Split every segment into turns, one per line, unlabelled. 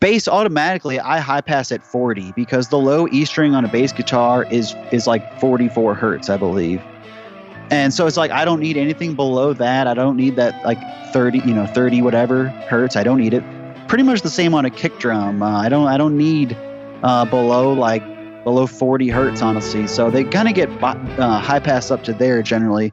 bass automatically, I high pass at 40 because the low E string on a bass guitar is like 44 hertz, I believe. And so it's like, I don't need anything below that. I don't need that like 30 whatever hertz. I don't need it. Pretty much the same on a kick drum. I don't need below 40 hertz, honestly. So they kind of get high pass up to there generally.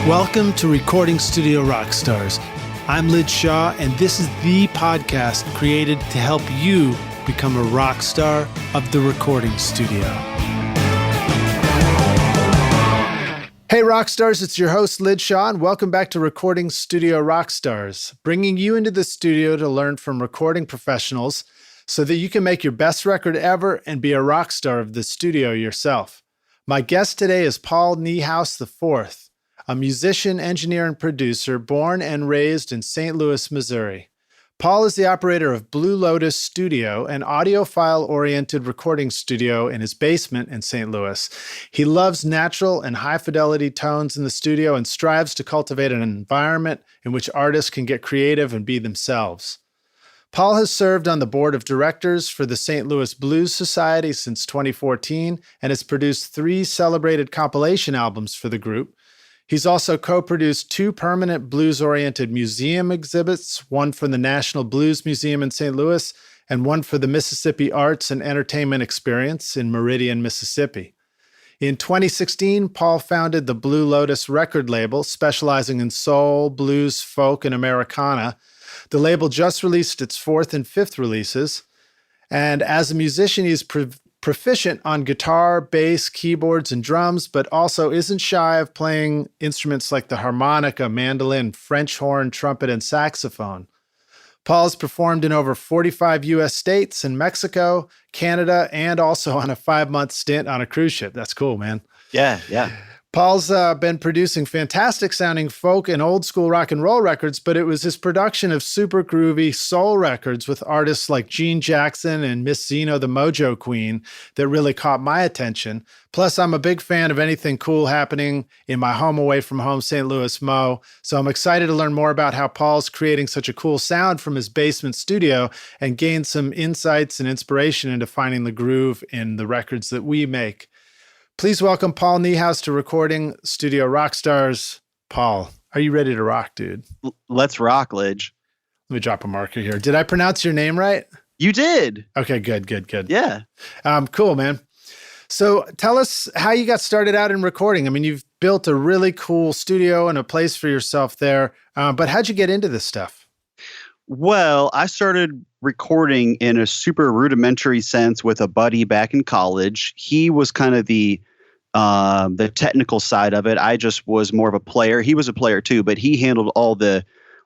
Welcome to Recording Studio Rockstars. I'm Lid Shaw, and this is the podcast created to help you become a rock star of the recording studio. Hey Rockstars, it's your host Lid Shaw, and welcome back to Recording Studio Rockstars, bringing you into the studio to learn from recording professionals so that you can make your best record ever and be a rock star of the studio yourself. My guest today is Paul Niehaus IV. A musician, engineer, and producer born and raised in St. Louis, Missouri. Paul is the operator of Blue Lotus Studio, an audiophile-oriented recording studio in his basement in St. Louis. He loves natural and high-fidelity tones in the studio and strives to cultivate an environment in which artists can get creative and be themselves. Paul has served on the board of directors for the St. Louis Blues Society since 2014 and has produced 3 celebrated compilation albums for the group. He's also co-produced 2 permanent blues-oriented museum exhibits, one for the National Blues Museum in St. Louis and one for the Mississippi Arts and Entertainment Experience in Meridian, Mississippi. In 2016, Paul founded the Blue Lotus record label, specializing in soul, blues, folk, and Americana. The label just released its 4th and 5th releases, and as a musician, he's proficient on guitar, bass, keyboards, and drums, but also isn't shy of playing instruments like the harmonica, mandolin, French horn, trumpet, and saxophone. Paul's performed in over 45 U.S. states and Mexico, Canada, and also on a 5-month stint on a cruise ship. That's cool, man.
Yeah.
Paul's been producing fantastic sounding folk and old school rock and roll records, but it was his production of super groovy soul records with artists like Gene Jackson and Miss Zeno, the Mojo Queen, that really caught my attention. Plus, I'm a big fan of anything cool happening in my home away from home, St. Louis, Mo. So I'm excited to learn more about how Paul's creating such a cool sound from his basement studio and gain some insights and inspiration into finding the groove in the records that we make. Please welcome Paul Niehaus to Recording Studio Rockstars. Paul, are you ready to rock, dude?
Let's rock, Lidge.
Let me drop a marker here. Did I pronounce your name right?
You did.
Okay, good.
Yeah.
Cool, man. So tell us how you got started out in recording. I mean, you've built a really cool studio and a place for yourself there, but how'd you get into this stuff?
Well, I started recording in a super rudimentary sense with a buddy back in college. He was kind of the technical side of it. I just was more of a player. He was a player too, but he handled all the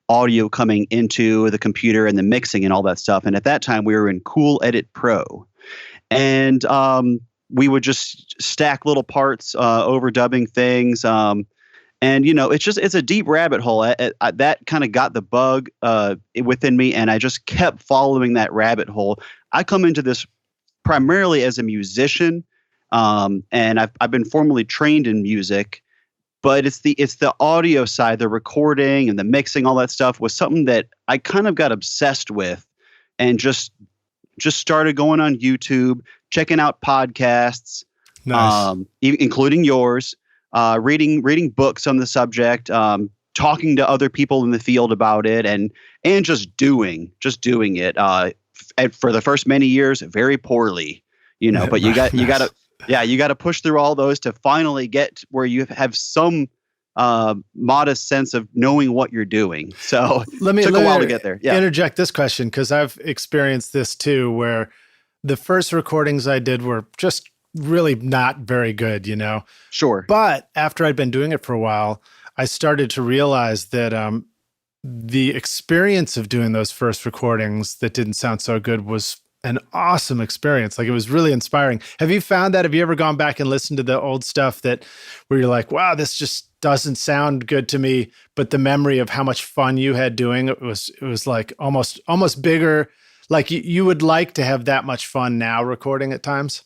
audio coming into the computer and the mixing and all that stuff. And at that time, we were in Cool Edit Pro, and we would just stack little parts, overdubbing things. And, it's a deep rabbit hole. That kind of got the bug within me, and I just kept following that rabbit hole. I come into this primarily as a musician, and I've been formally trained in music, but it's the audio side, the recording and the mixing, all that stuff was something that I kind of got obsessed with, and just started going on YouTube, checking out podcasts,
nice.
Including yours. Reading books on the subject, talking to other people in the field about it, and just doing it. For the first many years, very poorly, But you got to push through all those to finally get where you have some modest sense of knowing what you're doing. So
let me
a while to get there. Yeah.
Interject this question because I've experienced this too, where the first recordings I did were just really not very good,
Sure.
But after I'd been doing it for a while, I started to realize that the experience of doing those first recordings that didn't sound so good was an awesome experience. Like, it was really inspiring. Have you found that? Have you ever gone back and listened to the old stuff where you're like, wow, this just doesn't sound good to me, but the memory of how much fun you had doing it was like almost bigger. Like you would like to have that much fun now recording at times?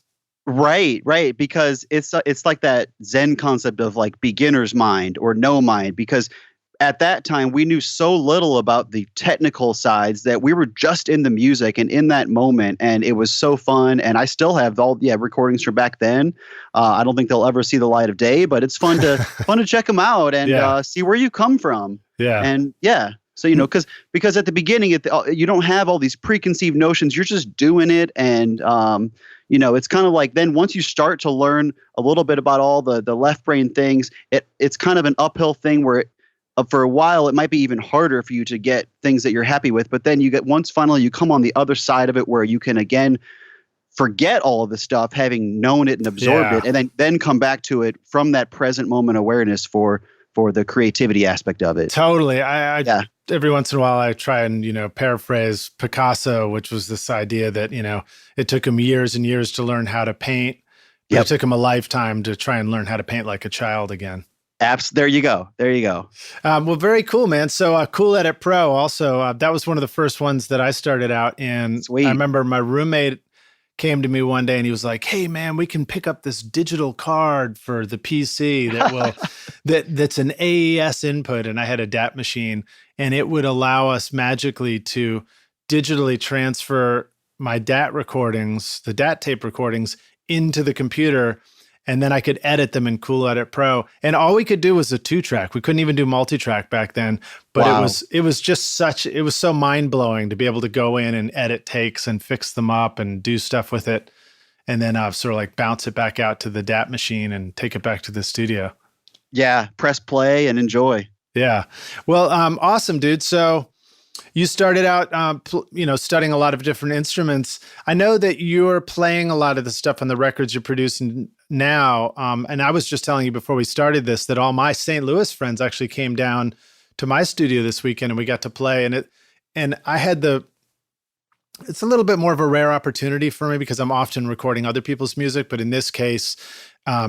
Right, right. Because it's like that Zen concept of like beginner's mind or no mind. Because at that time we knew so little about the technical sides that we were just in the music and in that moment, and it was so fun. And I still have all recordings from back then. I don't think they'll ever see the light of day, but it's fun to check them out and
Yeah.
see where you come from.
Yeah.
And yeah. So, because at the beginning, you don't have all these preconceived notions. You're just doing it. And, it's kind of like then once you start to learn a little bit about all the left brain things, it's kind of an uphill thing where for a while it might be even harder for you to get things that you're happy with. But then once finally you come on the other side of it where you can again forget all of the stuff, having known it and absorbed it, and then come back to it from that present moment awareness for the creativity aspect of it.
Totally. I every once in a while I try and, paraphrase Picasso, which was this idea that, it took him years and years to learn how to paint, but it took him a lifetime to try and learn how to paint like a child again.
There you go.
Well, very cool, man. So Cool Edit Pro also, that was one of the first ones that I started out in.
Sweet.
I remember my roommate came to me one day and he was like, "Hey man, we can pick up this digital card for the PC that will that's an AES input." And I had a DAT machine, and it would allow us magically to digitally transfer my DAT recordings, the DAT tape recordings, into the computer. And then I could edit them in Cool Edit Pro. And all we could do was a 2-track. We couldn't even do multi-track back then. But
wow.
it was so mind-blowing to be able to go in and edit takes and fix them up and do stuff with it. And then sort of like bounce it back out to the DAT machine and take it back to the studio.
Yeah, press play and enjoy.
Yeah. Well, awesome, dude. So you started out, studying a lot of different instruments. I know that you're playing a lot of the stuff on the records you're producing now. And I was just telling you before we started this that all my St. Louis friends actually came down to my studio this weekend and we got to play. And I had it's a little bit more of a rare opportunity for me because I'm often recording other people's music. But in this case,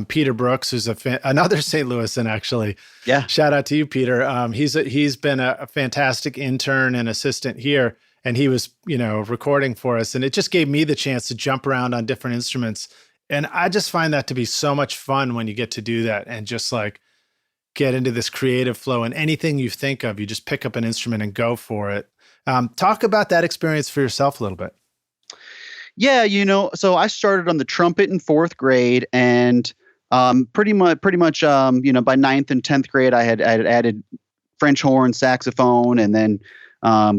Peter Brooks, who's another St. Louisan, actually.
Yeah.
Shout out to you, Peter. He's been a fantastic intern and assistant here, and he was, recording for us, and it just gave me the chance to jump around on different instruments. And I just find that to be so much fun when you get to do that and just like get into this creative flow, and anything you think of, you just pick up an instrument and go for it. Talk about that experience for yourself a little bit.
Yeah, so I started on the trumpet in 4th grade, and pretty much, by 9th and 10th grade, I had added French horn, saxophone, and then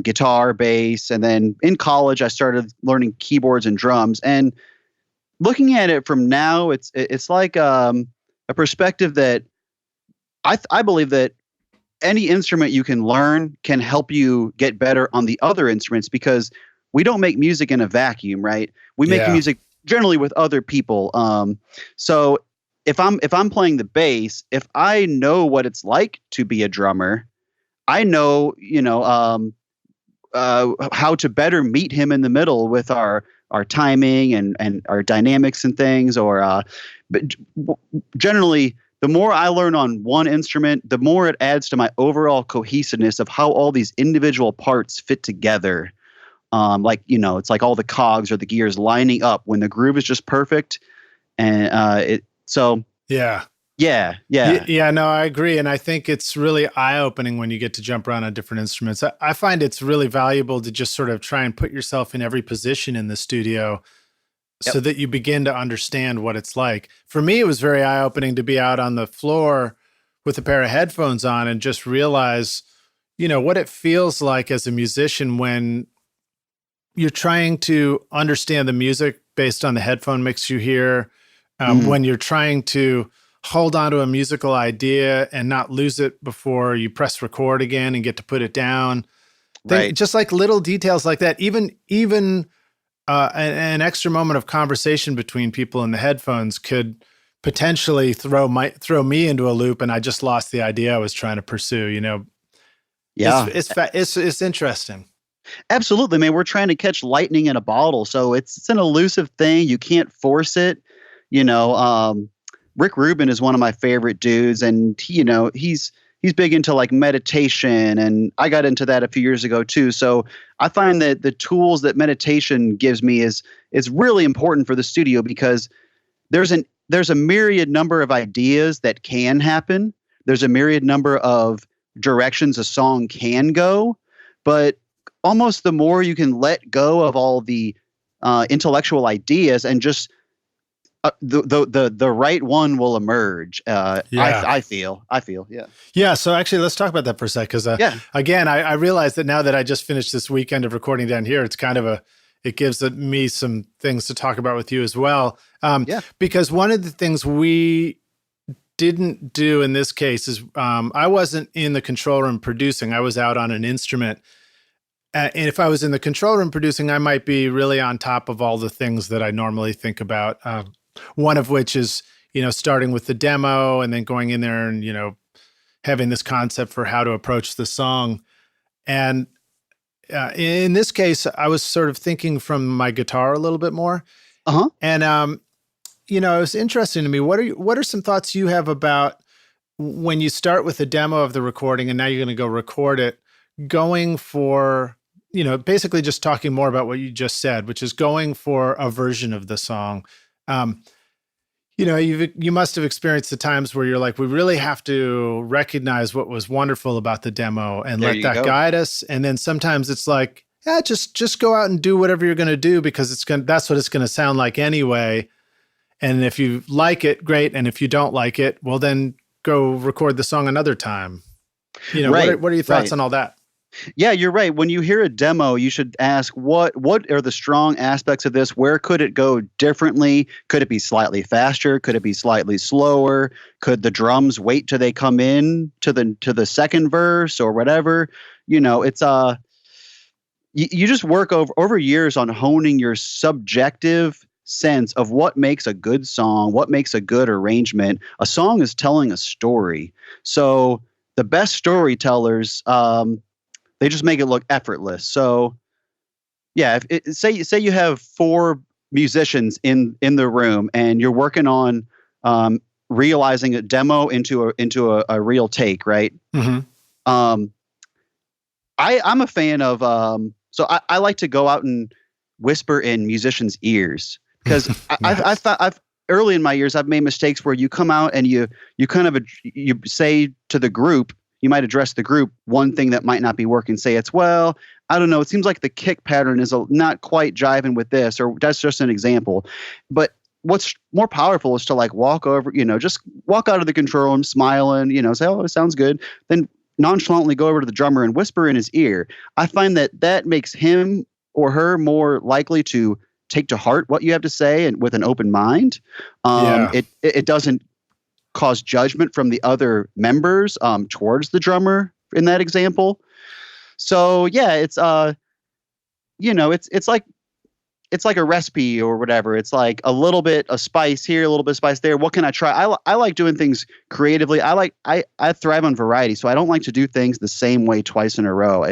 guitar, bass, and then in college I started learning keyboards and drums. And looking at it from now, it's like a perspective that I believe that any instrument you can learn can help you get better on the other instruments, because we don't make music in a vacuum, right? We make music generally with other people. So if I'm playing the bass, if I know what it's like to be a drummer, I know, how to better meet him in the middle with our timing and our dynamics and things. But generally, the more I learn on one instrument, the more it adds to my overall cohesiveness of how all these individual parts fit together. It's like all the cogs or the gears lining up when the groove is just perfect. And Yeah, no, I agree. And I think it's really eye-opening when you get to jump around on different instruments. I find it's really valuable to just sort of try and put yourself in every position in the studio so that you begin to understand what it's like. For me, it was very eye-opening to be out on the floor with a pair of headphones on and just realize, what it feels like as a musician when you're trying to understand the music based on the headphone mix you hear, when you're trying to hold on to a musical idea and not lose it before you press record again and get to put it down. Right.
Just like little details like that, even an extra moment of conversation between people in the headphones could potentially throw me into a loop, and I just lost the idea I was trying to pursue.
Yeah,
it's interesting.
Absolutely, man. We're trying to catch lightning in a bottle, so it's an elusive thing. You can't force it. Rick Rubin is one of my favorite dudes, and he's big into like meditation, and I got into that a few years ago too. So I find that the tools that meditation gives me is really important for the studio, because there's a myriad number of ideas that can happen. There's a myriad number of directions a song can go, but almost the more you can let go of all the intellectual ideas and just the right one will emerge. I feel. Yeah.
Yeah. So actually, let's talk about that for a sec. Because again, I realized that now that I just finished this weekend of recording down here, it's kind of it gives me some things to talk about with you as well. Because one of the things we didn't do in this case is I wasn't in the control room producing. I was out on an instrument. And if I was in the control room producing, I might be really on top of all the things that I normally think about. One of which is, starting with the demo and then going in there and, having this concept for how to approach the song. And in this case, I was sort of thinking from my guitar a little bit more.
Uh-huh.
And, it was interesting to me. What are some thoughts you have about when you start with a demo of the recording and now you're going to go record it, going for, basically just talking more about what you just said, which is going for a version of the song. You must have experienced the times where you're like, we really have to recognize what was wonderful about the demo and let that guide us. And then sometimes it's like, just go out and do whatever you're going to do because that's what it's going to sound like anyway. And if you like it, great. And if you don't like it, well, then go record the song another time.
Right,
what are your thoughts on all that?
Yeah, you're right. When you hear a demo, you should ask what are the strong aspects of this? Where could it go differently? Could it be slightly faster? Could it be slightly slower? Could the drums wait till they come in to the second verse or whatever? It's you just work over years on honing your subjective sense of what makes a good song, what makes a good arrangement. A song is telling a story. So the best storytellers, they just make it look effortless. So, yeah, say you have 4 musicians in the room and you're working on realizing a demo into a real take, right?
Mm-hmm.
I'm a fan of so I like to go out and whisper in musicians' ears because nice. I've early in my years I've made mistakes where you come out and you kind of you say to the group. You might address the group one thing that might not be working. Say I don't know. It seems like the kick pattern is not quite jiving with this, or that's just an example. But what's more powerful is to walk over, just walk out of the control room smiling, say, oh, it sounds good. Then nonchalantly go over to the drummer and whisper in his ear. I find that makes him or her more likely to take to heart what you have to say and with an open mind. It doesn't cause judgment from the other members towards the drummer in that example. So yeah, it's it's like a recipe or whatever. It's like a little bit of spice here, a little bit of spice there. What can I try? I like doing things creatively. I thrive on variety, so I don't like to do things the same way twice in a row.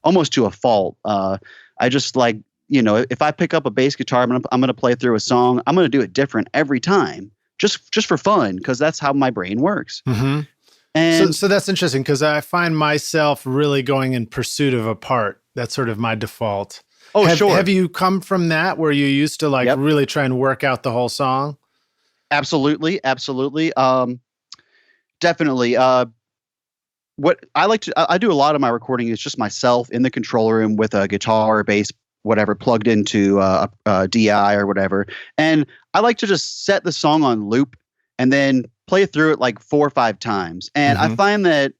Almost to a fault. I just like, if I pick up a bass guitar, I'm gonna play through a song. I'm gonna do it different every time. Just for fun, because that's how my brain works.
Mm-hmm.
And
so that's interesting because I find myself really going in pursuit of a part. That's sort of my default.
Oh, sure.
Have you come from that where you used to really try and work out the whole song?
Absolutely. Definitely. What I like to, I do a lot of my recording is just myself in the control room with a guitar or bass, whatever, plugged into a DI or whatever. And I like to just set the song on loop and then play through it 4 or 5 times. And I find that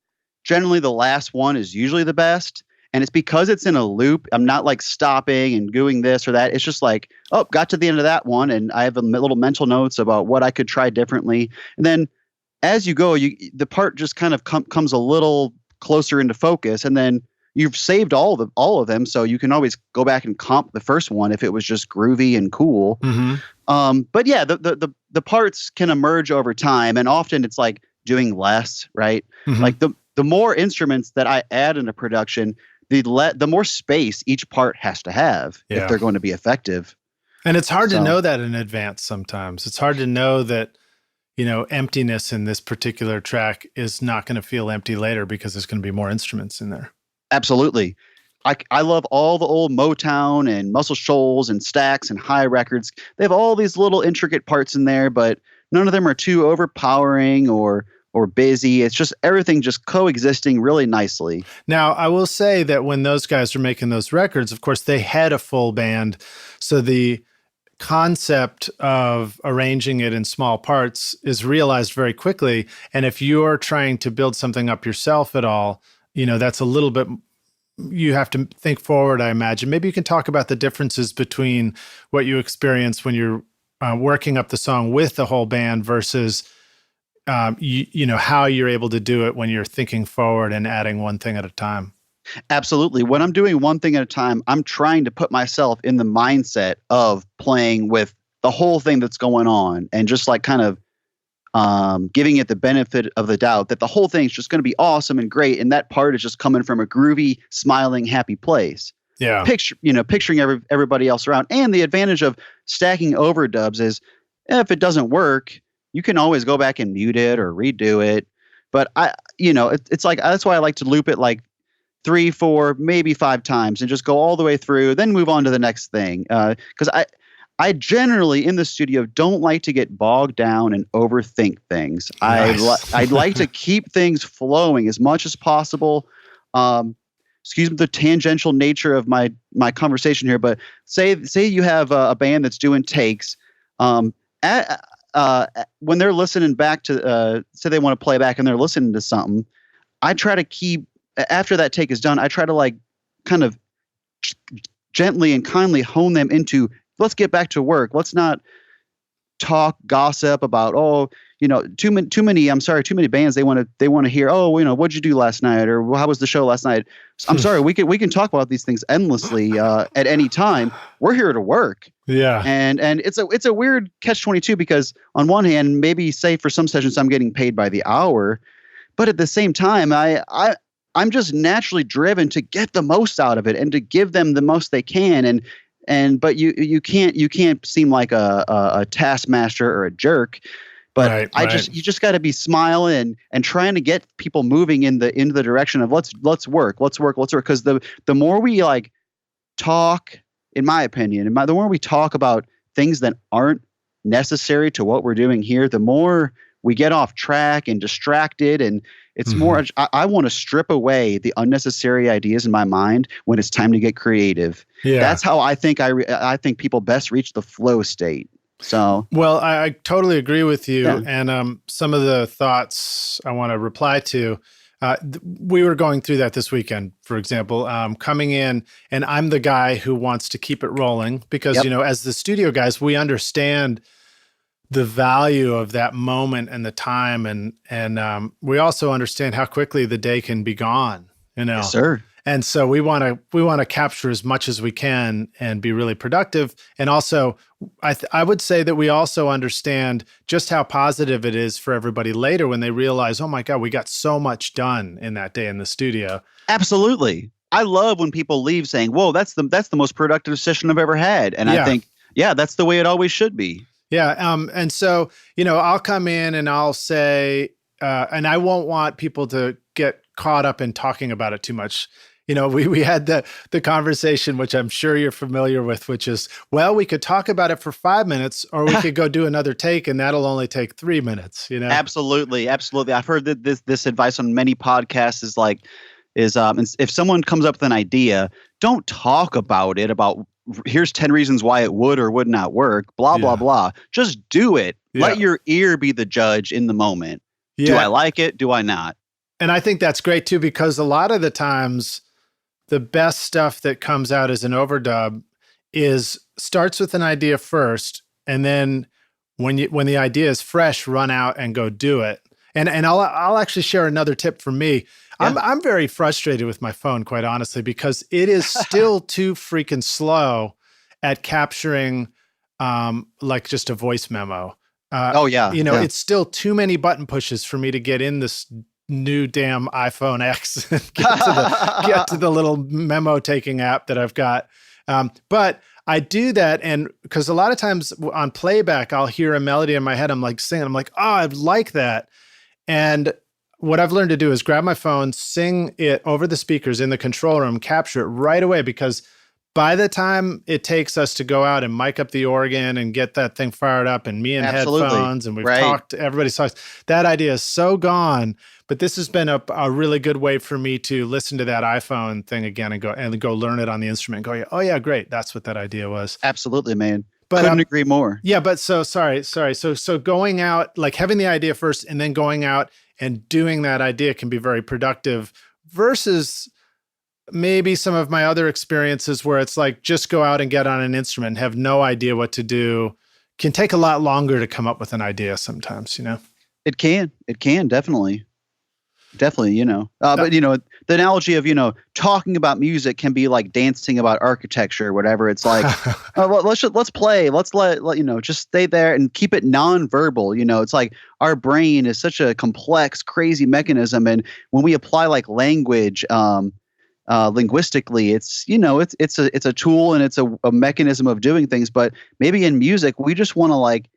generally the last one is usually the best. And it's because it's in a loop. I'm not stopping and doing this or that. It's just got to the end of that one. And I have a little mental notes about what I could try differently. And then as you go, the part just kind of comes a little closer into focus. And then you've saved all of them, so you can always go back and comp the first one if it was just groovy and cool. But yeah, the parts can emerge over time, and often it's doing less, right? The more instruments that I add in a production, the more space each part has to have if they're going to be effective.
And it's hard to know that in advance. Sometimes it's hard to know that emptiness in this particular track is not going to feel empty later because there's going to be more instruments in there.
Absolutely. I love all the old Motown and Muscle Shoals and Stax and High records. They have all these little intricate parts in there, but none of them are too overpowering or busy. It's just everything just coexisting really nicely.
Now, I will say that when those guys were making those records, of course, they had a full band. So the concept of arranging it in small parts is realized very quickly. And if you're trying to build something up yourself at all, that's a little bit, you have to think forward, I imagine. Maybe you can talk about the differences between what you experience when you're working up the song with the whole band versus how you're able to do it when you're thinking forward and adding one thing at a time.
Absolutely. When I'm doing one thing at a time, I'm trying to put myself in the mindset of playing with the whole thing that's going on and just like kind of giving it the benefit of the doubt that the whole thing's just going to be awesome and great. And that part is just coming from a groovy, smiling, happy place.
Yeah.
Picturing everybody else around. And the advantage of stacking overdubs is if it doesn't work, you can always go back and mute it or redo it. But it's like, that's why I like to loop it like 3, 4, maybe 5 times and just go all the way through, then move on to the next thing. Because I generally in the studio don't like to get bogged down and overthink things. Nice. I'd like to keep things flowing as much as possible. Excuse me, the tangential nature of my conversation here, but say you have a band that's doing takes. When they're listening back to, say they want to play back and they're listening to something, I try to keep, after that take is done, I try to like kind of gently and kindly hone them into, let's get back to work. Let's not talk gossip about, too many bands, they want to hear, what'd you do last night? Or how was the show last night? I'm sorry, we can talk about these things endlessly at any time. We're here to work.
Yeah.
And it's a weird catch-22 because on one hand, maybe say for some sessions I'm getting paid by the hour, but at the same time, I'm just naturally driven to get the most out of it and to give them the most they can. But you can't seem like a taskmaster or a jerk. But you just got to be smiling and trying to get people moving into the direction of let's work. Because the more we like talk, in my opinion, the more we talk about things that aren't necessary to what we're doing here, the more we get off track and distracted. And it's more, I want to strip away the unnecessary ideas in my mind when it's time to get creative. Yeah. That's how I think I think people best reach the flow state. So,
well, I totally agree with you. Yeah. And some of the thoughts I want to reply to, we were going through that this weekend, for example, coming in, and I'm the guy who wants to keep it rolling because, as the studio guys, we understand the value of that moment and the time. And we also understand how quickly the day can be gone,
Yes, sir.
And so we want to capture as much as we can and be really productive. And also, I would say that we also understand just how positive it is for everybody later when they realize, oh my God, we got so much done in that day in the studio.
Absolutely. I love when people leave saying, whoa, that's the most productive session I've ever had. And I think, that's the way it always should be.
Yeah. And so, I'll come in and I'll say, and I won't want people to get caught up in talking about it too much. We had the conversation, which I'm sure you're familiar with, which is, well, we could talk about it for 5 minutes or we could go do another take and that'll only take 3 minutes,
Absolutely. Absolutely. I've heard that this advice on many podcasts is if someone comes up with an idea, don't talk about it, about here's 10 reasons why it would or would not work, blah, blah, blah. Just do it. Yeah. Let your ear be the judge in the moment. Yeah. Do I like it? Do I not?
And I think that's great too, because a lot of the times the best stuff that comes out as an overdub starts with an idea first. And then when the idea is fresh, run out and go do it. And I'll actually share another tip from me. Yeah. I'm very frustrated with my phone, quite honestly, because it is still too freaking slow at capturing like just a voice memo. It's still too many button pushes for me to get in this new damn iPhone X and get to the little memo taking app that I've got. But I do that, and because a lot of times on playback, I'll hear a melody in my head. I'm like singing. I'm like, oh, I like that. And what I've learned to do is grab my phone, sing it over the speakers in the control room, capture it right away, because by the time it takes us to go out and mic up the organ and get that thing fired up, and me in headphones, and we've talked, everybody talks, that idea is so gone. But this has been a really good way for me to listen to that iPhone thing again and go learn it on the instrument and go, oh yeah, great. That's what that idea was.
Absolutely, man.
But
couldn't agree more.
Yeah, but sorry. So going out, like having the idea first and then going out and doing that idea can be very productive versus maybe some of my other experiences where it's like, just go out and get on an instrument and have no idea what to do. Can take a lot longer to come up with an idea sometimes, you know?
It can definitely. Definitely, but the analogy of, talking about music can be like dancing about architecture or whatever. It's like, let's play, let's let just stay there and keep it nonverbal. It's like our brain is such a complex, crazy mechanism. And when we apply like language, linguistically, it's a tool and it's a mechanism of doing things. But maybe in music, we just want to like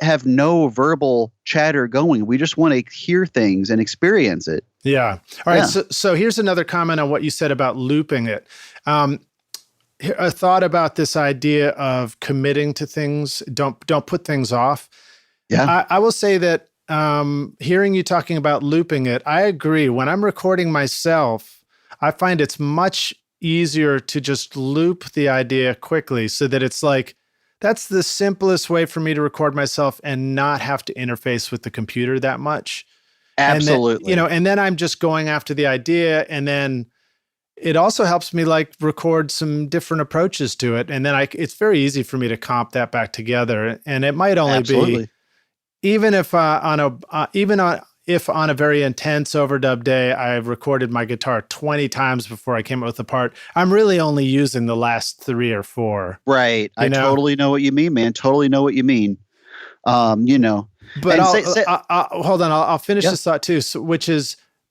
have no verbal chatter going. We just want to hear things and experience it.
Yeah. All right. Yeah. So here's another comment on what you said about looping it. A thought about this idea of committing to things. Don't put things off.
Yeah.
I will say that hearing you talking about looping it, I agree. When I'm recording myself, I find it's much easier to just loop the idea quickly so that it's like, that's the simplest way for me to record myself and not have to interface with the computer that much.
Absolutely.
And then, and then I'm just going after the idea. And then it also helps me like record some different approaches to it. And then it's very easy for me to comp that back together. And it might only be, even if on a very intense overdub day, I've recorded my guitar 20 times before I came up with a part, I'm really only using the last 3 or 4.
Right. I totally know what you mean, man. Totally know what you mean.
But hold on. I'll finish this thought too. So,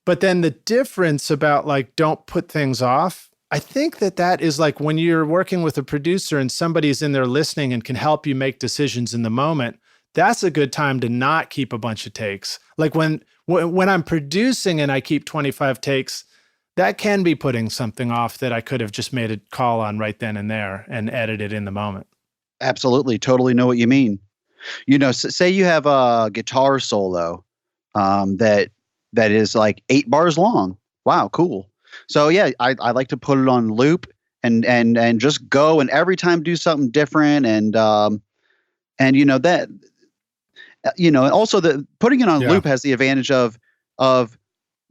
but then the difference about like, don't put things off. I think that is like when you're working with a producer and somebody's in there listening and can help you make decisions in the moment. That's a good time to not keep a bunch of takes. Like when I'm producing and I keep 25 takes, that can be putting something off that I could have just made a call on right then and there and edited in the moment.
Absolutely. Totally know what you mean. Say you have a guitar solo that is like 8 bars long. Wow, cool. So yeah, I like to put it on loop and just go and every time do something different and also the putting it on loop has the advantage of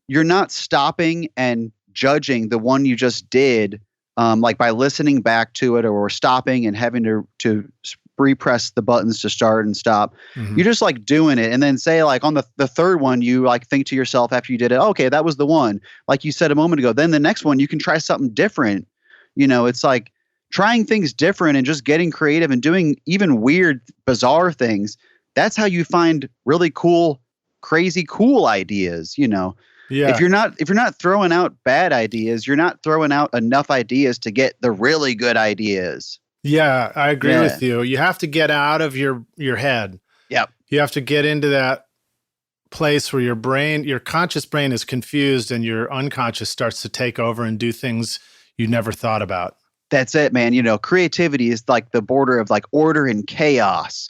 you're not stopping and judging the one you just did, like by listening back to it or stopping and having to repress the buttons to start and stop. Mm-hmm. You're just like doing it. And then say like on the third one, you like think to yourself after you did it, okay, that was the one. Like you said a moment ago, then the next one, you can try something different. It's like trying things different and just getting creative and doing even weird, bizarre things. That's how you find really cool, crazy, cool ideas, Yeah. If you're not throwing out bad ideas, you're not throwing out enough ideas to get the really good ideas.
Yeah, I agree with you. You have to get out of your head.
Yep.
You have to get into that place where your conscious brain is confused and your unconscious starts to take over and do things you never thought about.
That's it, man. Creativity is like the border of like order and chaos.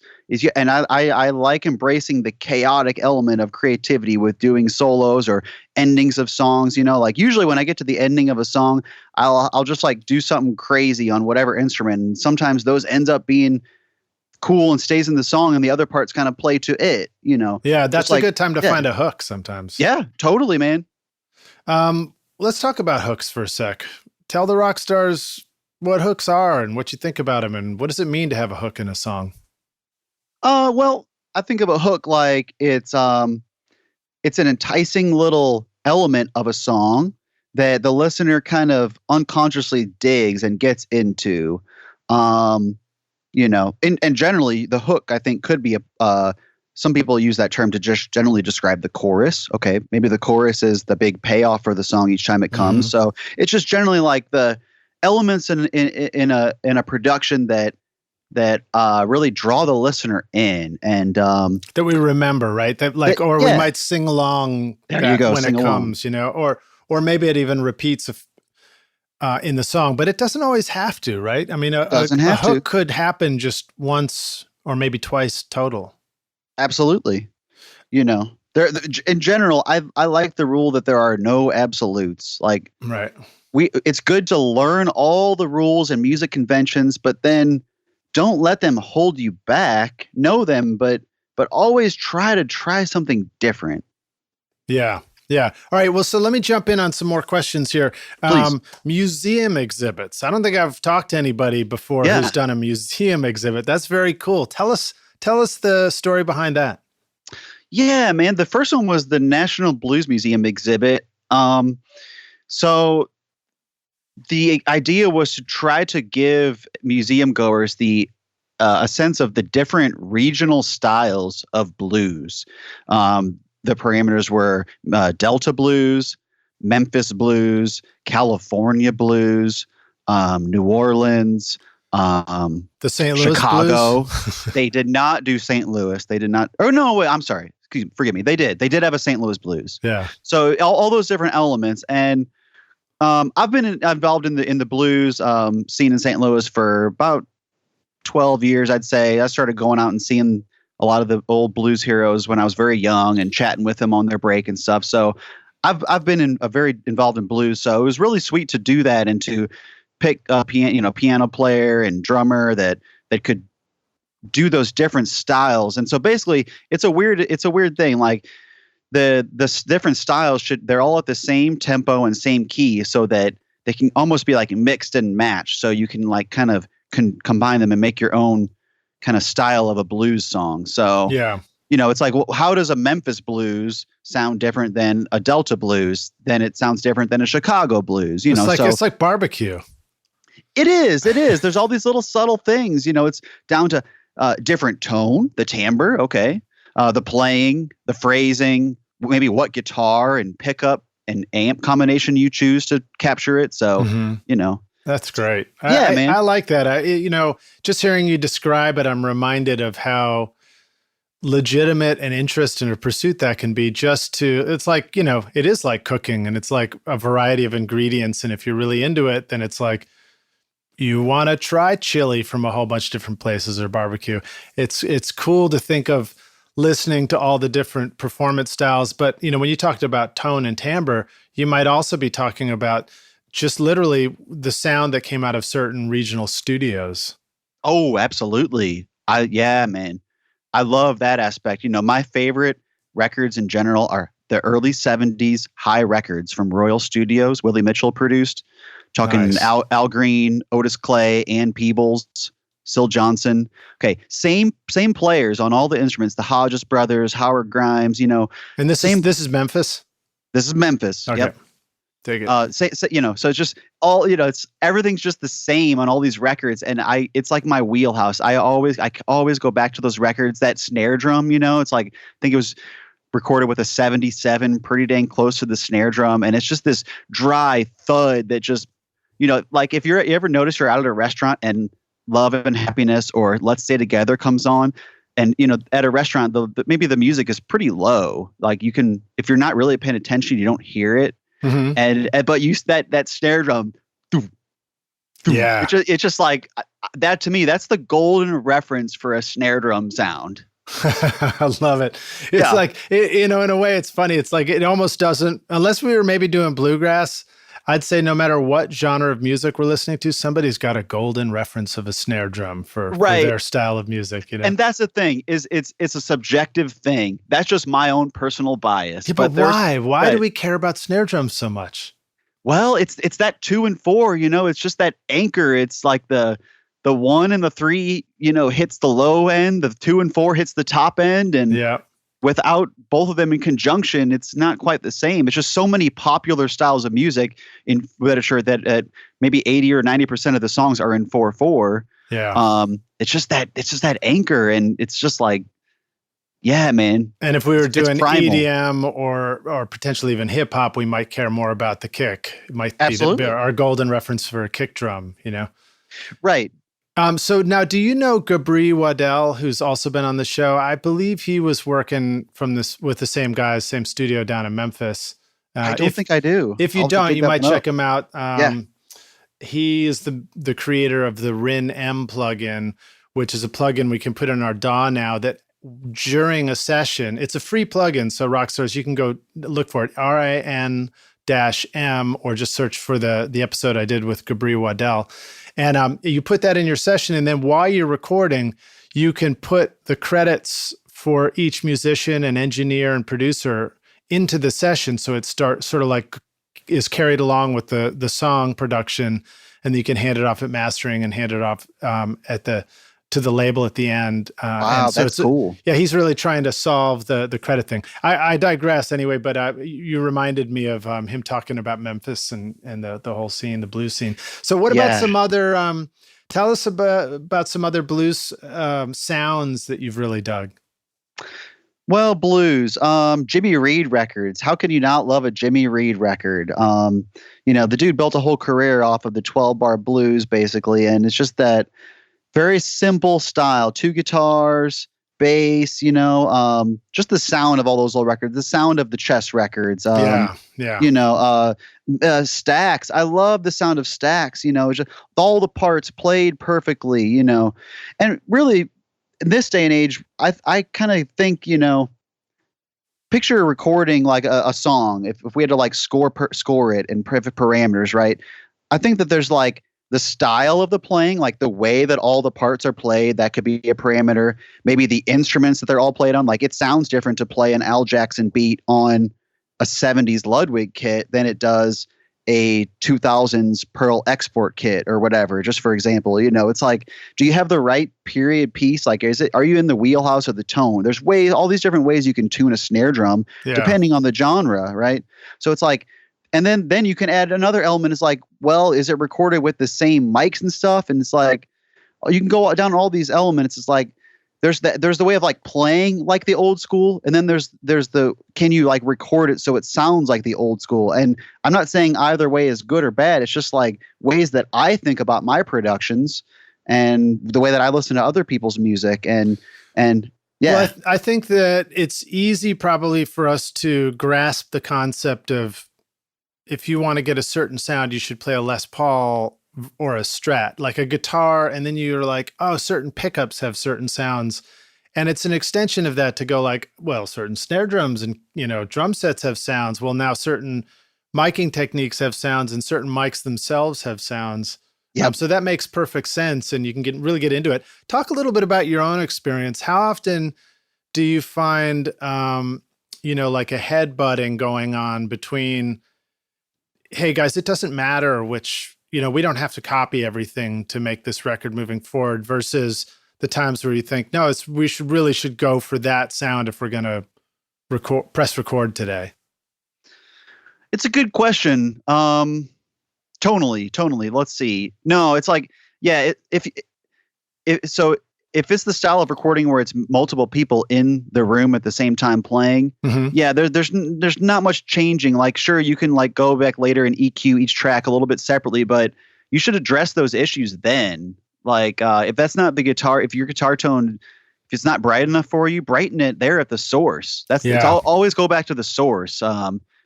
And I like embracing the chaotic element of creativity with doing solos or endings of songs. Like usually when I get to the ending of a song, I'll just like do something crazy on whatever instrument. And sometimes those ends up being cool and stays in the song, and the other parts kind of play to it.
Yeah, that's a good time to find a hook sometimes.
Yeah, totally, man.
Let's talk about hooks for a sec. Tell the rock stars what hooks are and what you think about them, and what does it mean to have a hook in a song?
Well, I think of a hook like it's an enticing little element of a song that the listener kind of unconsciously digs and gets into. And generally the hook, I think, could be some people use that term to just generally describe the chorus. Okay, maybe the chorus is the big payoff for the song each time it comes. Mm-hmm. So it's just generally like the elements in a production that that really draw the listener in, and
that we remember, right? That like, or we might sing along
there you go,
when
sing
it
along.
comes, or maybe it even repeats in the song, but it doesn't always have to, right? I mean, a hook could happen just once or maybe twice total.
Absolutely. There in general, I like the rule that there are no absolutes. Like,
right.
It's good to learn all the rules and music conventions, but then don't let them hold you back. Know them, but always try something different.
Yeah. Yeah. All right. Well, so let me jump in on some more questions here. Museum exhibits. I don't think I've talked to anybody before who's done a museum exhibit. That's very cool. Tell us the story behind that.
Yeah, man. The first one was the National Blues Museum exhibit. So the idea was to try to give museum goers a sense of the different regional styles of blues. The parameters were Delta blues, Memphis blues, California blues, New Orleans,
the St. Louis
Chicago.
blues.
They did not do St. Louis. They did not. Oh no, wait, I'm sorry. Forgive me. They did. They did have a St. Louis blues.
Yeah.
So all those different elements, and I've been involved in the blues scene in St. Louis for about 12 years, I'd say. I started going out and seeing a lot of the old blues heroes when I was very young and chatting with them on their break and stuff. So I've been very involved in blues. So it was really sweet to do that and to pick a piano player and drummer that could do those different styles. And so basically it's a weird thing. Like the different styles they're all at the same tempo and same key so that they can almost be like mixed and matched. So you can like kind of combine them and make your own kind of style of a blues song. So, it's like, well, how does a Memphis blues sound different than a Delta blues? Then it sounds different than a Chicago blues,
It's like barbecue.
It is. There's all these little subtle things, it's down to different tone, the timbre. Okay. The playing, the phrasing, maybe what guitar and pickup and amp combination you choose to capture it. So,
That's great.
Yeah, man.
I like that. Just hearing you describe it, I'm reminded of how legitimate an interest and a pursuit that can be it's like, it is like cooking and it's like a variety of ingredients. And if you're really into it, then it's like, you want to try chili from a whole bunch of different places or barbecue. It's cool to think of listening to all the different performance styles. But, when you talked about tone and timbre, you might also be talking about just literally the sound that came out of certain regional studios.
Oh, absolutely. Man. I love that aspect. My favorite records in general are the early 70s high records from Royal Studios, Willie Mitchell produced. Talking nice. Al Green, Otis Clay, Ann Peebles, Syl Johnson. Okay, same players on all the instruments. The Hodges brothers, Howard Grimes.
And this is Memphis.
This is Memphis.
Okay.
Yep.
Take it.
So it's just all it's everything's just the same on all these records, and it's like my wheelhouse. I always go back to those records. That snare drum, it's like I think it was recorded with a 77, pretty dang close to the snare drum, and it's just this dry thud that just like if you ever notice you're out at a restaurant and Love and Happiness or Let's Stay Together comes on, and at a restaurant maybe the music is pretty low. Like you can, if you're not really paying attention, you don't hear it.
Mm-hmm.
But you that snare drum,
yeah,
it's just like that to me. That's the golden reference for a snare drum sound.
I love it. It's like in a way, it's funny. It's like it almost doesn't, unless we were maybe doing bluegrass. I'd say no matter what genre of music we're listening to, somebody's got a golden reference of a snare drum for their style of music.
And that's the thing is it's a subjective thing. That's just my own personal bias.
Yeah, but why? Why do we care about snare drums so much?
Well, it's that 2 and 4. It's just that anchor. It's like the 1 and the 3. Hits the low end. The 2 and 4 hits the top end. And without both of them in conjunction, it's not quite the same. It's just so many popular styles of music in literature that maybe 80 or 90% of the songs are in 4/4.
Yeah.
It's just that anchor, and it's just like, yeah, man.
And if we were doing EDM or potentially even hip hop, we might care more about the kick. It might be our golden reference for a kick drum,
Right.
So now, do you know Gabri Waddell, who's also been on the show? I believe he was working with the same guys, same studio down in Memphis.
I don't think I do.
If you
I'll have to
don't,
dig
you
that
might
one up.
check him out.
Yeah.
He is the creator of the Rin M plugin, which is a plugin we can put in our DAW now that during a session, it's a free plugin. So Rockstars, you can go look for it, RIN-M, or just search for the episode I did with Gabri Waddell. And you put that in your session, and then while you're recording, you can put the credits for each musician and engineer and producer into the session. So it sort of like is carried along with the song production, and then you can hand it off at mastering and hand it off to the label at the end.
Wow,
so
that's cool.
Yeah, he's really trying to solve the credit thing. I digress anyway, but you reminded me of him talking about Memphis and the whole scene, the blues scene. So what about some other, tell us about some other blues sounds that you've really dug?
Well, blues, Jimmy Reed records. How can you not love a Jimmy Reed record? The dude built a whole career off of the 12-bar blues, basically, and it's just that very simple style, 2 guitars, bass, just the sound of all those old records, the sound of the Chess records. Stacks. I love the sound of Stacks, just all the parts played perfectly, and really in this day and age, I kind of think, picture a recording like a song. If we had to like score it in perfect parameters, right? I think that there's like the style of the playing, like the way that all the parts are played, that could be a parameter. Maybe the instruments that they're all played on, like it sounds different to play an Al Jackson beat on a 70s Ludwig kit than it does a 2000s Pearl export kit or whatever, just for example. It's like, do you have the right period piece? Like, are you in the wheelhouse of the tone? There's all these different ways you can tune a snare drum depending on the genre, right? So it's like, and then you can add another element. It's like, well, is it recorded with the same mics and stuff? And it's like, you can go down all these elements. It's like, there's the way of like playing like the old school, and then there's the, can you like record it so it sounds like the old school? And I'm not saying either way is good or bad. It's just like ways that I think about my productions and the way that I listen to other people's music. And yeah.
Well, I think that it's easy probably for us to grasp the concept of, if you want to get a certain sound, you should play a Les Paul or a Strat, like a guitar. And then you're like, oh, certain pickups have certain sounds. And it's an extension of that to go like, well, certain snare drums and, drum sets have sounds. Well, now certain miking techniques have sounds, and certain mics themselves have sounds.
Yeah.
So that makes perfect sense. And you can really get into it. Talk a little bit about your own experience. How often do you find, like a headbutting going on between, hey guys, it doesn't matter which, we don't have to copy everything to make this record moving forward, versus the times where you think, no, we should go for that sound if we're going to press record today?
It's a good question. Tonally, let's see. No, it's like, yeah, if it's the style of recording where it's multiple people in the room at the same time playing, yeah, there's not much changing. Like, sure, you can like go back later and EQ each track a little bit separately, but you should address those issues then. Like, if that's not the guitar, if your guitar tone, if it's not bright enough for you, brighten it there at the source. Always go back to the source.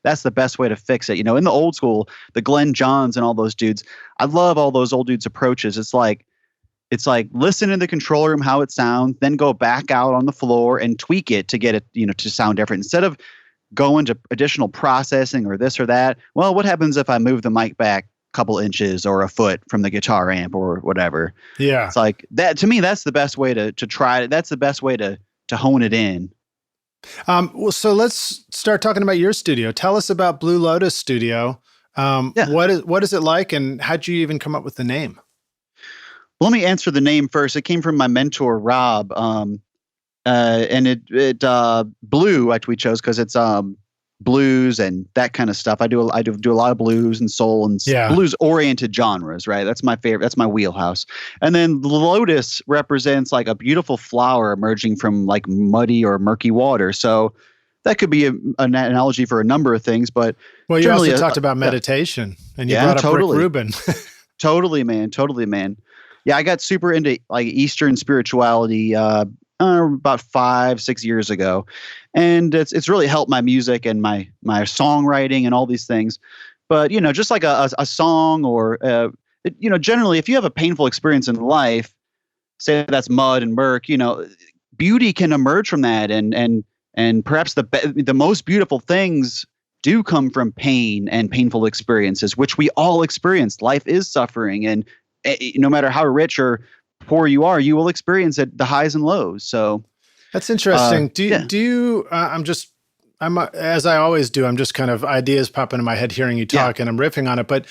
That's the best way to fix it. In the old school, the Glenn Johns and all those dudes, I love all those old dudes' approaches. It's like listen in the control room how it sounds, then go back out on the floor and tweak it to get it, to sound different. Instead of going to additional processing or this or that. Well, what happens if I move the mic back a couple inches or a foot from the guitar amp or whatever?
Yeah.
It's like that. To me, that's the best way to try it. That's the best way to hone it in.
Well, so let's start talking about your studio. Tell us about Blue Lotus Studio. What is it like, and how'd you even come up with the name?
Let me answer the name first. It came from my mentor, Rob. And it Blue, we chose because it's blues and that kind of stuff. I do a lot of blues and soul and blues oriented genres, right? That's my favorite. That's my wheelhouse. And then the lotus represents like a beautiful flower emerging from like muddy or murky water. So that could be an analogy for a number of things. But
well, you also talked about meditation, and you brought up Rick Rubin.
Totally, man. Yeah, I got super into like Eastern spirituality about 5-6 years ago, and it's really helped my music and my songwriting and all these things. But just like a song or generally, if you have a painful experience in life, say that's mud and murk, beauty can emerge from that, and perhaps the most beautiful things do come from pain and painful experiences, which we all experience. Life is suffering, and no matter how rich or poor you are, you will experience it, the highs and lows. So
that's interesting. Do you? As I always do, I'm just kind of ideas pop into my head hearing you talk, and I'm riffing on it. But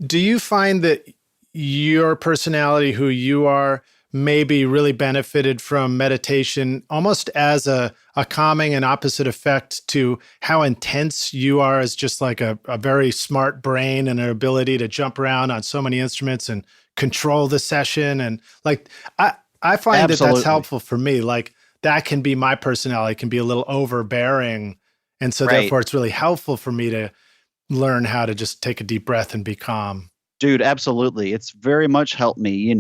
do you find that your personality, who you are, maybe really benefited from meditation almost as a calming and opposite effect to how intense you are as just like a very smart brain and an ability to jump around on so many instruments and control the session? And like, I find that that's helpful for me. Like that can be my personality, can be a little overbearing. And so therefore it's really helpful for me to learn how to just take a deep breath and be calm.
Dude, absolutely. It's very much helped me,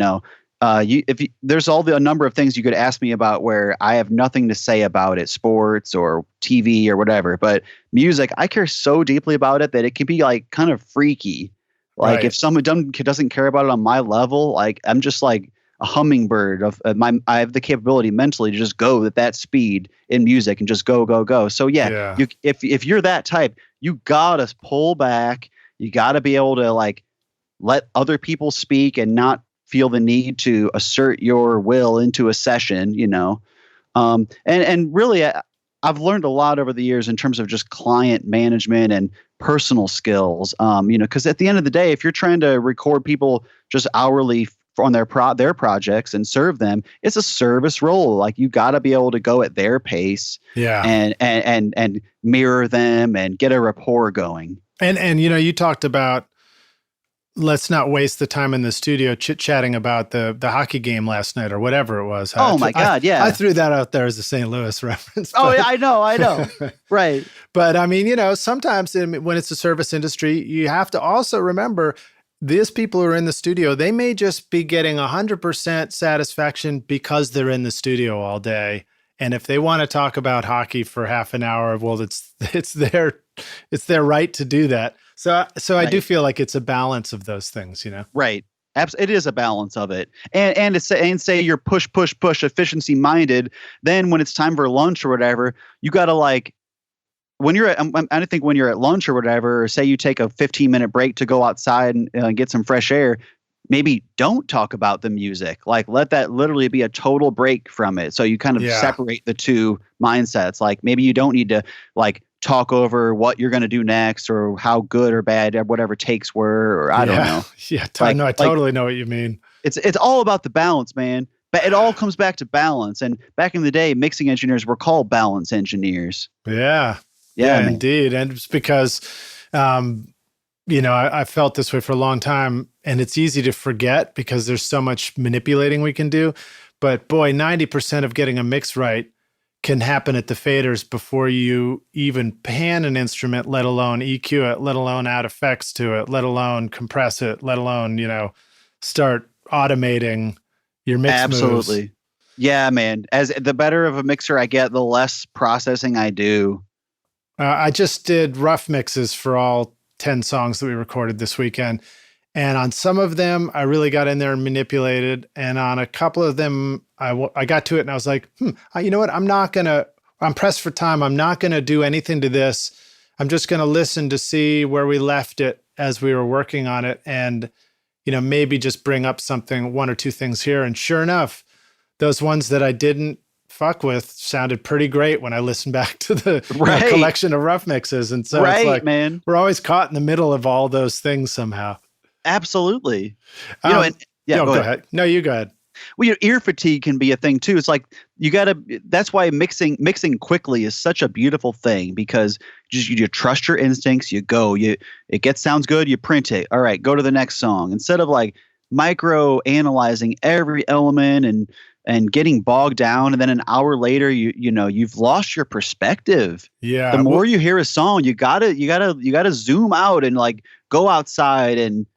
there's a number of things you could ask me about where I have nothing to say about it, sports or TV or whatever, but music, I care so deeply about it that it can be like kind of freaky. Like if someone doesn't care about it on my level, like I'm just like a hummingbird I have the capability mentally to just go at that speed in music and just go, go, go. So if you're that type, you gotta pull back. You gotta be able to like let other people speak and not feel the need to assert your will into a session, and really I've learned a lot over the years in terms of just client management and personal skills, because at the end of the day, if you're trying to record people just hourly on their projects and serve them, it's a service role. Like you got to be able to go at their pace, and mirror them and get a rapport going.
And you talked about, let's not waste the time in the studio chit-chatting about the hockey game last night or whatever it was.
My God, yeah.
I threw that out there as a St. Louis reference.
Oh, yeah, I know. Right.
But I mean, sometimes when it's a service industry, you have to also remember these people who are in the studio, they may just be getting 100% satisfaction because they're in the studio all day. And if they want to talk about hockey for half an hour, well, it's their right to do that. So I do feel like it's a balance of those things,
Right. It is a balance of it. And say you're push efficiency minded. Then when it's time for lunch or whatever, you got to like, I think when you're at lunch or whatever, or say you take a 15-minute break to go outside and get some fresh air, maybe don't talk about the music. Like let that literally be a total break from it. So you kind of separate the two mindsets. Like maybe you don't need to like talk over what you're going to do next or how good or bad whatever takes were, or I don't know.
Yeah. I totally know what you mean.
It's all about the balance, man. But it all comes back to balance. And back in the day, mixing engineers were called balance engineers.
Yeah, indeed. And it's because, I felt this way for a long time, and it's easy to forget because there's so much manipulating we can do. But boy, 90% of getting a mix right can happen at the faders before you even pan an instrument, let alone EQ it, let alone add effects to it, let alone compress it, let alone, start automating your mix
Absolutely.
moves.
Yeah, man. As the better of a mixer I get, the less processing I do.
I just did rough mixes for all 10 songs that we recorded this weekend. And on some of them, I really got in there and manipulated. And on a couple of them, I got to it and I was like, you know what? I'm pressed for time. I'm not going to do anything to this. I'm just going to listen to see where we left it as we were working on it. And, maybe just bring up one or two things here. And sure enough, those ones that I didn't fuck with sounded pretty great when I listened back to the collection of rough mixes. And so it's like,
man,
we're always caught in the middle of all those things somehow.
Absolutely.
Go ahead. No, you go ahead.
Well, ear fatigue can be a thing too. It's like that's why mixing quickly is such a beautiful thing, because you trust your instincts, it sounds good, you print it. All right, go to the next song. Instead of like micro analyzing every element and getting bogged down, and then an hour later you've lost your perspective.
Yeah.
The more you hear a song, you gotta zoom out and like go outside and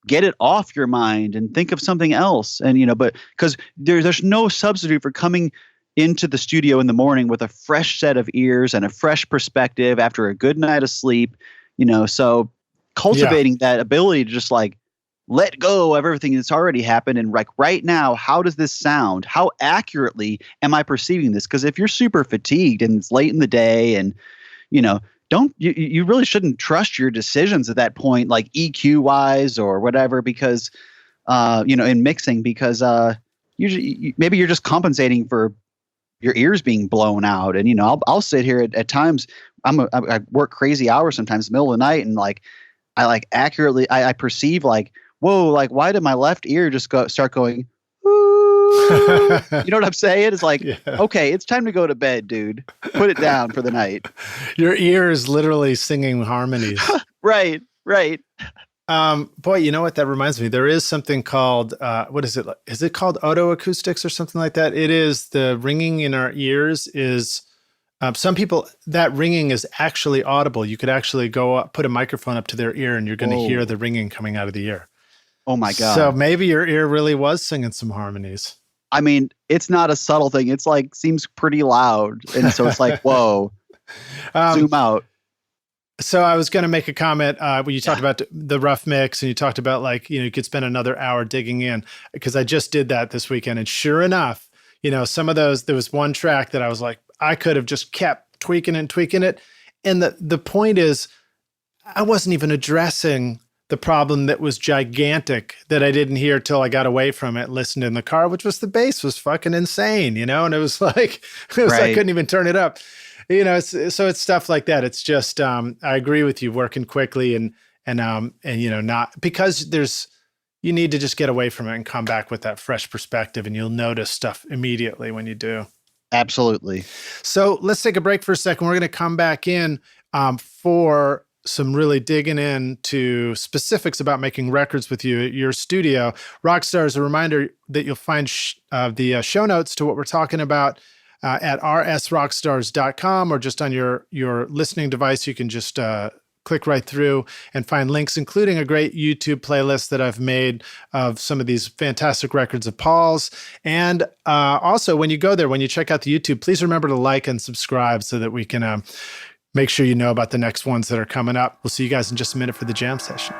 get it off your mind and think of something else. And, but because there's no substitute for coming into the studio in the morning with a fresh set of ears and a fresh perspective after a good night of sleep, so cultivating that ability to just like let go of everything that's already happened. And like right now, how does this sound? How accurately am I perceiving this? Because if you're super fatigued and it's late in the day and, you really shouldn't trust your decisions at that point, like EQ wise or whatever, because, in mixing, because usually maybe you're just compensating for your ears being blown out. And, I'll sit here at times, I work crazy hours sometimes in the middle of the night. And like, I like accurately, I perceive like, whoa, like why did my left ear just start going, ooh? You know what I'm saying? It's like, okay, it's time to go to bed, dude. Put it down for the night.
Your ear is literally singing harmonies.
Right.
Boy, you know what? That reminds me. There is something called, what is it? Is it called otoacoustics or something like that? It is the ringing in our ears is, some people, that ringing is actually audible. You could actually go up, put a microphone up to their ear and you're going to hear the ringing coming out of the ear.
Oh my God.
So maybe your ear really was singing some harmonies.
I mean, it's not a subtle thing. It's like, seems pretty loud. And so it's like, whoa, zoom out.
So I was going to make a comment when you talked about the rough mix and you talked about like, you could spend another hour digging in, because I just did that this weekend. And sure enough, some of those, there was one track that I was like, I could have just kept tweaking it. And the point is, I wasn't even addressing the problem that was gigantic that I didn't hear till I got away from it, listened in the car, which was the bass was fucking insane, and it was like, I couldn't even turn it up, so it's stuff like that. It's just, I agree with you, working quickly and not, because you need to just get away from it and come back with that fresh perspective, and you'll notice stuff immediately when you do.
Absolutely.
So let's take a break for a second. We're going to come back in for some really digging into specifics about making records with you at your studio. Rockstars, a reminder that you'll find the show notes to what we're talking about at rsrockstars.com, or just on your listening device. You can just click right through and find links, including a great YouTube playlist that I've made of some of these fantastic records of Paul's. And also, when you go there, when you check out the YouTube, please remember to like and subscribe so that we can make sure you know about the next ones that are coming up. We'll see you guys in just a minute for the jam session.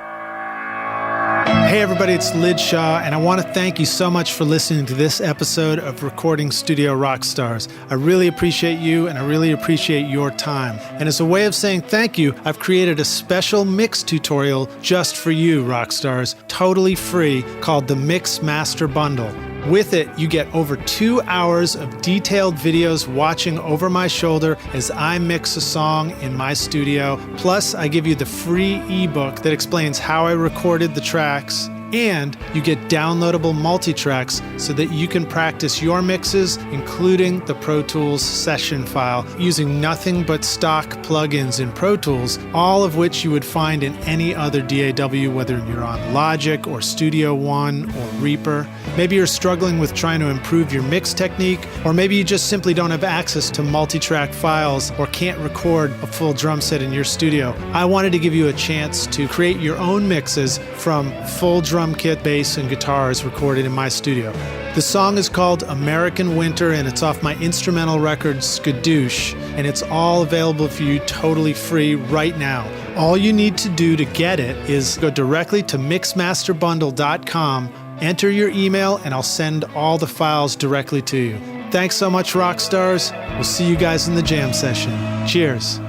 Hey everybody, it's Lid Shaw, and I want to thank you so much for listening to this episode of Recording Studio Rockstars. I really appreciate you, and I really appreciate your time. And as a way of saying thank you, I've created a special mix tutorial just for you, Rockstars, totally free, called the Mix Master Bundle. With it, you get over 2 hours of detailed videos watching over my shoulder as I mix a song in my studio. Plus, I give you the free ebook that explains how I recorded the tracks, and you get downloadable multi-tracks so that you can practice your mixes, including the Pro Tools session file, using nothing but stock plugins in Pro Tools, all of which you would find in any other DAW, whether you're on Logic or Studio One or Reaper. Maybe you're struggling with trying to improve your mix technique, or maybe you just simply don't have access to multi-track files or can't record a full drum set in your studio. I wanted to give you a chance to create your own mixes from full drum kit, bass, and guitars recorded in my studio. The song is called American Winter, and it's off my instrumental record Skadoosh, and it's all available for you totally free right now. All you need to do to get it is go directly to mixmasterbundle.com, enter your email, and I'll send all the files directly to you. Thanks so much, Rockstars. We'll see you guys in the jam session. Cheers.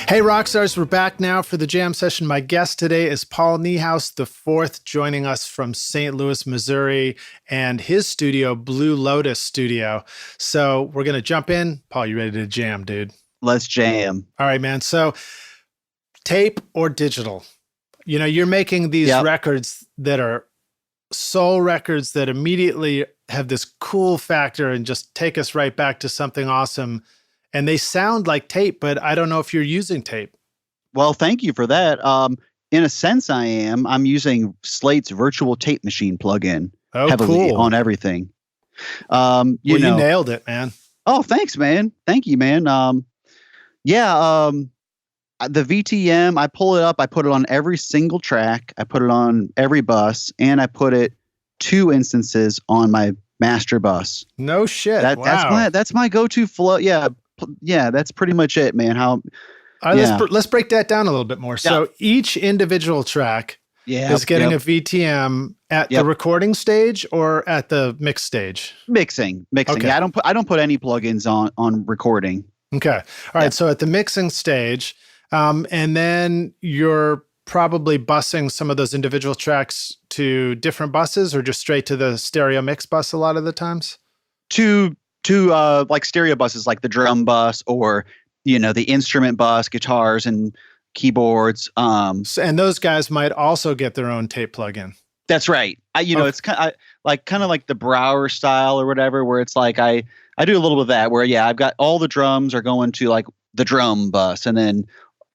Hey Rockstars, we're back now for the jam session. My guest today is Paul Niehaus IV, joining us from St. Louis, Missouri, and his studio, Blue Lotus Studio. So we're going to jump in. Paul, you ready to jam, dude?
Let's jam.
All right, man. So tape or digital? You're making these records that are soul records that immediately have this cool factor and just take us right back to something awesome. And they sound like tape, but I don't know if you're using tape.
Well, thank you for that. In a sense, I am. I'm using Slate's virtual tape machine plugin heavily on everything.
You nailed it, man.
Oh, thanks, man. Thank you, man. the VTM, I pull it up, I put it on every single track, I put it on every bus, and I put it 2 instances on my master bus.
No shit.
Wow. That's my go-to flow. Yeah. Yeah, that's pretty much it, man.
Let's break that down a little bit more. So each individual track is getting a VTM at the recording stage or at the mix stage?
Mixing.
Okay.
Yeah, I don't put any plugins on recording.
Okay. All right. So at the mixing stage, and then you're probably busing some of those individual tracks to different buses or just straight to the stereo mix bus a lot of the times?
To like stereo buses, like the drum bus or, the instrument bus, guitars and keyboards.
And those guys might also get their own tape plugin.
That's right. It's kind of like the Brower style or whatever, where it's like I do a little bit of that where, I've got all the drums are going to like the drum bus, and then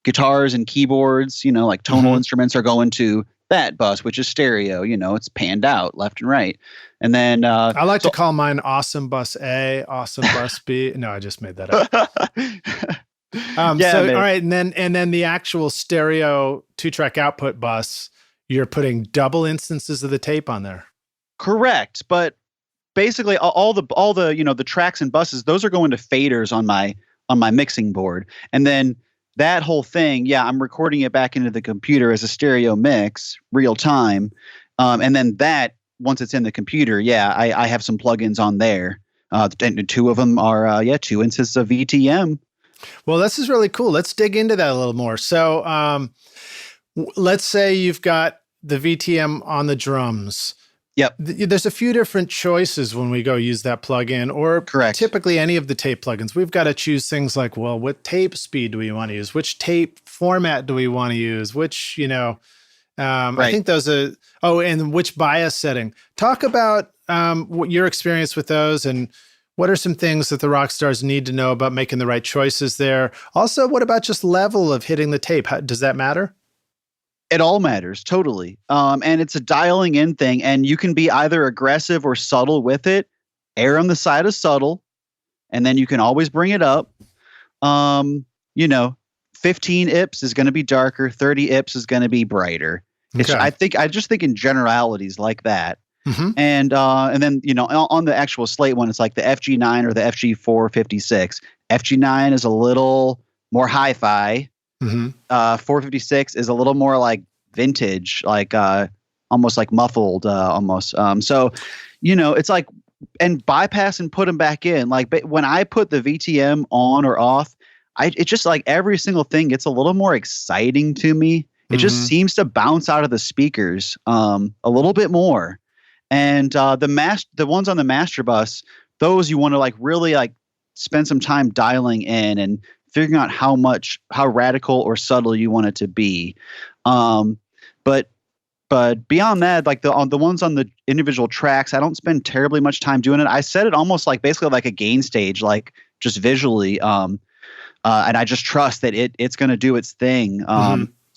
guitars and keyboards, like tonal instruments are going to that bus, which is stereo, it's panned out left and right. And then
I like to call mine awesome bus A, awesome bus B. No, I just made that up. All right. And then the actual stereo 2-track output bus, you're putting double instances of the tape on there.
Correct. But basically all the the tracks and buses, those are going to faders on my mixing board. And then that whole thing, I'm recording it back into the computer as a stereo mix, real time. And then that, once it's in the computer, I have some plugins on there. And 2 of them are, 2 instances of VTM.
Well, this is really cool. Let's dig into that a little more. So let's say you've got the VTM on the drums.
Yep.
There's a few different choices when we go use that plugin, or
correct.
Typically any of the tape plugins. We've got to choose things like, well, what tape speed do we want to use? Which tape format do we want to use? Which, right. I think those are, and which bias setting. Talk about what your experience with those, and what are some things that the rock stars need to know about making the right choices there? Also, what about just level of hitting the tape? Does that matter?
It all matters, totally. And it's a dialing in thing, and you can be either aggressive or subtle with it. Err on the side of subtle, and then you can always bring it up. 15 IPS is going to be darker, 30 IPS is going to be brighter. Okay. I just think in generalities like that. Mm-hmm. And then, on the actual slate one, it's like the FG9 or the FG456. FG9 is a little more hi-fi. Mm-hmm. 456 is a little more like vintage, like almost like muffled, almost. So, it's like, and bypass and put them back in. Like, but when I put the VTM on or off, it's just like every single thing gets a little more exciting to me. It just seems to bounce out of the speakers a little bit more. And the ones on the master bus, those you want to like really like spend some time dialing in and figuring out how radical or subtle you want it to be. But beyond that, like the ones on the individual tracks, I don't spend terribly much time doing it. I set it almost like basically like a gain stage, like just visually. And I just trust that it's going to do its thing.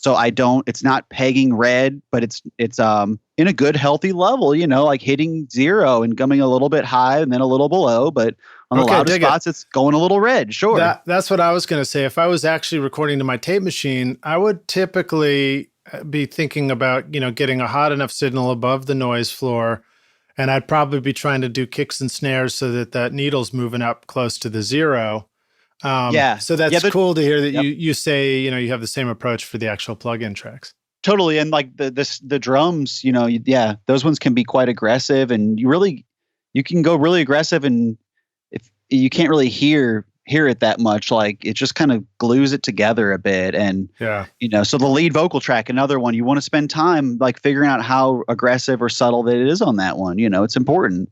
So it's not pegging red, but it's in a good, healthy level, like hitting 0 and coming a little bit high and then a little below, but on the loudest spots, it's going a little red. Sure.
That's what I was going to say. If I was actually recording to my tape machine, I would typically be thinking about, getting a hot enough signal above the noise floor. And I'd probably be trying to do kicks and snares so that needle's moving up close to the 0. So that's cool to hear that you say, you have the same approach for the actual plug-in tracks.
Totally. And like the drums, those ones can be quite aggressive, and you can go really aggressive, and if you can't really hear it that much, like it just kind of glues it together a bit. And, so the lead vocal track, another one, you want to spend time like figuring out how aggressive or subtle that it is on that one. It's important.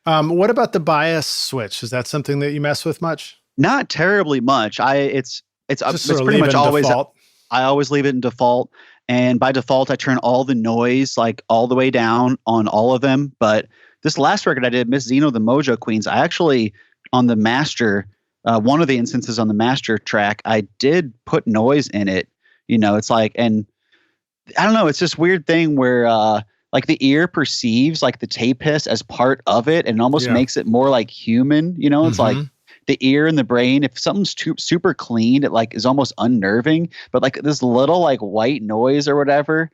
What about the bias switch? Is that something that you mess with much?
Not terribly much. It's pretty much always default. I always leave it in default, and by default I turn all the noise like all the way down on all of them. But this last record I did, Miss Zeno the Mojo Queens, I actually on the master, one of the instances on the master track, I did put noise in it. It's like, and I don't know, it's this weird thing where like the ear perceives like the tape hiss as part of it, and it almost makes it more like human. It's like the ear and the brain, if something's super clean, it like is almost unnerving. But like this little like white noise or whatever,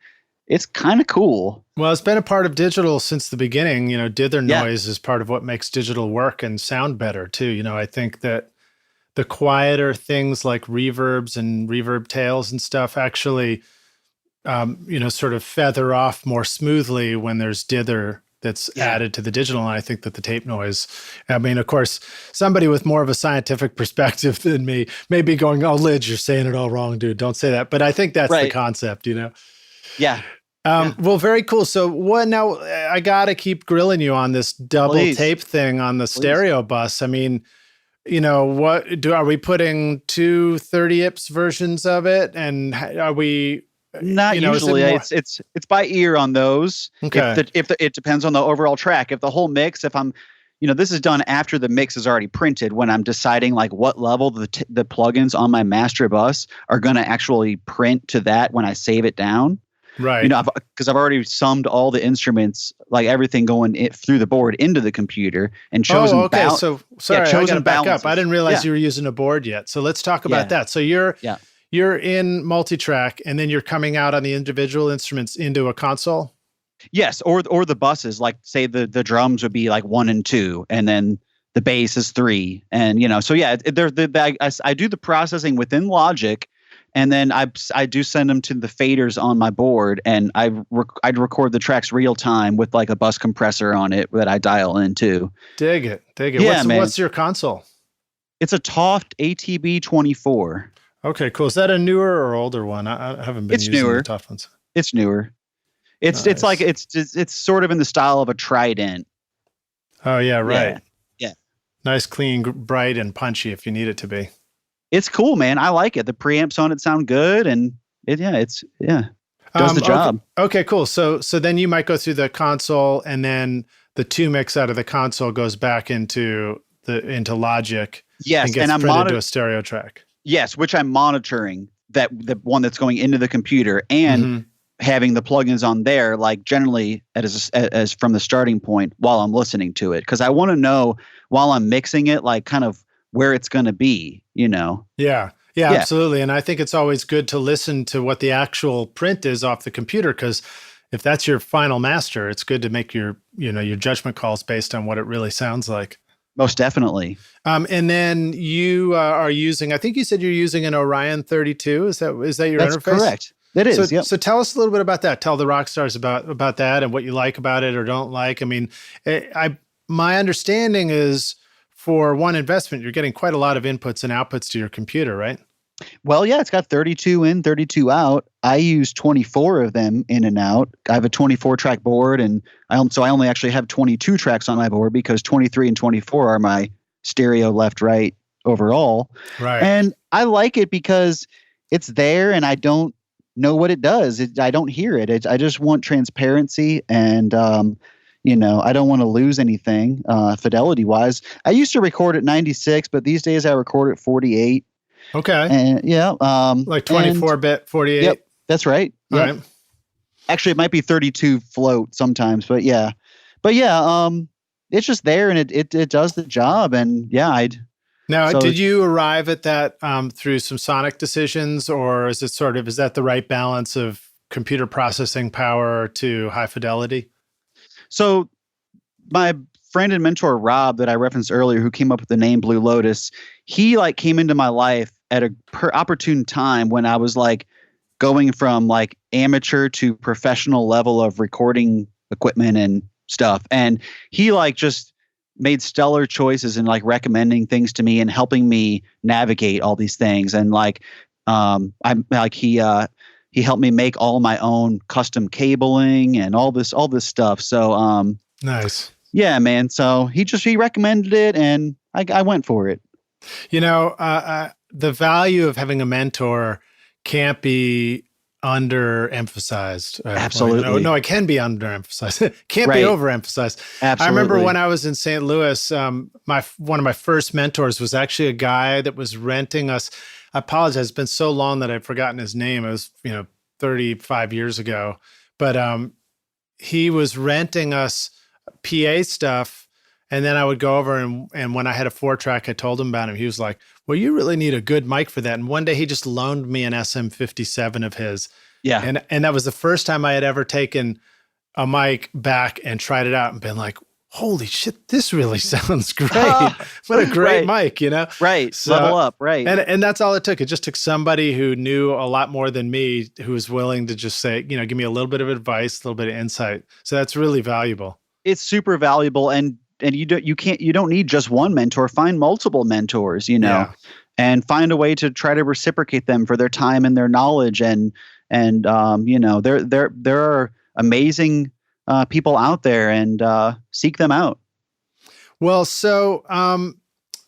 it's kind of cool.
Well, it's been a part of digital since the beginning. Dither
Yeah.
noise is part of what makes digital work and sound better too. I think that the quieter things like reverbs and reverb tails and stuff actually, sort of feather off more smoothly when there's dither that's added to the digital. And I think that the tape noise, I mean, of course, somebody with more of a scientific perspective than me may be going, "Oh, Lid, you're saying it all wrong, dude. Don't say that." But I think that's the concept,
Yeah.
Well, very cool. So what now? I got to keep grilling you on this double tape thing on the stereo bus. I mean, are we putting two 30 IPS versions of it? And are we
not usually? It's by ear on those.
Okay.
If it depends on the overall track. If the whole mix, if I'm, this is done after the mix is already printed, when I'm deciding like what level the plugins on my master bus are going to actually print to that when I save it down.
Right.
Because I've already summed all the instruments, like everything going through the board into the computer and chosen.
Oh, okay. So sorry, I got to back up. I didn't realize you were using a board yet. So let's talk about that. So you're in multi-track, and then you're coming out on the individual instruments into a console.
Yes, or the buses, like say the drums would be like 1 and 2, and then the bass is 3, and so I do the processing within Logic. And then I do send them to the faders on my board, and I'd record the tracks real time with like a bus compressor on it that I dial into.
Dig it.
Yeah,
what's your console?
It's a Toft ATB 24.
Okay, cool. Is that a newer or older one? I haven't been using the Toft ones.
It's newer. It's like it's sort of in the style of a Trident.
Oh yeah, right.
Yeah.
Nice, clean, bright, and punchy if you need it to be.
It's cool, man. I like it. The preamps on it sound good, and it does the job.
Okay, cool. So then you might go through the console, and then the 2 mix out of the console goes back into Logic.
Yes,
and gets printed to a stereo track.
Yes, which I'm monitoring, that the one that's going into the computer, and having the plugins on there, like generally as from the starting point while I'm listening to it, because I want to know while I'm mixing it, like kind of where it's going to be,
Yeah, absolutely. And I think it's always good to listen to what the actual print is off the computer, because if that's your final master, it's good to make your judgment calls based on what it really sounds like.
Most definitely.
And then you are using, I think you said you're using an Orion 32. Is that your interface? That's
correct. It is.
So tell us a little bit about that. Tell the rock stars about that and what you like about it or don't like. I mean, my understanding is, for one investment, you're getting quite a lot of inputs and outputs to your computer, right?
Well, yeah, it's got 32 in, 32 out. I use 24 of them in and out. I have a 24-track board, and I only actually have 22 tracks on my board, because 23 and 24 are my stereo left-right overall.
Right.
And I like it because it's there, and I don't know what it does. I don't hear it. I just want transparency, and I don't want to lose anything fidelity wise. I used to record at 96, but these days I record at 48.
Okay.
And
like 24-bit, 48.
Yep, that's right.
All
yep.
right.
Actually, it might be 32 float sometimes, but yeah. It's just there, and it does the job, and
did you arrive at that through some sonic decisions, or is that the right balance of computer processing power to high fidelity?
So my friend and mentor, Rob, that I referenced earlier, who came up with the name Blue Lotus, he like came into my life at a opportune time when I was like going from like amateur to professional level of recording equipment and stuff. And he like just made stellar choices and like recommending things to me and helping me navigate all these things. And like, he helped me make all my own custom cabling and all this stuff. So,
nice.
Yeah, man. So he recommended it, and I went for it.
The value of having a mentor can't be underemphasized.
Absolutely.
No, it can be underemphasized. Can't be overemphasized.
Absolutely.
I remember when I was in St. Louis, one of my first mentors was actually a guy that was renting us. I apologize. It's been so long that I've forgotten his name. It was, 35 years ago, but he was renting us PA stuff And then I would go over and when I had a 4-track, I told him about him. He was like, well, you really need a good mic for that. And one day he just loaned me an SM57 of his.
Yeah.
And that was the first time I had ever taken a mic back and tried it out and been like, holy shit, this really sounds great. What a great mic, you know?
Right. So, level up. Right.
And that's all it took. It just took somebody who knew a lot more than me, who was willing to just say, you know, give me a little bit of advice, a little bit of insight. So that's really valuable.
It's super valuable. And you don't need just one mentor. Find multiple mentors, you know, and find a way to try to reciprocate them for their time and their knowledge. And you know, there are amazing people out there, and seek them out.
Well, so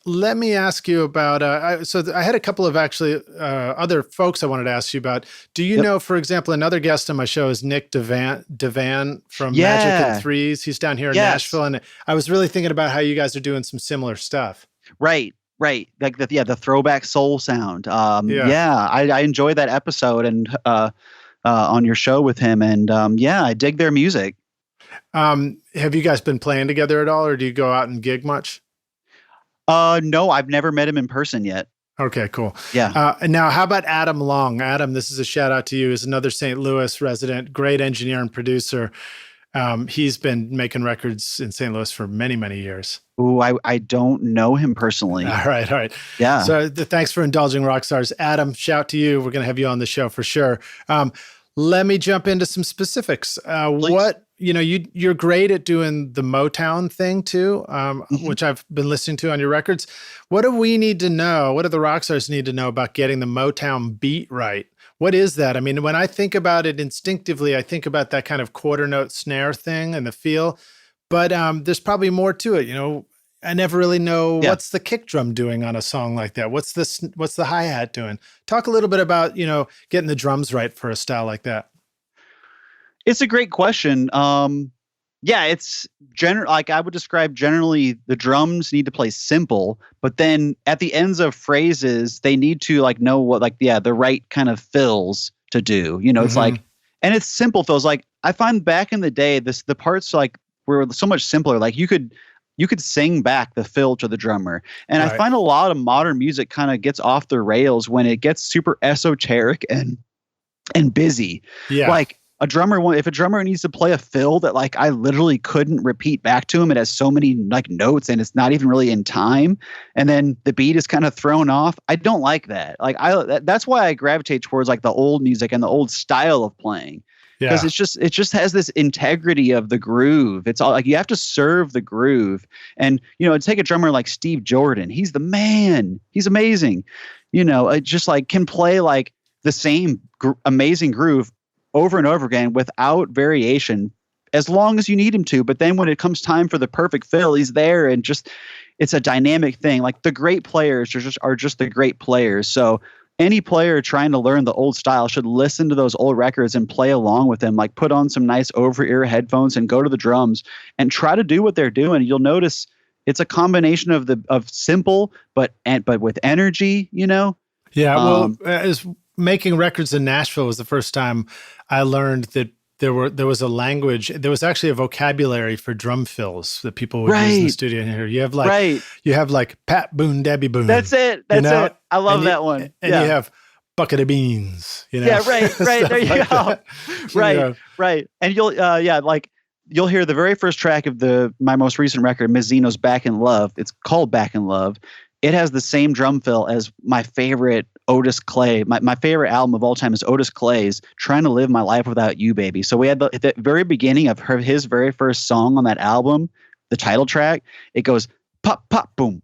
let me ask you about, I had a couple of actually other folks I wanted to ask you about. Do you know, for example, another guest on my show is Nick Devan from Magic and Threes. He's down here in Nashville. And I was really thinking about how you guys are doing some similar stuff.
Right. Like the throwback soul sound. I enjoyed that episode and on your show with him. And I dig their music.
Have you guys been playing together at all, or do you go out and gig much?
No, I've never met him in person yet.
Okay, cool.
Yeah.
Now, how about Adam Long? Adam, this is a shout out to you. Is another St. Louis resident, great engineer and producer. He's been making records in St. Louis for many, many years.
Ooh, I don't know him personally.
All right.
Yeah.
So thanks for indulging rock stars. Adam, shout to you. We're going to have you on the show for sure. Let me jump into some specifics. You're great at doing the Motown thing too, which I've been listening to on your records. What do we need to know? What do the rock stars need to know about getting the Motown beat right? What is that? I mean, when I think about it instinctively, I think about that kind of quarter note snare thing and the feel, but there's probably more to it. You know, I never really know what's the kick drum doing on a song like that. What's the hi-hat doing? Talk a little bit about, you know, getting the drums right for a style like that.
It's a great question. It's like I would describe generally the drums need to play simple, but then at the ends of phrases, they need to like know what the right kind of fills to do. You know, it's like, and it's simple fills. Like I find back in the day, the parts like were so much simpler. Like you could sing back the fill to the drummer. And I find a lot of modern music kind of gets off the rails when it gets super esoteric and busy. Yeah. Like if a drummer needs to play a fill that like I literally couldn't repeat back to him, it has so many like notes and it's not even really in time, and then the beat is kind of thrown off. I don't like that. Like that's why I gravitate towards like the old music and the old style of playing. Because it just has this integrity of the groove. It's all like you have to serve the groove. And, you know, take a drummer like Steve Jordan. He's the man. He's amazing. You know, it just like can play like the same amazing groove over and over again without variation as long as you need him to. But then when it comes time for the perfect fill, he's there, and just it's a dynamic thing. Like the great players are just the great players. So any player trying to learn the old style should listen to those old records and play along with them. Like put on some nice over-ear headphones and go to the drums and try to do what they're doing. You'll notice it's a combination of simple but with energy, you know?
Yeah, well, as making records in Nashville was the first time I learned that there was a language. There was actually a vocabulary for drum fills that people would use in the studio here. You have like Pat Boone, Debbie Boone.
That's it. It. I love that one.
And you have bucket of beans. You know?
Yeah, right. There you go. Right. And you'll hear the very first track of my most recent record, Ms. Zeno's Back in Love. It's called Back in Love. It has the same drum fill as my favorite Otis Clay. My favorite album of all time is Otis Clay's Trying to Live My Life Without You, Baby. So we had at the very beginning of his very first song on that album, the title track, it goes pop, pop, boom.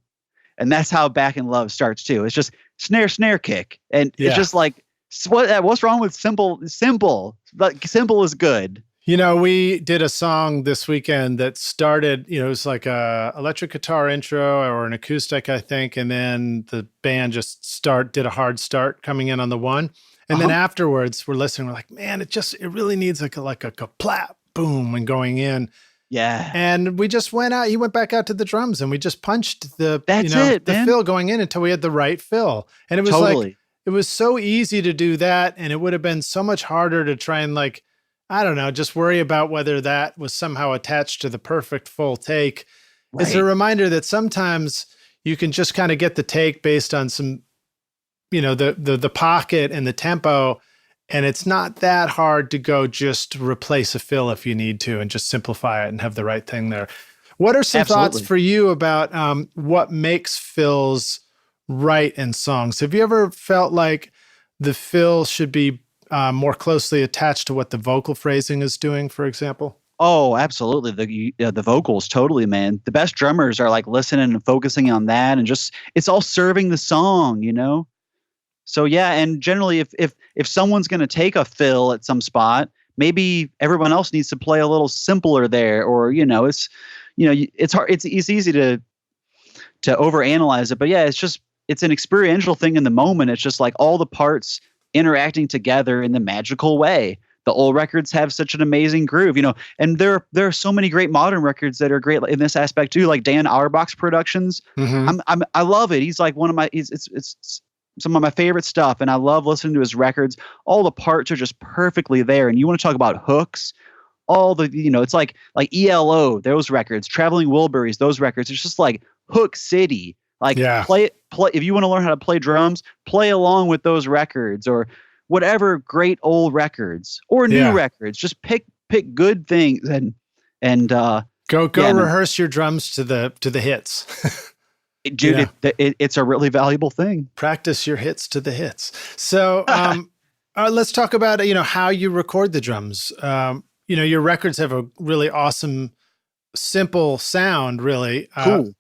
And that's how Back in Love starts too. It's just snare kick. And it's just like, what's wrong with simple? Like simple is good.
You know, we did a song this weekend that started, you know, it was like a electric guitar intro or an acoustic, I think. And then the band just did a hard start coming in on the one. And then afterwards we're listening, we're like, man, it really needs like a plap, boom, and going in.
Yeah.
And we just he went back out to the drums and we just punched the fill going in until we had the right fill. And it was like, it was so easy to do that. And it would have been so much harder to try and like, I don't know, just worry about whether that was somehow attached to the perfect full take. it's a reminder that sometimes you can just kind of get the take based on some, the pocket and the tempo. And it's not that hard to go just replace a fill if you need to and just simplify it and have the right thing there. What are some thoughts for you about what makes fills right in songs? Have you ever felt like the fill should be more closely attached to what the vocal phrasing is doing, for example?
Oh, absolutely. The vocals, totally, man. The best drummers are like listening and focusing on that, and just it's all serving the song, So yeah, and generally, if someone's going to take a fill at some spot, maybe everyone else needs to play a little simpler there, or it's hard. It's easy to overanalyze it, but yeah, it's an experiential thing in the moment. It's just like all the parts interacting together in the magical way. The old records have such an amazing groove, and there are so many great modern records that are great in this aspect too, like Dan Auerbach's productions. Mm-hmm. I love it. He's like one of my it's some of my favorite stuff, and I love listening to his records. All the parts are just perfectly there, and you want to talk about hooks. All the it's like ELO, those records, Traveling Wilburys, those records. It's just like Hook City. Like play if you want to learn how to play drums, play along with those records or whatever great old records or new records. Just pick good things and
go rehearse your drums to the hits.
Dude, it's a really valuable thing.
Practice your hits to the hits. So let's talk about how you record the drums. Your records have a really awesome, simple sound. Really
cool.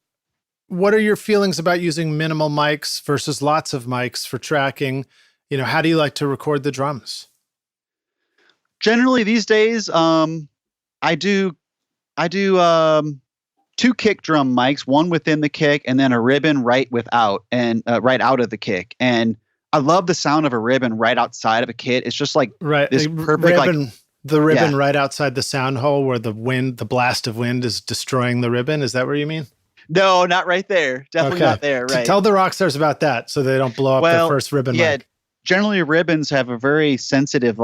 What are your feelings about using minimal mics versus lots of mics for tracking? How do you like to record the drums?
Generally these days, I do 2 kick drum mics, one within the kick and then a ribbon right out of the kick. And I love the sound of a ribbon right outside of a kit. It's just like this perfect
ribbon right outside the sound hole where the blast of wind is destroying the ribbon. Is that what you mean?
No, not right there. Definitely not there. Right.
Tell the rock stars about that so they don't blow up their first ribbon mic.
Generally ribbons have a very sensitive,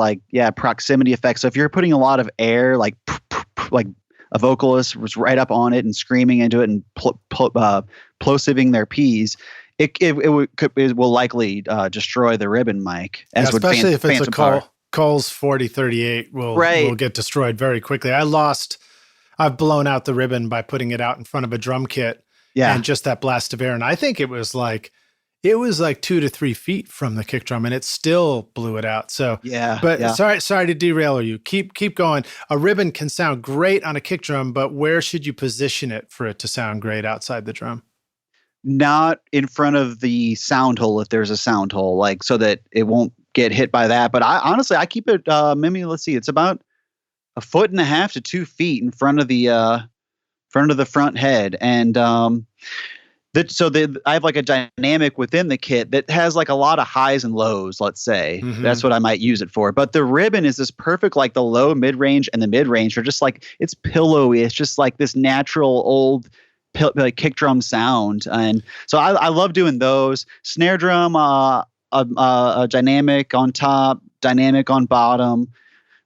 proximity effect. So if you're putting a lot of air, like a vocalist was right up on it and screaming into it and plosiving their P's, it will likely destroy the ribbon mic.
Especially if it's a Coles 4038 will get destroyed very quickly. I've blown out the ribbon by putting it out in front of a drum kit and just that blast of air. And I think it was like 2 to 3 feet from the kick drum and it still blew it out. So sorry to derail you. Keep going. A ribbon can sound great on a kick drum, but where should you position it for it to sound great outside the drum?
Not in front of the sound hole if there's a sound hole, so that it won't get hit by that. But I keep it let's see, it's about 1.5 to 2 feet in front of the front head. And I have like a dynamic within the kit that has like a lot of highs and lows, let's say. Mm-hmm. That's what I might use it for. But the ribbon is this perfect, like the low, mid-range, and the mid-range are just like, it's pillowy. It's just like this natural old kick drum sound. And so I love doing those. Snare drum, a dynamic on top, dynamic on bottom,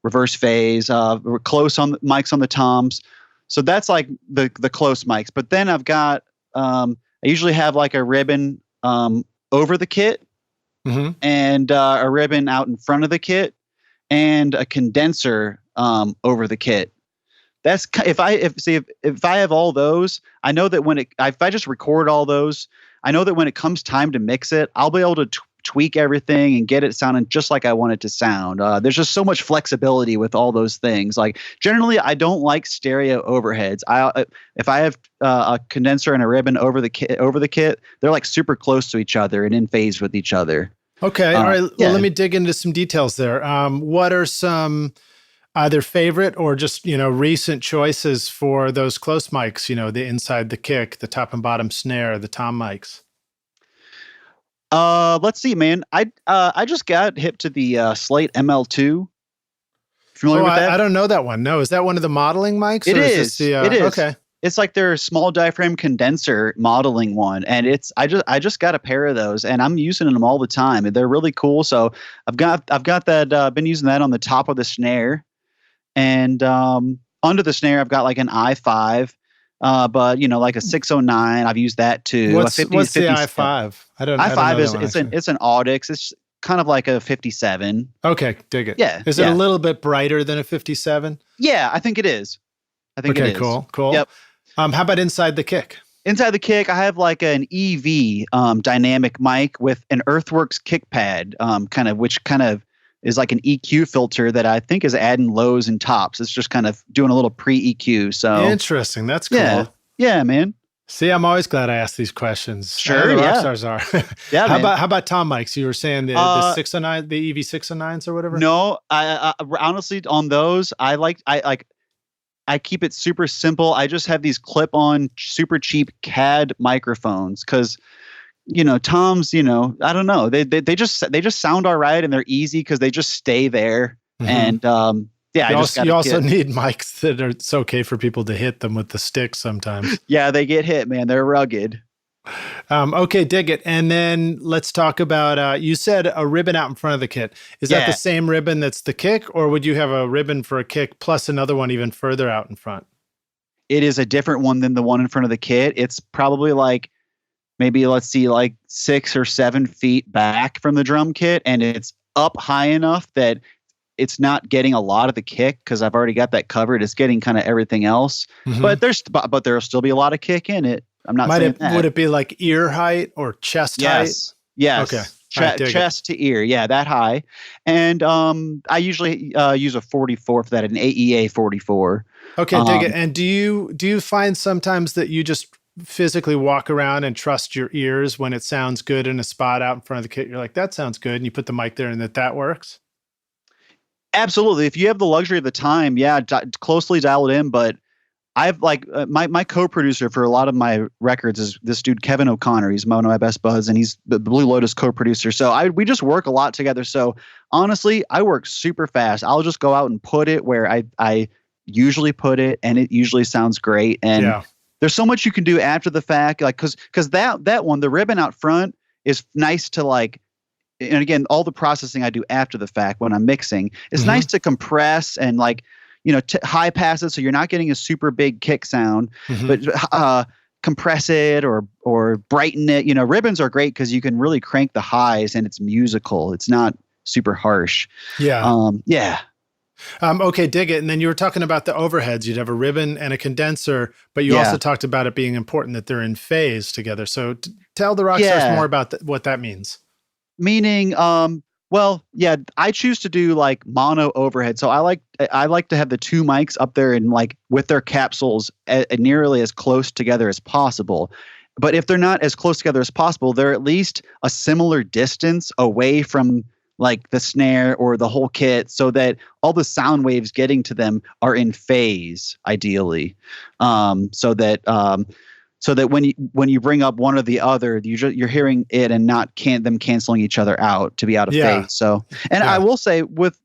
reverse phase, close on the mics on the toms. So that's like the close mics. But then I've got I usually have like a ribbon over the kit and a ribbon out in front of the kit and a condenser over the kit. That's if I have all those, I know that if I just record all those, I know that when it comes time to mix it, I'll be able to tweak everything and get it sounding just like I want it to sound. There's just so much flexibility with all those things. Like generally, I don't like stereo overheads. If I have a condenser and a ribbon over the kit, they're like super close to each other and in phase with each other.
Okay, all right. Well, let me dig into some details there. What are some either favorite or just recent choices for those close mics? The inside the kick, the top and bottom snare, the tom mics.
Let's see, man. I just got hip to the Slate ML2. Familiar with that?
I don't know that one. No, is that one of the modeling mics?
It is. It is.
Okay.
It's like their small diaphragm condenser modeling one, and I just got a pair of those, and I'm using them all the time. They're really cool. So I've got that. Been using that on the top of the snare, and under the snare I've got like an i5. But like a 609, I've used that too.
What's
a 50,
the
50
i5? I don't
i5
know that one, actually.
it's an Audix. It's kind of like a 57.
Okay, dig it.
Yeah.
Is it a little bit brighter than a 57?
Yeah, I think it is.
Okay, cool.
Yep.
How about inside the kick?
Inside the kick, I have like an EV dynamic mic with an Earthworks kick pad, which is like an EQ filter that I think is adding lows and tops. It's just kind of doing a little pre-EQ. So
interesting. That's cool.
Yeah, man.
See, I'm always glad I asked these questions.
Sure,
the rock stars are.
Yeah.
How about tom mics? You were saying the 609, the EV 609s or whatever.
No, I honestly on those I keep it super simple. I just have these clip-on, super cheap CAD microphones because, toms, I don't know, they just sound all right and they're easy because they just stay there. And you
also need mics that it's okay for people to hit them with the stick sometimes.
Yeah, they get hit, man. They're rugged.
Okay, dig it. And then let's talk about, you said a ribbon out in front of the kit. Is that the same ribbon that's the kick, or would you have a ribbon for a kick plus another one even further out in front?
It is a different one than the one in front of the kit. It's probably maybe 6 or 7 feet back from the drum kit, and it's up high enough that it's not getting a lot of the kick because I've already got that covered. It's getting kind of everything else, but there'll still be a lot of kick in it. I'm not saying that.
Would it be like ear height or chest height?
Yes.
Okay.
Chest to ear. Yeah, that high. And I usually use a 44 for that, an AEA 44.
Okay, dig it. And do you find sometimes that you just physically walk around and trust your ears when it sounds good in a spot out in front of the kit? You're like, that sounds good. And you put the mic there and that works?
Absolutely. If you have the luxury of the time, closely dial it in. But I've my co-producer for a lot of my records is this dude, Kevin O'Connor. He's one of my best buds, and he's the Blue Lotus co-producer. So we just work a lot together. So honestly, I work super fast. I'll just go out and put it where I usually put it, and it usually sounds great. And there's so much you can do after the fact, because that one, the ribbon out front, is nice to and again, all the processing I do after the fact when I'm mixing, it's nice to compress and high pass it so you're not getting a super big kick sound, but compress it or brighten it. Ribbons are great because you can really crank the highs and it's musical. It's not super harsh.
Yeah. Okay, dig it. And then you were talking about the overheads. You'd have a ribbon and a condenser, but you also talked about it being important that they're in phase together. So tell the rock stars more about what that means.
Meaning, I choose to do mono overhead. So I like to have the two mics up there and with their capsules nearly as close together as possible. But if they're not as close together as possible, they're at least a similar distance away from the snare or the whole kit, so that all the sound waves getting to them are in phase, ideally. So that when you bring up one or the other, you're hearing it and not them canceling each other out to be out of phase. So, I will say with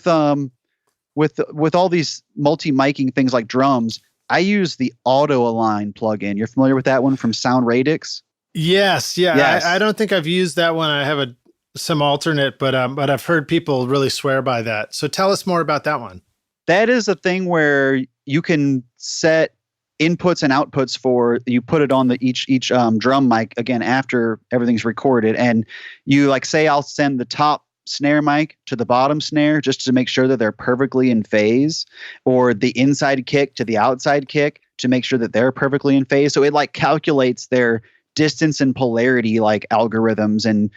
all these multi-miking things like drums, I use the Auto Align plugin. You're familiar with that one from Sound Radix?
Yes. Yeah. Yes. I don't think I've used that one. I have some alternate, but I've heard people really swear by that. So tell us more about that one.
That is a thing where you can set inputs and outputs you put it on each drum mic again after everything's recorded, and you say I'll send the top snare mic to the bottom snare just to make sure that they're perfectly in phase, or the inside kick to the outside kick to make sure that they're perfectly in phase. So it calculates their distance and polarity algorithms and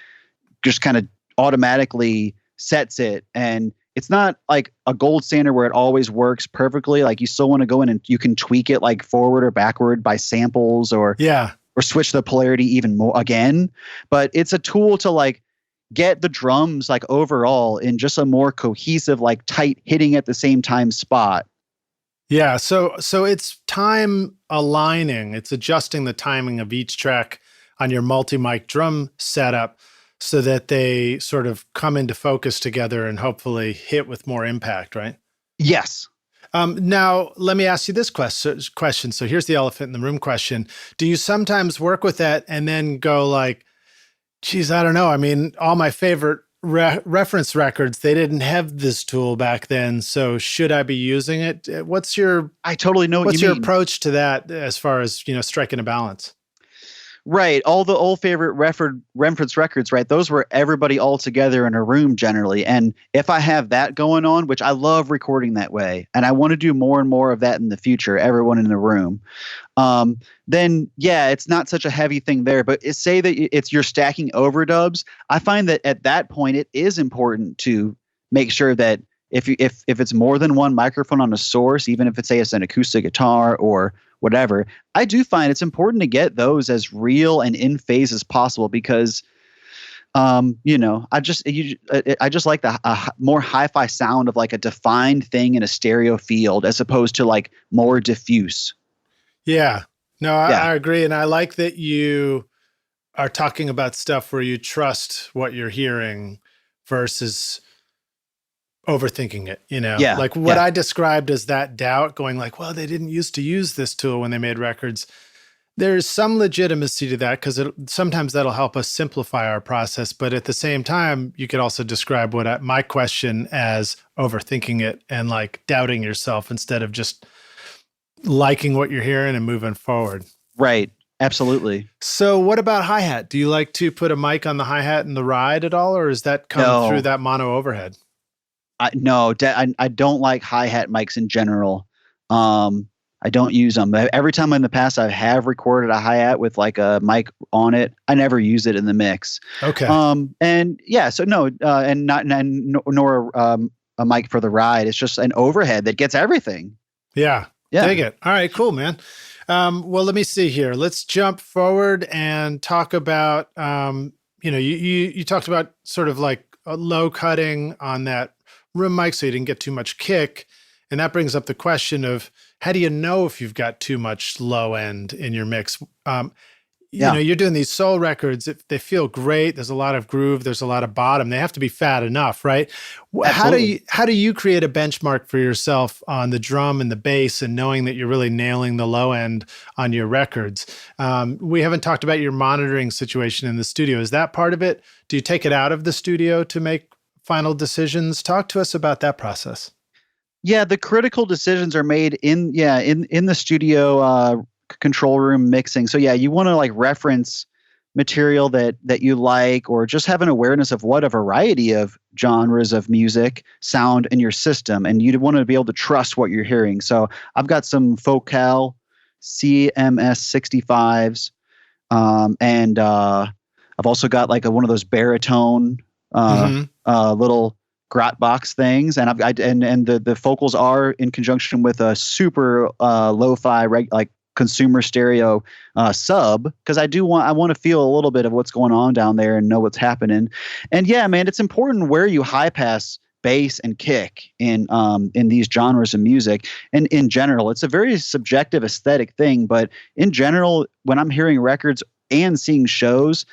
just kind of automatically sets it. And it's not like a gold standard where it always works perfectly. You still want to go in and you can tweak it forward or backward by samples or switch the polarity even more again. But it's a tool to get the drums overall in just a more cohesive, tight hitting at the same time spot.
Yeah. So it's time aligning. It's adjusting the timing of each track on your multi-mic drum setup so that they sort of come into focus together and hopefully hit with more impact, right?
Yes.
Now, let me ask you this question. So here's the elephant in the room question. Do you sometimes work with that and then go geez, I don't know. I mean, all my favorite reference records, they didn't have this tool back then. So should I be using it?
I totally know what
what's
you
your
mean.
approach to that as far as, striking a balance?
Right. All the old favorite reference records, right? Those were everybody all together in a room generally. And if I have that going on, which I love recording that way, and I want to do more and more of that in the future, everyone in the room, then yeah, it's not such a heavy thing there. But say that you're stacking overdubs. I find that at that point, it is important to make sure that if it's more than one microphone on a source, even if it's an acoustic guitar or whatever, I do find it's important to get those as real and in phase as possible because, I just like the more hi-fi sound of like a defined thing in a stereo field as opposed to like more diffuse.
Yeah, no, I agree. And I like that you are talking about stuff where you trust what you're hearing versus overthinking it, like what I described as that doubt going like, well, they didn't used to use this tool when they made records. There's some legitimacy to that because sometimes that'll help us simplify our process. But at the same time, you could also describe my question as overthinking it and like doubting yourself instead of just liking what you're hearing and moving forward.
Right. Absolutely.
So what about hi-hat? Do you like to put a mic on the hi-hat in the ride at all? Or is that come through that mono overhead?
I don't like hi-hat mics in general. I don't use them. Every time in the past I have recorded a hi-hat with like a mic on it, I never use it in the mix.
Okay.
And yeah, so no, nor a mic for the ride. It's just an overhead that gets everything.
Yeah. Dig it. All right, cool, man. Well, let me see here. Let's jump forward and talk about, you talked about sort of like a low cutting on that room mic so you didn't get too much kick. And that brings up the question of how do you know if you've got too much low end in your mix? You're doing these soul records. They feel great. There's a lot of groove. There's a lot of bottom. They have to be fat enough, right?
Absolutely.
How do you create a benchmark for yourself on the drum and the bass and knowing that you're really nailing the low end on your records? We haven't talked about your monitoring situation in the studio. Is that part of it? Do you take it out of the studio to make final decisions? Talk to us about that process.
Yeah, the critical decisions are made in the studio control room mixing. So yeah, you want to like reference material that you like, or just have an awareness of what a variety of genres of music sound in your system, and you want to be able to trust what you're hearing. So I've got some Focal CMS 65s, and I've also got like one of those baritone little grot box things, and the focals are in conjunction with a super lo-fi like consumer stereo sub, because I want to feel a little bit of what's going on down there and know what's happening. And yeah, man, it's important where you high pass bass and kick in these genres of music. And in general, it's a very subjective aesthetic thing, but in general, when I'm hearing records and seeing shows,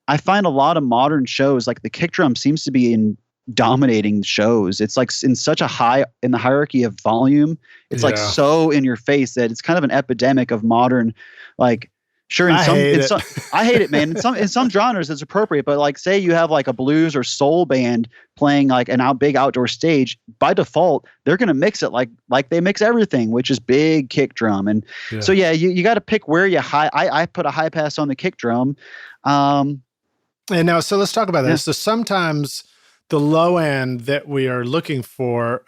I find a lot of modern shows like the kick drum seems to be in dominating shows. It's like in such a high in the hierarchy of volume. It's like so in your face that it's kind of an epidemic of modern, like sure. I hate it, man. In some genres it's appropriate, but like say you have like a blues or soul band playing like big outdoor stage, by default they're going to mix it like they mix everything, which is big kick drum. And so yeah, you got to pick where you I put a high pass on the kick drum. And
now, so let's talk about this. So sometimes the low end that we are looking for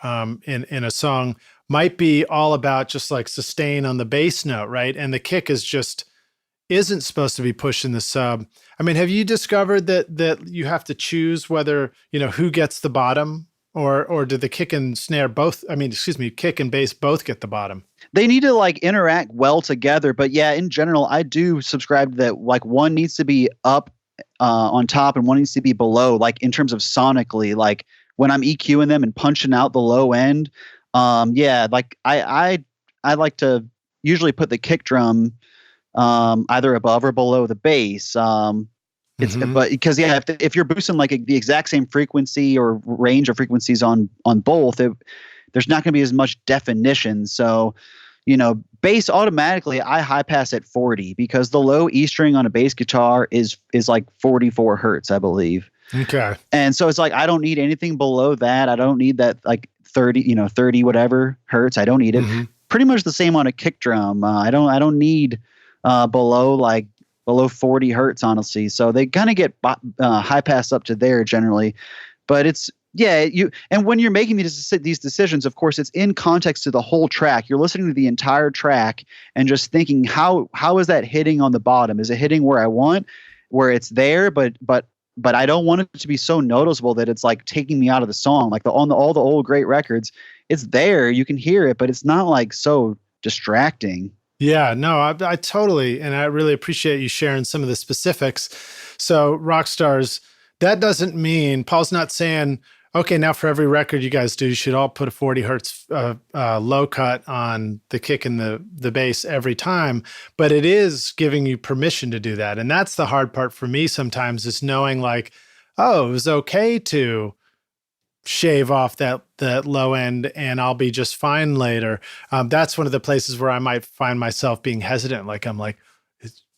in a song might be all about just like sustain on the bass note, right? And the kick isn't supposed to be pushing the sub. I mean, have you discovered that you have to choose whether, who gets the bottom, or do the kick and snare kick and bass both get the bottom?
They need to like interact well together. But yeah, in general, I do subscribe to that like one needs to be up on top and one needs to be below, like in terms of sonically, like when I'm EQing them and punching out the low end. Like I like to usually put the kick drum either above or below the bass. But because if you're boosting like the exact same frequency or range of frequencies on both, there's not going to be as much definition. So bass automatically I high pass at 40 because the low E string on a bass guitar is like 44 hertz, I believe.
Okay.
And so it's like, I don't need anything below that. I don't need that like 30 whatever hertz. I don't need it.
Mm-hmm.
Pretty much the same on a kick drum. I don't need below 40 hertz, honestly. So they kind of get high pass up to there generally, but it's, yeah, and when you're making these decisions, of course, it's in context to the whole track. You're listening to the entire track and just thinking, how is that hitting on the bottom? Is it hitting where I want, where it's there, but I don't want it to be so noticeable that it's like taking me out of the song. Like all the old great records, it's there, you can hear it, but it's not like so distracting.
Yeah, no, I totally, and I really appreciate you sharing some of the specifics. So rock stars, that doesn't mean Paul's not saying, okay, now for every record you guys do, you should all put a 40 hertz low cut on the kick and the bass every time, but it is giving you permission to do that. And that's the hard part for me sometimes, is knowing like, oh, it was okay to shave off that low end and I'll be just fine later. That's one of the places where I might find myself being hesitant. Like, I'm going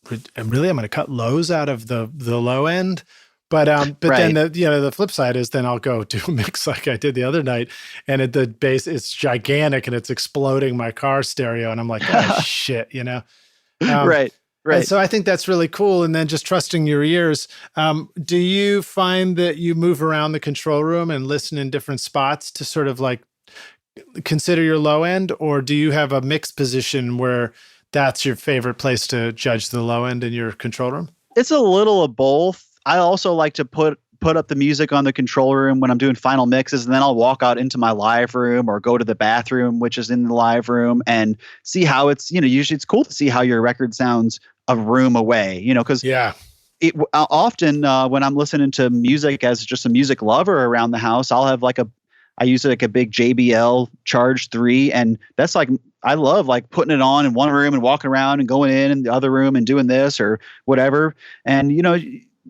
to cut lows out of the low end. But right. Then the flip side is then I'll go do a mix like I did the other night, and at the bass it's gigantic and it's exploding my car stereo, and I'm like, oh shit,
Right.
And so I think that's really cool. And then just trusting your ears. Do you find that you move around the control room and listen in different spots to sort of like consider your low end, or do you have a mix position where that's your favorite place to judge the low end in your control room?
It's a little of both. I also like to put up the music on the control room when I'm doing final mixes, and then I'll walk out into my live room or go to the bathroom, which is in the live room, and see how it's, usually it's cool to see how your record sounds a room away, because often when I'm listening to music as just a music lover around the house, I use like a big JBL Charge 3, and that's like, I love like putting it on in one room and walking around and going in the other room and doing this or whatever. And,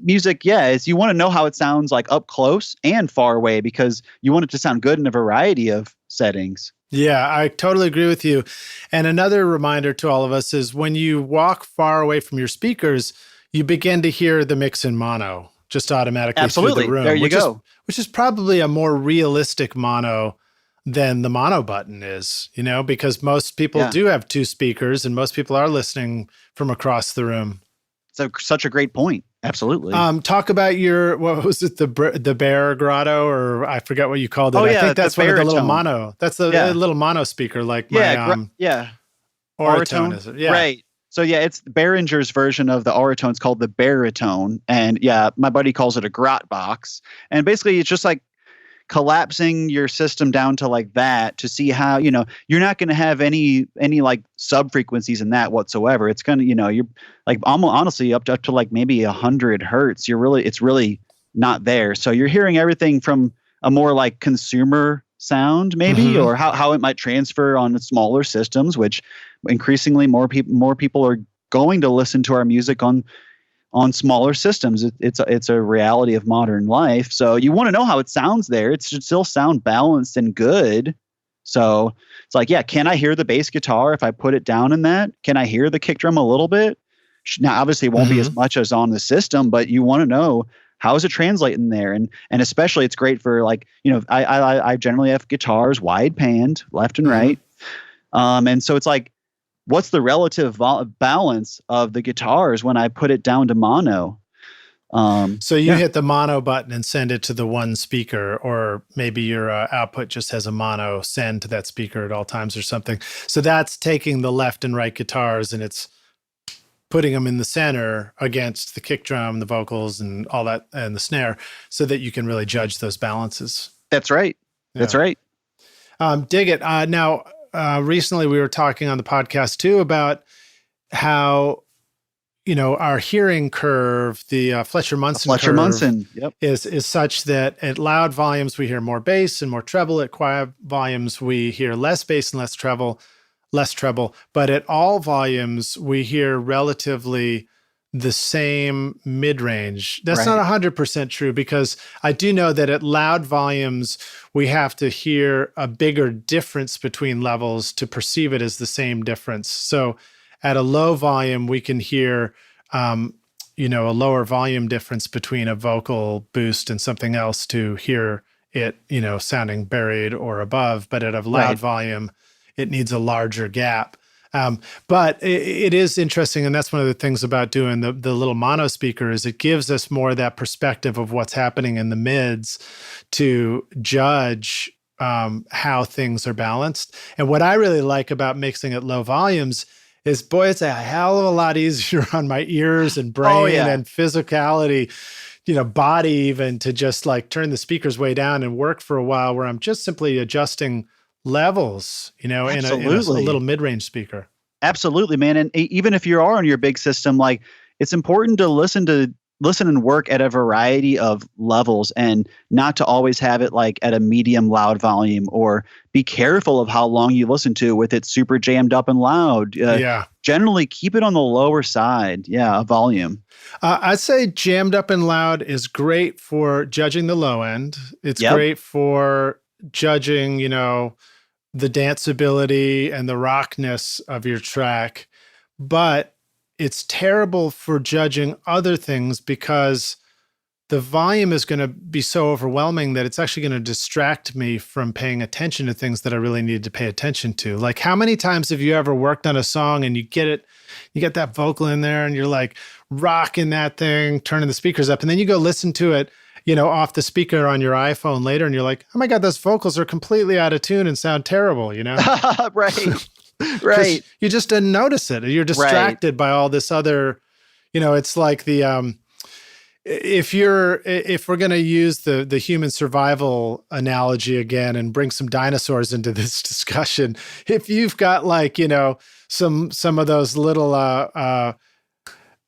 music, is you want to know how it sounds like up close and far away, because you want it to sound good in a variety of settings.
Yeah, I totally agree with you. And another reminder to all of us is when you walk far away from your speakers, you begin to hear the mix in mono just automatically.
Absolutely.
Through the room.
There you go.
Which is probably a more realistic mono than the mono button is, because most people do have two speakers and most people are listening from across the room.
So such a great point. Absolutely.
Talk about your, what was it, the Bear Grotto, or I forget what you called it.
Oh, yeah,
I think that's one of the little mono. That's the little mono speaker, like my Oratone. Is it? Yeah.
Right. So it's Behringer's version of the Oratone. It's called the baritone, and my buddy calls it a grot box. And basically, it's just like collapsing your system down to like that to see how, you're not going to have any like sub frequencies in that whatsoever. It's going to, you're like honestly up to like maybe 100 hertz. It's really not there. So you're hearing everything from a more like consumer sound maybe, or how it might transfer on smaller systems, which increasingly more people are going to listen to our music on smaller systems. It's a reality of modern life. So you want to know how it sounds there. It should still sound balanced and good. So it's like, can I hear the bass guitar if I put it down in that? Can I hear the kick drum a little bit? Now, obviously it won't be as much as on the system, but you want to know how is it translating there? And especially it's great for like, I generally have guitars wide panned left and right. And so it's like, what's the relative balance of the guitars when I put it down to mono?
So you hit the mono button and send it to the one speaker, or maybe your output just has a mono send to that speaker at all times or something. So that's taking the left and right guitars and it's putting them in the center against the kick drum, the vocals and all that, and the snare, so that you can really judge those balances.
That's right. That's right.
Dig it. Now, recently we were talking on the podcast too about how, our hearing curve, the Fletcher-Munson curve is such that at loud volumes we hear more bass and more treble. At quiet volumes we hear less bass and less treble. But at all volumes we hear relatively the same mid-range. That's not 100% true, because I do know that at loud volumes, we have to hear a bigger difference between levels to perceive it as the same difference. So at a low volume, we can hear, a lower volume difference between a vocal boost and something else to hear it, sounding buried or above. But at a loud volume, it needs a larger gap. But it is interesting, and that's one of the things about doing the little mono speaker is it gives us more of that perspective of what's happening in the mids to judge how things are balanced. And what I really like about mixing at low volumes is, boy, it's a hell of a lot easier on my ears and brain and physicality, body even, to just like turn the speakers way down and work for a while where I'm just simply adjusting levels, in a little mid-range speaker.
Absolutely, man. And even if you are on your big system, like it's important to listen and work at a variety of levels and not to always have it like at a medium loud volume, or be careful of how long you listen to with it super jammed up and loud. Generally keep it on the lower side. Of volume.
I'd say jammed up and loud is great for judging the low end. It's great for judging, the danceability and the rockness of your track, but it's terrible for judging other things because the volume is going to be so overwhelming that it's actually going to distract me from paying attention to things that I really need to pay attention to. Like, how many times have you ever worked on a song and you get that vocal in there and you're like rocking that thing, turning the speakers up, and then you go listen to it, off the speaker on your iPhone later, and you're like, oh my God, those vocals are completely out of tune and sound terrible,
Right.
You just didn't notice it. You're distracted by all this other, it's like the, if we're going to use the human survival analogy again and bring some dinosaurs into this discussion, if you've got like, some of those little,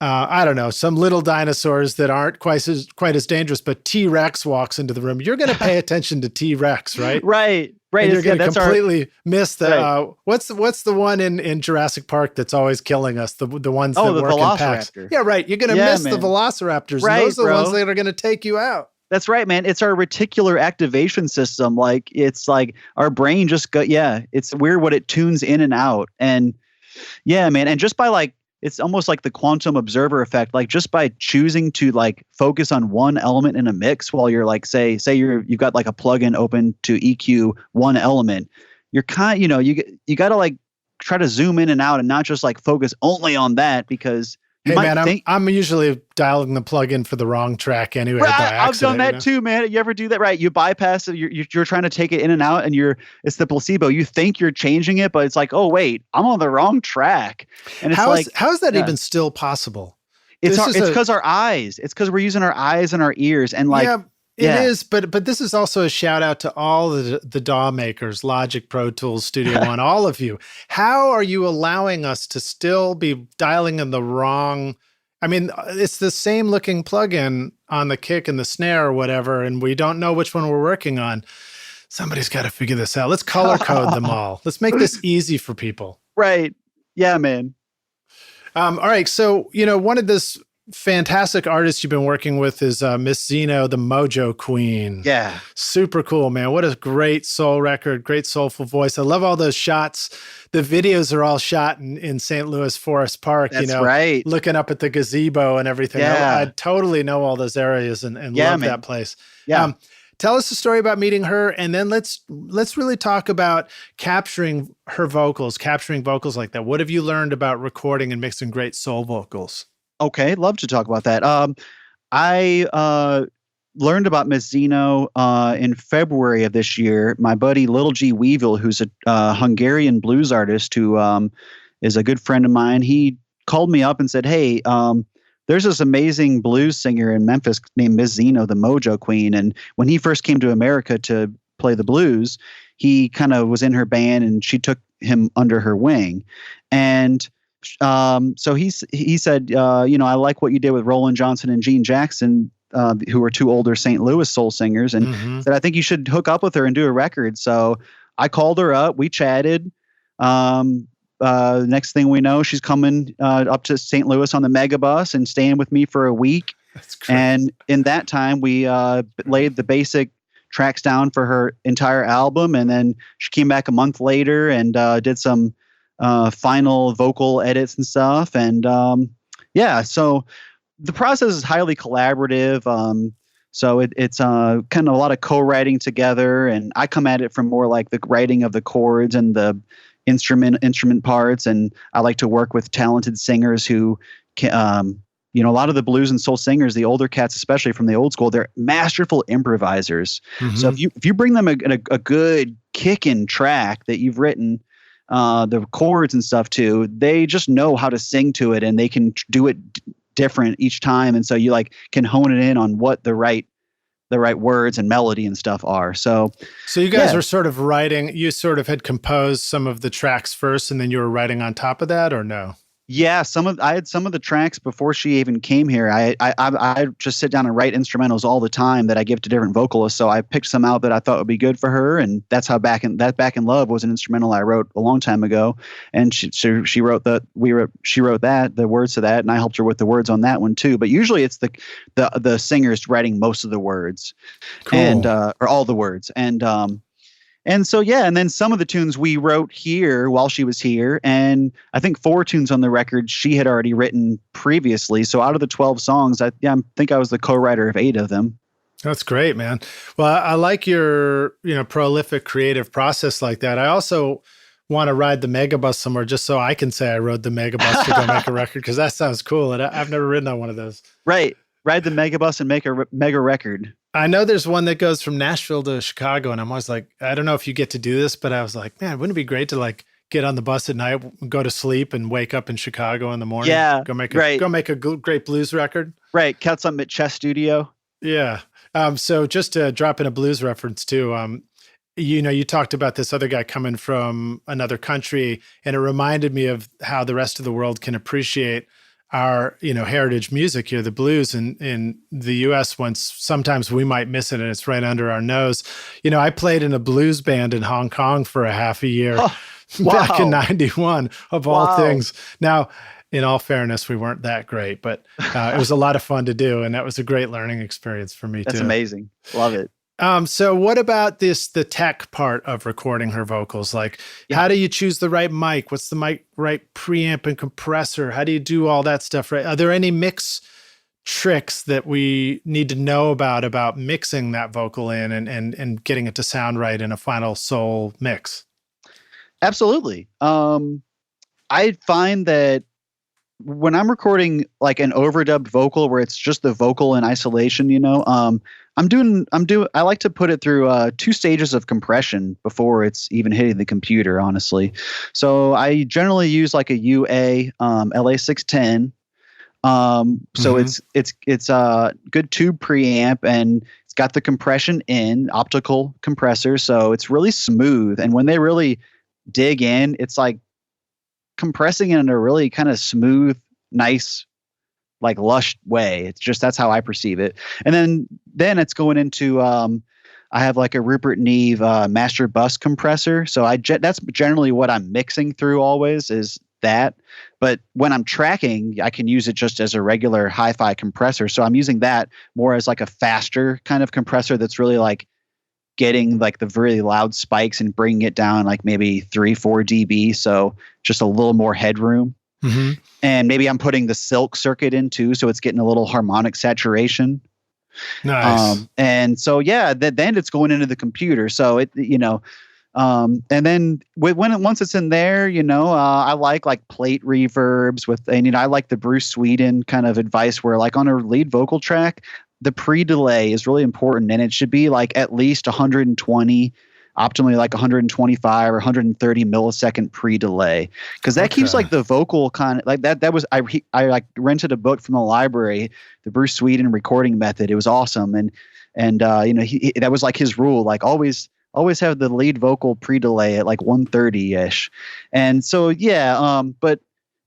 I don't know, some little dinosaurs that aren't quite as dangerous, but T-Rex walks into the room, you're going to pay attention to T-Rex, right?
Right.
And you're going to completely miss the, what's the one in Jurassic Park that's always killing us? The ones that work in packs. Yeah, right. You're going to miss the velociraptors. Right, and those are the ones that are going to take you out.
That's right, man. It's our reticular activation system. Like, it's like our brain just it's weird what it tunes in and out. And man. And just by like, it's almost like the quantum observer effect. Like, just by choosing to like focus on one element in a mix while you're like, say you've got like a plugin open to EQ one element, you're you got to like try to zoom in and out and not just like focus only on that, because
I'm usually dialing the plug-in for the wrong track anyway.
Right, I've done that too, man. You ever do that? Right. You bypass it. You're trying to take it in and out, and it's the placebo. You think you're changing it, but it's like, oh wait, I'm on the wrong track. And it's
how is that even still possible?
It's because our eyes. It's because we're using our eyes and our ears, and like.
It is, but this is also a shout out to all the DAW makers, Logic, Pro Tools, Studio One, all of you. How are you allowing us to still be dialing in the wrong? I mean, it's the same looking plugin on the kick and the snare or whatever, and we don't know which one we're working on. Somebody's got to figure this out. Let's color code them all. Let's make this easy for people.
Right. Yeah, man.
All right. So, one of this fantastic artist you've been working with is Miss Zeno, the Mojo Queen.
Yeah.
Super cool, man. What a great soul record, great soulful voice. I love all those shots. The videos are all shot in St. Louis Forest Park,
That's right.
Looking up at the gazebo and everything.
Yeah.
I totally know all those areas and love that place.
Yeah.
Tell us a story about meeting her, and then let's really talk about capturing her vocals, capturing vocals like that. What have you learned about recording and mixing great soul vocals?
Okay, love to talk about that. I learned about Miss Zeno in February of this year. My buddy Little G Weevil, who's a Hungarian blues artist who is a good friend of mine, he called me up and said, hey, there's this amazing blues singer in Memphis named Miss Zeno, the Mojo Queen. And when he first came to America to play the blues, he kind of was in her band and she took him under her wing. And so he said, I like what you did with Roland Johnson and Gene Jackson, who were two older St. Louis soul singers, and said, I think you should hook up with her and do a record. So I called her up. We chatted. Next thing we know, she's coming up to St. Louis on the Megabus and staying with me for a week.
That's great.
And in that time, we laid the basic tracks down for her entire album. And then she came back a month later and did some final vocal edits and stuff. And so the process is highly collaborative. So it's kind of a lot of co-writing together, and I come at it from more like the writing of the chords and the instrument parts, and I like to work with talented singers who can, a lot of the blues and soul singers, the older cats, especially from the old school, they're masterful improvisers. Mm-hmm. So if you bring them a good kicking track that you've written, the chords and stuff too, they just know how to sing to it, and they can do it different each time. And so you like can hone it in on what the right words and melody and stuff are. So
you guys were sort of writing, you sort of had composed some of the tracks first and then you were writing on top of that, or no?
Yeah, I had some of the tracks before she even came here. I just sit down and write instrumentals all the time that I give to different vocalists. So I picked some out that I thought would be good for her, and that's how Back in Love was an instrumental I wrote a long time ago. And she wrote the words to that, and I helped her with the words on that one too. But usually it's the singers writing most of the words, cool. And or all the words, and so, and then some of the tunes we wrote here while she was here. And I think 4 tunes on the record she had already written previously. So out of the 12 songs, I think I was the co-writer of 8 of them.
That's great, man. Well, I like your, prolific creative process like that. I also want to ride the Megabus somewhere just so I can say I rode the Megabus to go make a record, because that sounds cool. And I've never ridden on one of those.
Right. Ride the Megabus and make a mega record.
I know there's one that goes from Nashville to Chicago, and I'm always like, I don't know if you get to do this, but I was like, man, wouldn't it be great to like get on the bus at night, go to sleep, and wake up in Chicago in the morning?
Yeah,
go make a great blues record.
Right, cut something at Chess Studio.
Yeah. So just to drop in a blues reference too, you talked about this other guy coming from another country, and it reminded me of how the rest of the world can appreciate our, heritage music here, the blues in the US, once sometimes we might miss it and it's right under our nose. I played in a blues band in Hong Kong for a half a year back in 91 of all things. Now, in all fairness, we weren't that great, but it was a lot of fun to do. And that was a great learning experience for me too.
That's amazing. Love it.
So what about the tech part of recording her vocals? Like, how do you choose the right mic? What's the right preamp and compressor? How do you do all that stuff? Right? Are there any mix tricks that we need to know about mixing that vocal in and getting it to sound right in a final soul mix?
Absolutely. I find that when I'm recording like an overdubbed vocal where it's just the vocal in isolation, I like to put it through 2 stages of compression before it's even hitting the computer, honestly. So I generally use like a UA LA610. So it's a good tube preamp, and it's got the compression in, optical compressor. So it's really smooth. And when they really dig in, it's like compressing in a really kind of smooth, nice, like lush way. It's just, that's how I perceive it. And then it's going into, I have like a Rupert Neve master bus compressor. So that's generally what I'm mixing through always, is that. But when I'm tracking, I can use it just as a regular hi-fi compressor. So I'm using that more as like a faster kind of compressor that's really like getting like the really loud spikes and bringing it down like maybe 3-4 dB. So just a little more headroom. Mm-hmm. And maybe I'm putting the silk circuit in too, so it's getting a little harmonic saturation.
Nice.
And so then it's going into the computer. So it and then once it's in there, I like plate reverbs and I like the Bruce Sweden kind of advice where like on a lead vocal track, the pre-delay is really important, and it should be like at least 120. Optimally like 125 or 130 millisecond pre-delay, because that keeps like the vocal kind of like that. That was I like rented a book from the library, the Bruce Sweden recording method. It was awesome, and that was like his rule, like always have the lead vocal pre-delay at like 130-ish, and so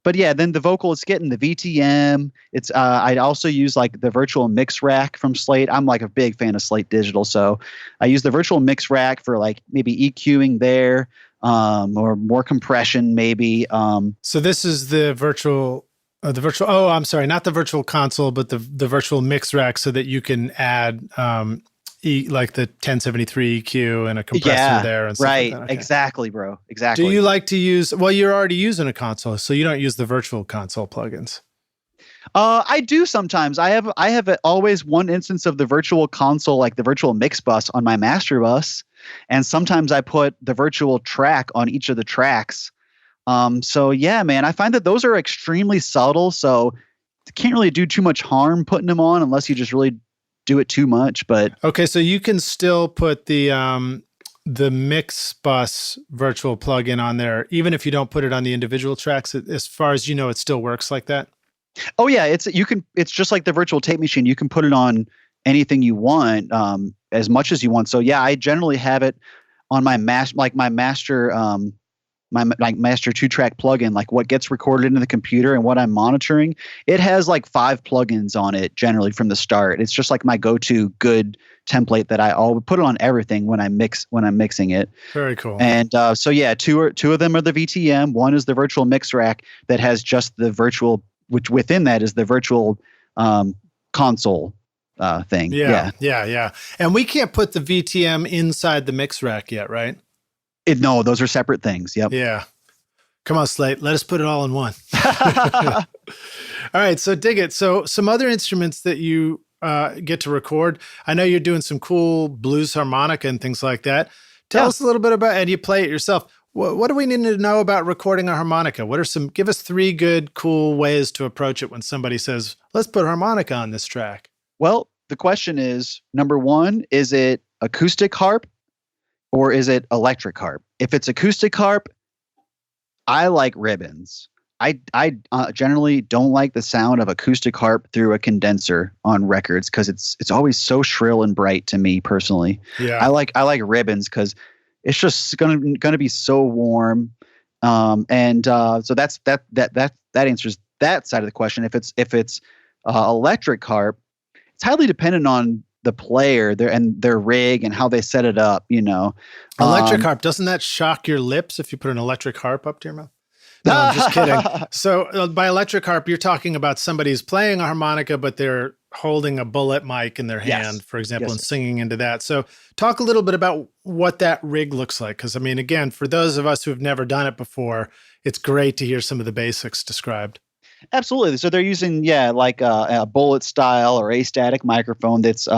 But then the vocal is getting the VTM. It's I also use like the virtual mix rack from Slate. I'm like a big fan of Slate Digital, so I use the virtual mix rack for like maybe EQing there, or more compression maybe.
So this is the virtual. Oh, I'm sorry, not the virtual console, but the virtual mix rack, so that you can add like the 1073 EQ and a compressor there. And stuff
right.
like that. Okay.
Exactly, bro. Exactly.
Do you like to use, well, you're already using a console, so you don't use the virtual console plugins.
I do sometimes. I have always one instance of the virtual console, like the virtual mix bus on my master bus, and sometimes I put the virtual track on each of the tracks. So yeah, man, I find that those are extremely subtle, so can't really do too much harm putting them on unless you just really do it too much. But
Okay, so you can still put the mix bus virtual plugin on there, even if you don't put it on the individual tracks. As far as you know, it still works like that.
oh yeah, it's just like the virtual tape machine. You can put it on anything you want, as much as you want. So yeah, I generally have it on my master my like master 2-track plugin, like what gets recorded into the computer and what I'm monitoring. It has like 5 plugins on it generally from the start. It's just like my go-to good template that I'll put it on everything when I'm mixing it.
Very cool.
And so yeah, two of them are the VTM. One is the virtual mix rack that has just the virtual, which within that is the virtual console thing.
Yeah. And we can't put the VTM inside the mix rack yet, right?
No, those are separate things. Yep.
Yeah. Come on, Slate. Let us put it all in one. All right. So dig it. So some other instruments that you get to record. I know you're doing some cool blues harmonica and things like that. Tell us a little bit about, and you play it yourself. What do we need to know about recording a harmonica? Give us 3 good, cool ways to approach it when somebody says, let's put harmonica on this track.
Well, the question is, number 1, is it acoustic harp or is it electric harp? If it's acoustic harp, I like ribbons. I generally don't like the sound of acoustic harp through a condenser on records because it's always so shrill and bright to me personally.
Yeah.
I like ribbons because it's just gonna be so warm. So that answers that side of the question. If it's electric harp, it's highly dependent on the player their rig and how they set it up.
Electric harp, doesn't that shock your lips if you put an electric harp up to your mouth? No, I'm just kidding. So by electric harp, you're talking about somebody who's playing a harmonica, but they're holding a bullet mic in their hand, for example, and singing into that. So talk a little bit about what that rig looks like. Because, I mean, again, for those of us who have never done it before, it's great to hear some of the basics described.
Absolutely. So they're using, like a bullet style or astatic microphone that's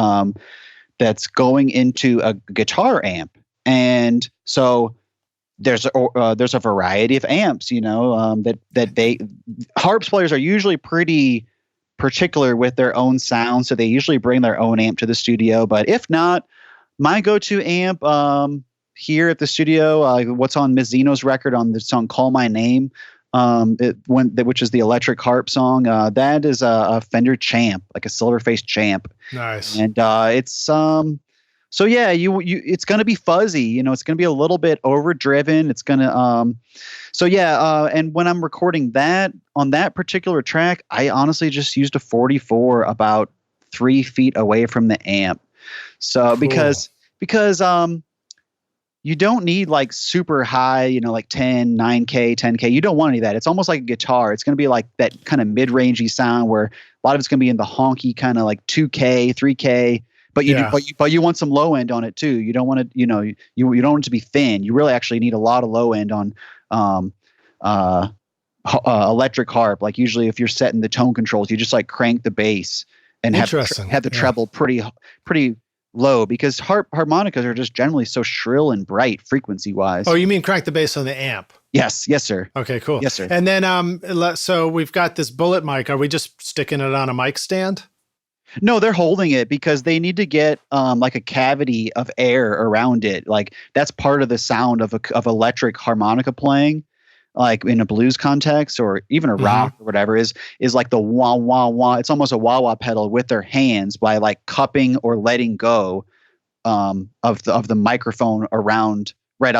going into a guitar amp. And so there's a variety of amps, harps players are usually pretty particular with their own sound. So they usually bring their own amp to the studio. But if not, my go-to amp here at the studio, what's on Miss Zeno's record on the song "Call My Name," which is the electric harp song. That is a Fender Champ, like a silver-faced Champ.
Nice.
And it's so yeah, it's going to be fuzzy. It's going to be a little bit overdriven. It's going to and when I'm recording that on that particular track, I honestly just used a 44 about 3 feet away from the amp. So
cool.
because you don't need like super high, like 10, 9K, 10K. You don't want any of that. It's almost like a guitar. It's going to be like that kind of mid-rangey sound where a lot of it's going to be in the honky kind of like 2K, 3K. But you want some low end on it too. You don't want to, you don't want it to be thin. You really actually need a lot of low end on electric harp. Like usually if you're setting the tone controls, you just like crank the bass and have the treble pretty low because harmonicas are just generally so shrill and bright frequency wise.
Oh, you mean crank the bass on the amp?
Yes, sir.
Okay, cool.
Yes, sir.
And then so we've got this bullet mic. Are we just sticking it on a mic stand?
No, they're holding it because they need to get like a cavity of air around it. Like that's part of the sound of electric harmonica playing, like in a blues context or even a rock or whatever is like the wah wah wah. It's almost a wah wah pedal with their hands by like cupping or letting go of the microphone around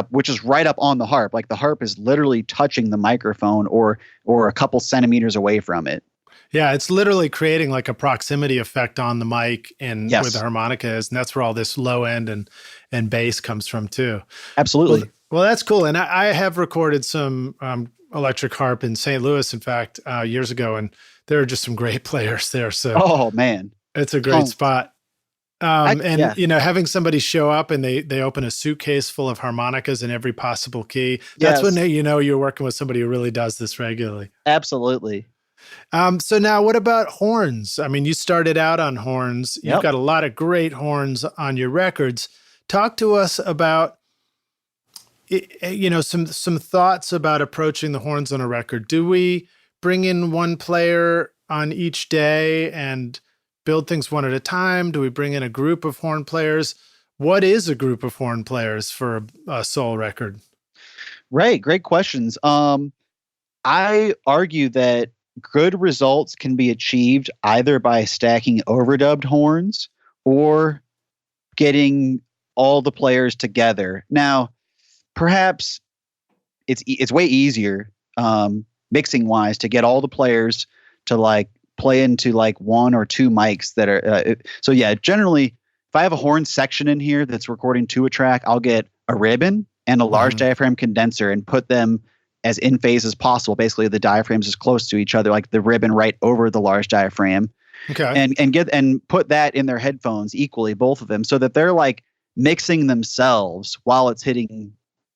which is right up on the harp. Like the harp is literally touching the microphone or a couple centimeters away from it.
Yeah, it's literally creating like a proximity effect on the mic and where the harmonica is. And that's where all this low end and bass comes from too.
Absolutely.
Well, that's cool. And I have recorded some electric harp in St. Louis, in fact, years ago. And there are just some great players there. So,
oh man,
it's a great spot. Having somebody show up and they open a suitcase full of harmonicas in every possible key. That's when you're working with somebody who really does this regularly.
Absolutely.
So now what about horns? I mean, you started out on horns. You've
Yep.
got a lot of great horns on your records. Talk to us about, some thoughts about approaching the horns on a record. Do we bring in one player on each day and build things one at a time? Do we bring in a group of horn players? What is a group of horn players for a soul record?
Right. Great questions. I argue that good results can be achieved either by stacking overdubbed horns or getting all the players together. Now, perhaps it's way easier mixing wise to get all the players to like play into like one or two mics that are so yeah, generally if I have a horn section in here that's recording to a track, I'll get a ribbon and a large diaphragm condenser and put them as in phase as possible. Basically the diaphragms as close to each other, like the ribbon right over the large diaphragm.
Okay.
And put that in their headphones equally, both of them, so that they're like mixing themselves while it's hitting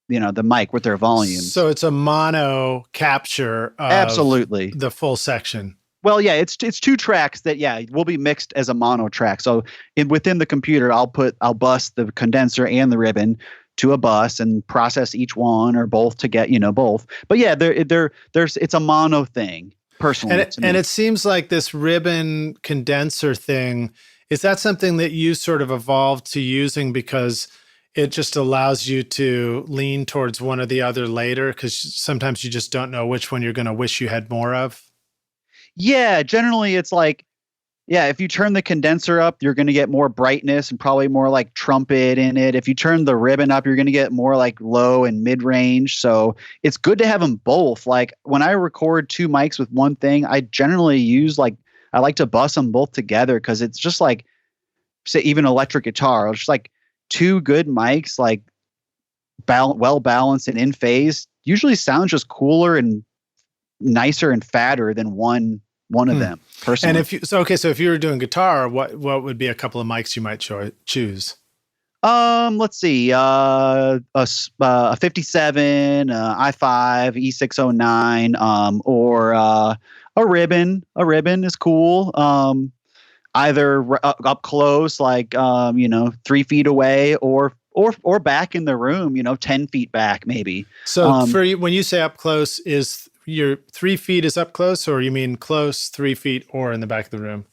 the mic with their volumes.
So it's a mono capture of
Absolutely
the full section.
Well, yeah, it's two tracks that will be mixed as a mono track. So within the computer, I'll bus the condenser and the ribbon to a bus and process each one or both to get both. But yeah, it's a mono thing personally.
And it seems like this ribbon condenser thing, is that something that you sort of evolved to using because it just allows you to lean towards one or the other later? Because sometimes you just don't know which one you're going to wish you had more of.
Yeah, generally it's like, if you turn the condenser up, you're going to get more brightness and probably more like trumpet in it. If you turn the ribbon up, you're going to get more like low and mid range. So it's good to have them both. Like when I record two mics with one thing, I generally I like to bus them both together because it's just like, say, even electric guitar. It's just like two good mics, like well balanced and in phase, usually sounds just cooler and nicer and fatter than one of them personally.
And if you were doing guitar, what would be a couple of mics you might choose?
Let's see, a 57, i5, E609, or a ribbon. A ribbon is cool. Either up close, like 3 feet away, or back in the room, 10 feet back maybe.
So for you, when you say up close, is your 3 feet is up close, or you mean close 3 feet or in the back of the room?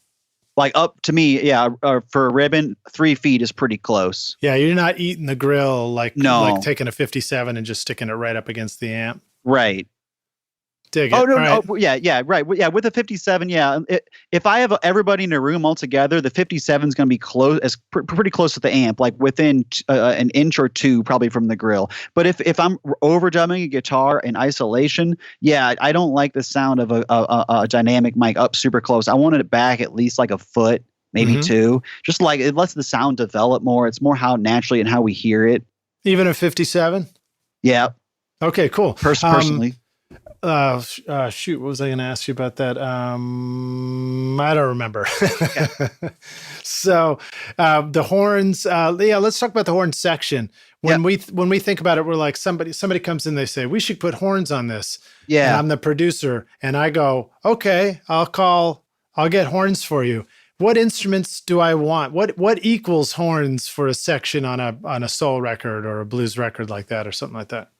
Like up to me, yeah. For a ribbon, 3 feet is pretty close.
Yeah, you're not eating the grill like taking a 57 and just sticking it right up against the amp.
Right.
Dig it.
Oh no,
right.
no, yeah, right. Yeah, with a 57, if I have everybody in a room all together, the 57 is going to be pretty close to the amp, like within an inch or two, probably from the grill. But if I'm overdubbing a guitar in isolation, I don't like the sound of a dynamic mic up super close. I wanted it back at least like a foot, maybe two. Just like it lets the sound develop more. It's more how naturally and how we hear it.
Even a 57?
Yeah.
Okay, cool.
Personally.
Shoot, what was I going to ask you about that? I don't remember. So, the horns, let's talk about the horn section. When we think about it, we're like, somebody comes in, they say, we should put horns on this. Yeah. And I'm the producer and I go, okay, I'll get horns for you. What instruments do I want? What equals horns for a section on a soul record or a blues record like that or something like that?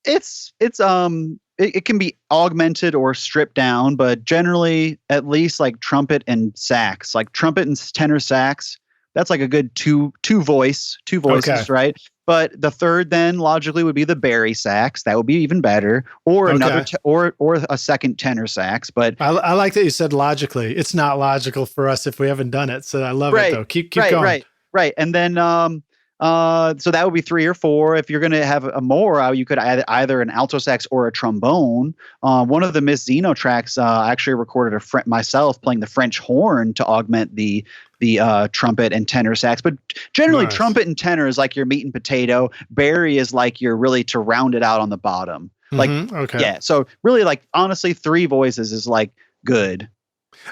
It can be augmented or stripped down, but generally at least like trumpet and sax, like trumpet and tenor sax. That's like a good two voices, okay. Right? But the third then logically would be the bari sax. That would be even better, or another or a second tenor sax. But
I like that you said logically. It's not logical for us if we haven't done it. So I love it though. Keep going.
Right. And then so that would be 3 or 4. If you're going to have a more, you could add either an alto sax or a trombone. One of the Miss Zeno tracks, I actually recorded myself playing the French horn to augment the trumpet and tenor sax. But generally, nice. Trumpet and tenor is like your meat and potato. Bari is like you're really to round it out on the bottom. Like, yeah. So really, like honestly, 3 voices is like good.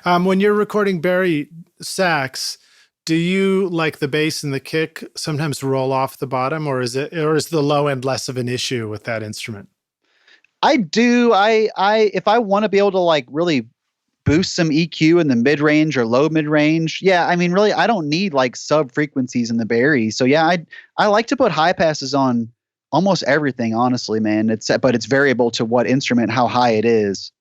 When you're recording bari sax, do you, like the bass and the kick, sometimes roll off the bottom, or is the low end less of an issue with that instrument?
I do. If I want to be able to like really boost some EQ in the mid range or low mid range. Yeah, I mean, really, I don't need like sub frequencies in the Barry. So yeah, I like to put high passes on almost everything, honestly, man. But it's variable to what instrument, how high it is.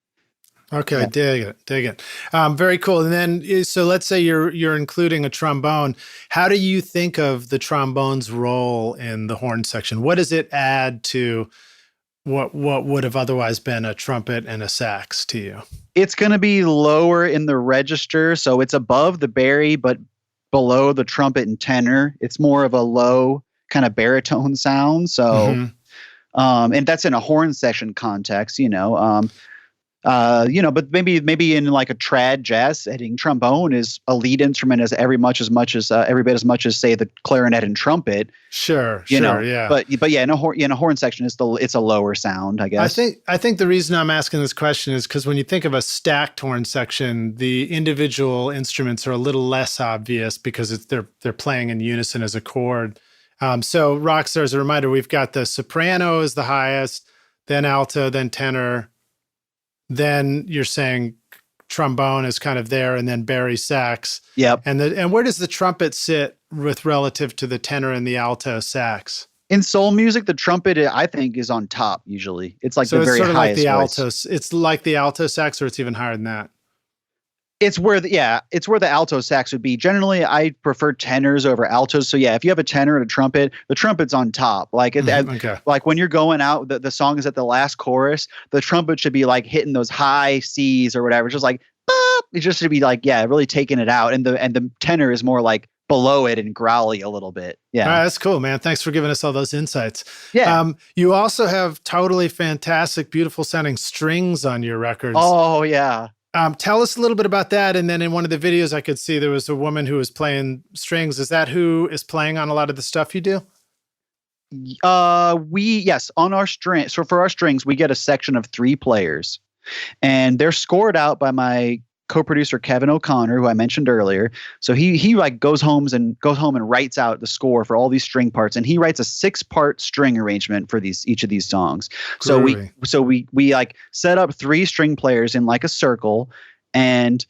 Okay,
Yeah.
dig it. Very cool. And then, so let's say you're including a trombone. How do you think of the trombone's role in the horn section? What does it add to what would have otherwise been a trumpet and a sax to you?
It's going to be lower in the register, so it's above the Barry, but below the trumpet and tenor. It's more of a low kind of baritone sound. So, and that's in a horn section context, but maybe in like a trad jazz setting, trombone is a lead instrument as every bit as much as say the clarinet and trumpet.
Sure, yeah.
But yeah, in a horn section, it's a lower sound, I guess.
I think the reason I'm asking this question is because when you think of a stacked horn section, the individual instruments are a little less obvious because they're playing in unison as a chord. So Rockstar, as a reminder, we've got the soprano is the highest, then alto, then tenor. Then you're saying trombone is kind of there, and then Barry sax.
Yep.
And where does the trumpet sit with relative to the tenor and the alto sax?
In soul music, the trumpet, I think, is on top usually. It's like the very highest
like the
voice.
alto. It's like the alto sax, or it's even higher than that.
It's where the alto sax would be. Generally, I prefer tenors over altos. So yeah, if you have a tenor and a trumpet, the trumpet's on top. Like like when you're going out, the song is at the last chorus. The trumpet should be like hitting those high C's or whatever. It's just like it just should be like really taking it out. And the tenor is more like below it and growly a little bit. Yeah,
that's cool, man. Thanks for giving us all those insights.
Yeah.
You also have totally fantastic, beautiful sounding strings on your records.
Oh yeah.
Tell us a little bit about that. And then in one of the videos I could see there was a woman who was playing strings. Is that who is playing on a lot of the stuff you do?
Yes, on our string. So for our strings, we get a section of 3 players, and they're scored out by my co-producer Kevin O'Connor, who I mentioned earlier. So he like goes home and writes out the score for all these string parts, and he writes a 6-part string arrangement for each of these songs.
Groovy.
So we like set up 3 string players in like a circle, and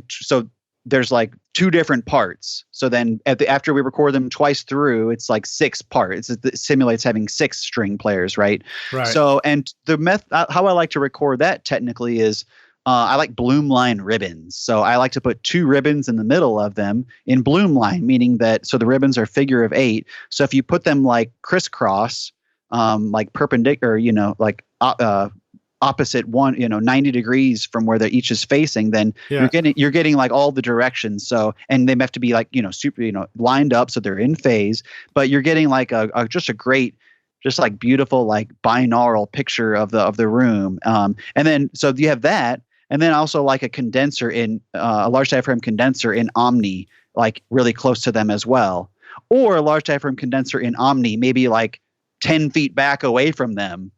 so there's like 2 different parts. So then after we record them twice through, it's like 6 parts. It simulates having 6 string players, right?
Right.
So, and the how I like to record that technically is I like bloom line ribbons. So I like to put 2 ribbons in the middle of them in bloom line, meaning that so the ribbons are figure of 8. So if you put them like crisscross, like perpendicular, like opposite one, 90 degrees from where they each is facing, then you're getting like all the directions. So, and they have to be like, super, lined up so they're in phase, but you're getting like just a great, just like beautiful, like binaural picture of the room. And then, so you have that. And then also like a condenser in a large diaphragm condenser in Omni, like really close to them as well. Or a large diaphragm condenser in Omni, maybe like 10 feet back away from them,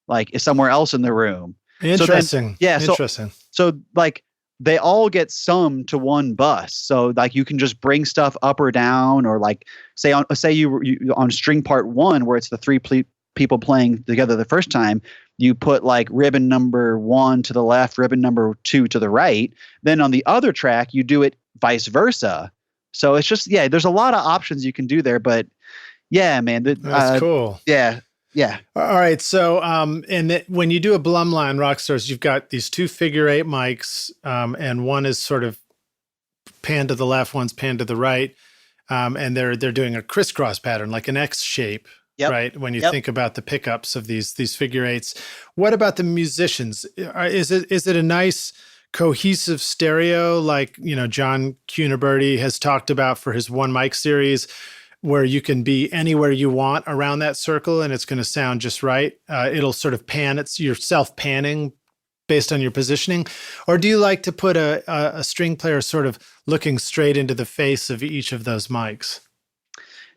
like somewhere else in the room.
Interesting.
Interesting. So like they all get summed to one bus. So like you can just bring stuff up or down, or like say you on string part 1, where it's the 3 people playing together the first time, you put like ribbon number 1 to the left, ribbon number 2 to the right. Then on the other track, you do it vice versa. So it's just, there's a lot of options you can do there, but yeah, man.
That's cool.
Yeah.
All right. So, when you do a blum line, Rockstars, you've got these 2 figure 8 mics, and one is sort of pan to the left, one's pan to the right. And they're doing a crisscross pattern, like an X shape. Yep. Right. When you think about the pickups of these figure 8s, what about the musicians? Is it a nice cohesive stereo like, John Cuniberti has talked about for his one mic series, where you can be anywhere you want around that circle and it's going to sound just right? It'll sort of pan. You're self-panning based on your positioning. Or do you like to put a string player sort of looking straight into the face of each of those mics?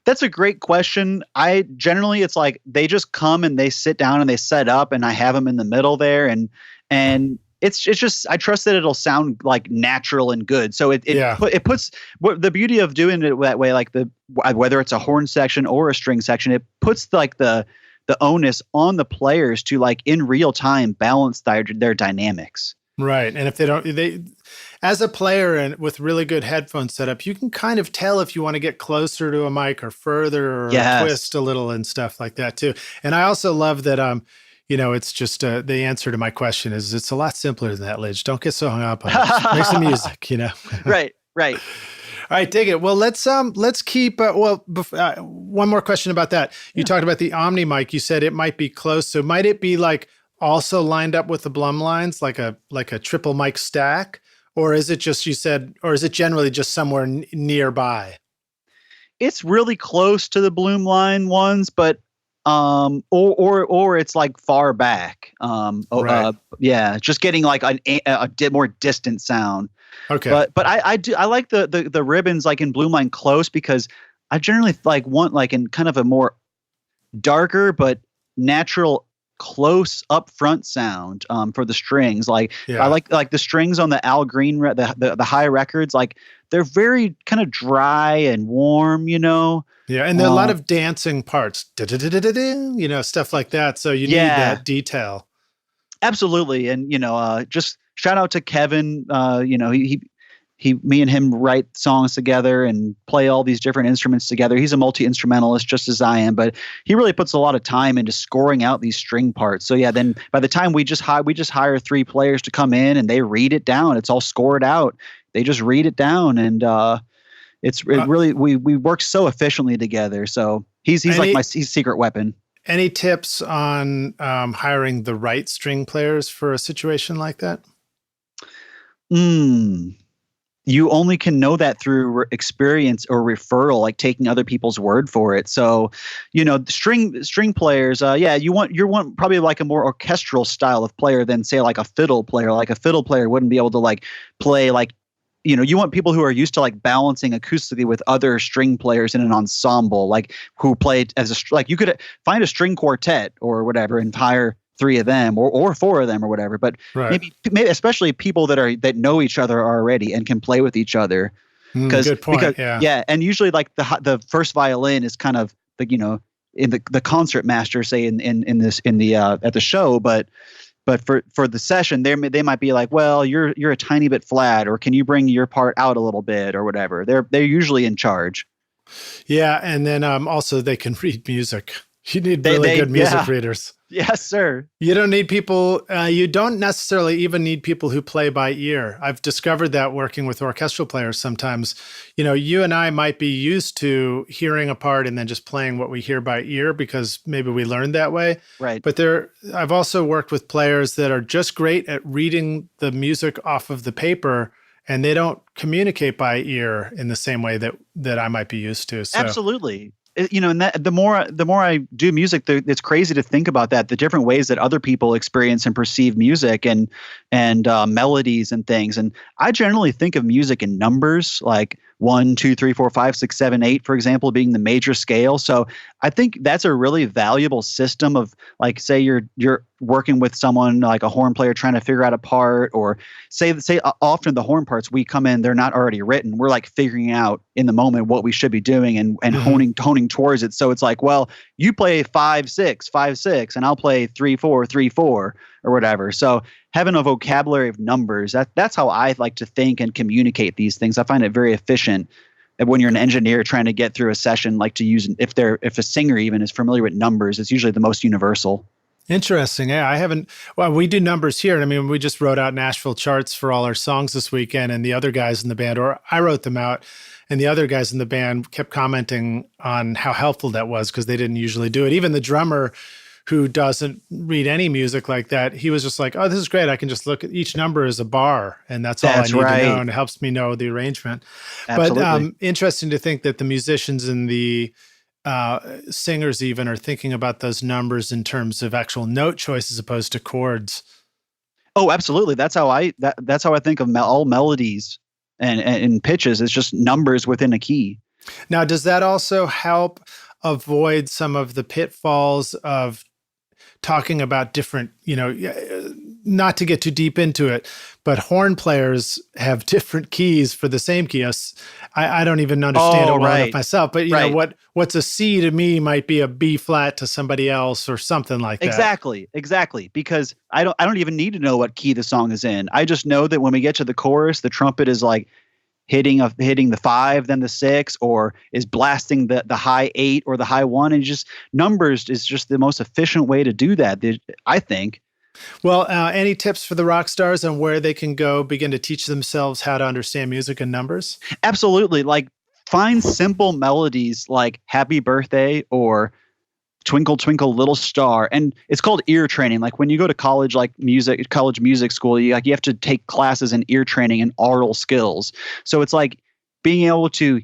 That's a great question. It's like they just come and they sit down and they set up, and I have them in the middle there, and it's just, I trust that it'll sound like natural and good. So it puts the beauty of doing it that way, like whether it's a horn section or a string section, it puts like the onus on the players to like in real time balance their dynamics.
Right. And if as a player and with really good headphone setup, you can kind of tell if you want to get closer to a mic or further or twist
Yes.
a little and stuff like that too. And I also love that, it's just the answer to my question is it's a lot simpler than that, Lidge. Don't get so hung up on it. Just make some music.
Right, right.
All right, dig it. Well, let's keep. One more question about that. You talked about the Omni mic. You said it might be close. So might it be like also lined up with the Blum lines, like a triple mic stack, or is it just or is it generally just somewhere nearby?
It's really close to the Bloom line ones, but or it's like far back.
Right.
Yeah, just getting like a more distant sound.
Okay.
But I like the ribbons like in Bloom line close because I generally like want like in kind of a more darker but natural close up front sound for the strings. Like I like the strings on the Al Green the high records, like they're very kind of dry and warm,
Yeah, and there are a lot of dancing parts, stuff like that. So you need that detail.
Absolutely. And just shout out to Kevin. Me and him write songs together and play all these different instruments together. He's a multi-instrumentalist just as I am, but he really puts a lot of time into scoring out these string parts. So yeah, then by the time we just hire 3 players to come in and they read it down. It's all scored out. They just read it down, and really we work so efficiently together. So he's like my secret weapon.
Any tips on hiring the right string players for a situation like that?
You only can know that through experience or referral, like taking other people's word for it. So, string players, you want probably like a more orchestral style of player than say like a fiddle player. Like a fiddle player wouldn't be able to like play like, you want people who are used to like balancing acoustically with other string players in an ensemble, like who played like you could find a string quartet or whatever and hire 3 of them or 4 of them or whatever, but maybe especially people that know each other already and can play with each other.
Good point.
And usually like the first violin is kind of in the concert master, say in the at the show, but for the session, they might be like, well, you're a tiny bit flat, or can you bring your part out a little bit, or whatever. They're usually in charge.
Yeah, and then also they can read music. You need really good music readers.
Yes, sir.
You don't need people. You don't necessarily even need people who play by ear. I've discovered that working with orchestral players sometimes. You and I might be used to hearing a part and then just playing what we hear by ear because maybe we learned that way.
Right.
But I've also worked with players that are just great at reading the music off of the paper, and they don't communicate by ear in the same way that I might be used to. So.
Absolutely. And that the more I do music, it's crazy to think about that, the different ways that other people experience and perceive music and melodies and things. And I generally think of music in numbers, like 1, 2, 3, 4, 5, 6, 7, 8, for example, being the major scale. So I think that's a really valuable system of, like, say you're working with someone like a horn player trying to figure out a part, or say often the horn parts we come in, they're not already written. We're like figuring out in the moment what we should be doing and honing towards it. So it's like, well, you play 5, 6, 5, 6, and I'll play 3, 4, 3, 4 or whatever. So having a vocabulary of numbers, that's how I like to think and communicate these things. I find it very efficient when you're an engineer trying to get through a session, like to use, if a singer even is familiar with numbers, it's usually the most universal.
Interesting. Yeah, we do numbers here. I mean, we just wrote out Nashville charts for all our songs this weekend, and the other guys in the band, or I wrote them out, and the other guys in the band kept commenting on how helpful that was because they didn't usually do it. Even the drummer, who doesn't read any music like that, he was just like, oh, this is great. I can just look at each number as a bar, and that's all I need to know, and it helps me know the arrangement.
Absolutely.
But interesting to think that the musicians and the singers even are thinking about those numbers in terms of actual note choice as opposed to chords.
Oh, absolutely. That's how I think of all melodies and pitches. It's just numbers within a key.
Now, does that also help avoid some of the pitfalls of talking about different, not to get too deep into it, but horn players have different keys for the same key. I don't even understand it well enough myself, but you know what's a C to me might be a B flat to somebody else or something like that.
Exactly. Because I don't even need to know what key the song is in. I just know that when we get to the chorus, the trumpet is like hitting the 5, then the 6, or is blasting the high 8 or the high 1, and just numbers is just the most efficient way to do that, I think.
Well, any tips for the rock stars on where they can go begin to teach themselves how to understand music and numbers?
Absolutely. Like, find simple melodies like Happy Birthday or Twinkle Twinkle Little Star, and it's called ear training. Like when you go to college, like college music school, you have to take classes in ear training and oral skills. So it's like being able to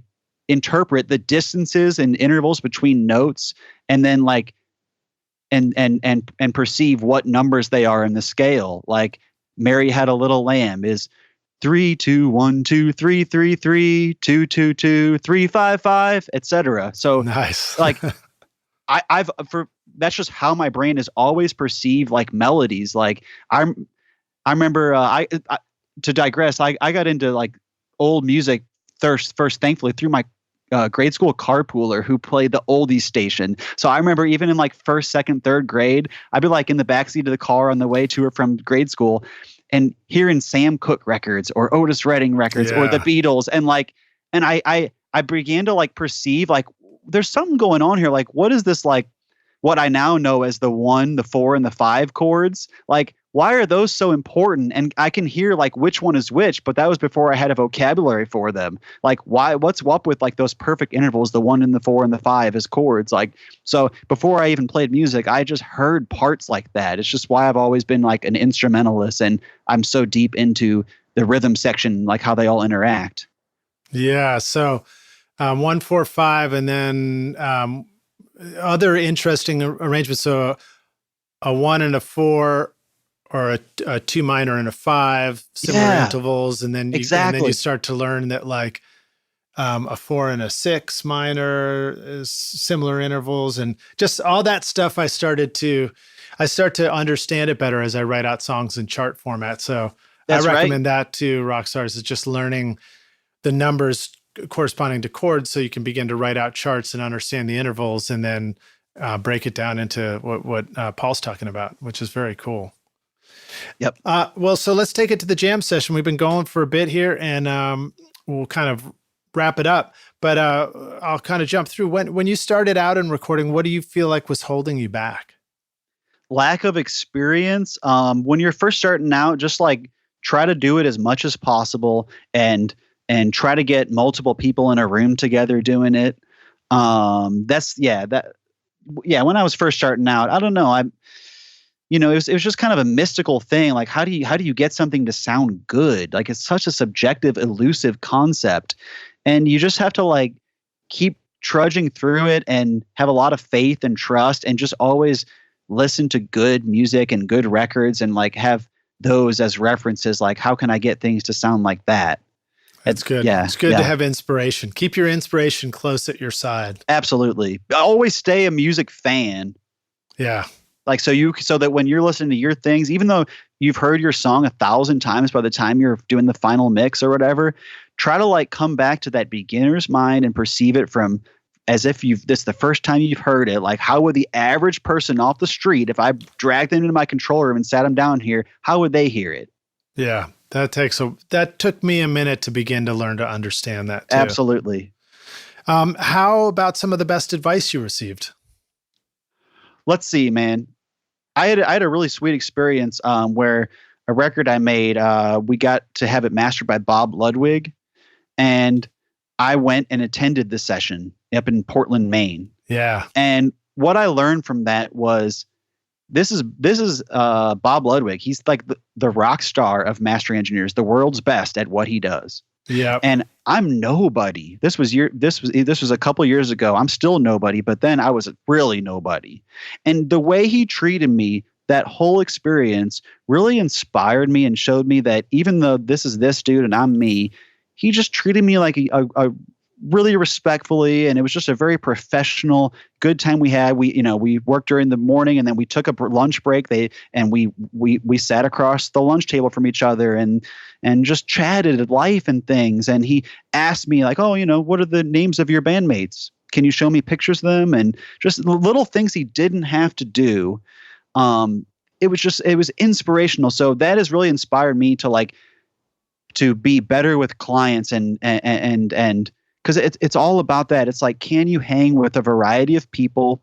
interpret the distances and intervals between notes, and then like and perceive what numbers they are in the scale. Like Mary Had a Little Lamb is 3 2 1 2 3 3 3 2 2 2 3 5 5, etc. So
nice.
Like that's just how my brain has always perceived like melodies. Like I remember to digress, I got into like old music first, thankfully, through my grade school carpooler who played the oldies station. So I remember even in like first, second, third grade, I'd be like in the backseat of the car on the way to or from grade school and hearing Sam Cooke records or Otis Redding records or the Beatles. And I began to like perceive like, there's something going on here. Like, what is this? Like what I now know as the 1, the 4, and the 5 chords. Like, why are those so important? And I can hear like which one is which, but that was before I had a vocabulary for them. Like, what's up with like those perfect intervals, the 1 and the 4 and the 5 as chords? Like, so before I even played music, I just heard parts like that. It's just why I've always been like an instrumentalist, and I'm so deep into the rhythm section, like how they all interact.
Yeah. So 1 4 5, and then other interesting arrangements. So a 1 and a 4, or a 2 minor and a 5, similar intervals, and then you start to learn that like a 4 and a 6 minor is similar intervals, and just all that stuff. I start to understand it better as I write out songs in chart format. So I recommend that to rock stars, is just learning the numbers corresponding to chords, so you can begin to write out charts and understand the intervals, and then break it down into what Paul's talking about, which is very cool.
Yep.
Well, so let's take it to the jam session. We've been going for a bit here, and we'll kind of wrap it up. But I'll kind of jump through. When you started out in recording, what do you feel like was holding you back?
Lack of experience. When you're first starting out, just like try to do it as much as possible, and try to get multiple people in a room together doing it. When I was first starting out, I don't know. It was just kind of a mystical thing. Like, how do you get something to sound good? Like, it's such a subjective, elusive concept, and you just have to like keep trudging through it and have a lot of faith and trust, and just always listen to good music and good records, and like have those as references. Like, how can I get things to sound like that?
That's good. Yeah, it's good to have inspiration. Keep your inspiration close at your side.
Absolutely. Always stay a music fan.
Yeah.
Like, so that when you're listening to your things, even though you've heard your song 1,000 times by the time you're doing the final mix or whatever, try to like come back to that beginner's mind and perceive it from as if this the first time you've heard it. Like, how would the average person off the street, if I dragged them into my control room and sat them down here, how would they hear it?
Yeah. That took me a minute to begin to learn to understand that too.
Absolutely.
How about some of the best advice you received?
Let's see, man. I had a really sweet experience where a record I made, we got to have it mastered by Bob Ludwig, and I went and attended the session up in Portland, Maine.
Yeah.
And what I learned from that was this is Bob Ludwig. He's like the rock star of mastering engineers, the world's best at what he does.
Yeah.
And I'm nobody. This was a couple years ago. I'm still nobody, but then I was really nobody. And the way he treated me, that whole experience really inspired me and showed me that even though this is this dude and I'm me, he just treated me like a really respectfully, and it was just a very professional, good time we had. We worked during the morning, and then we took a lunch break. We sat across the lunch table from each other and just chatted life and things. And he asked me like, oh, what are the names of your bandmates? Can you show me pictures of them? And just little things he didn't have to do. It was inspirational. So that has really inspired me to be better with clients and because it's all about that. It's like, can you hang with a variety of people?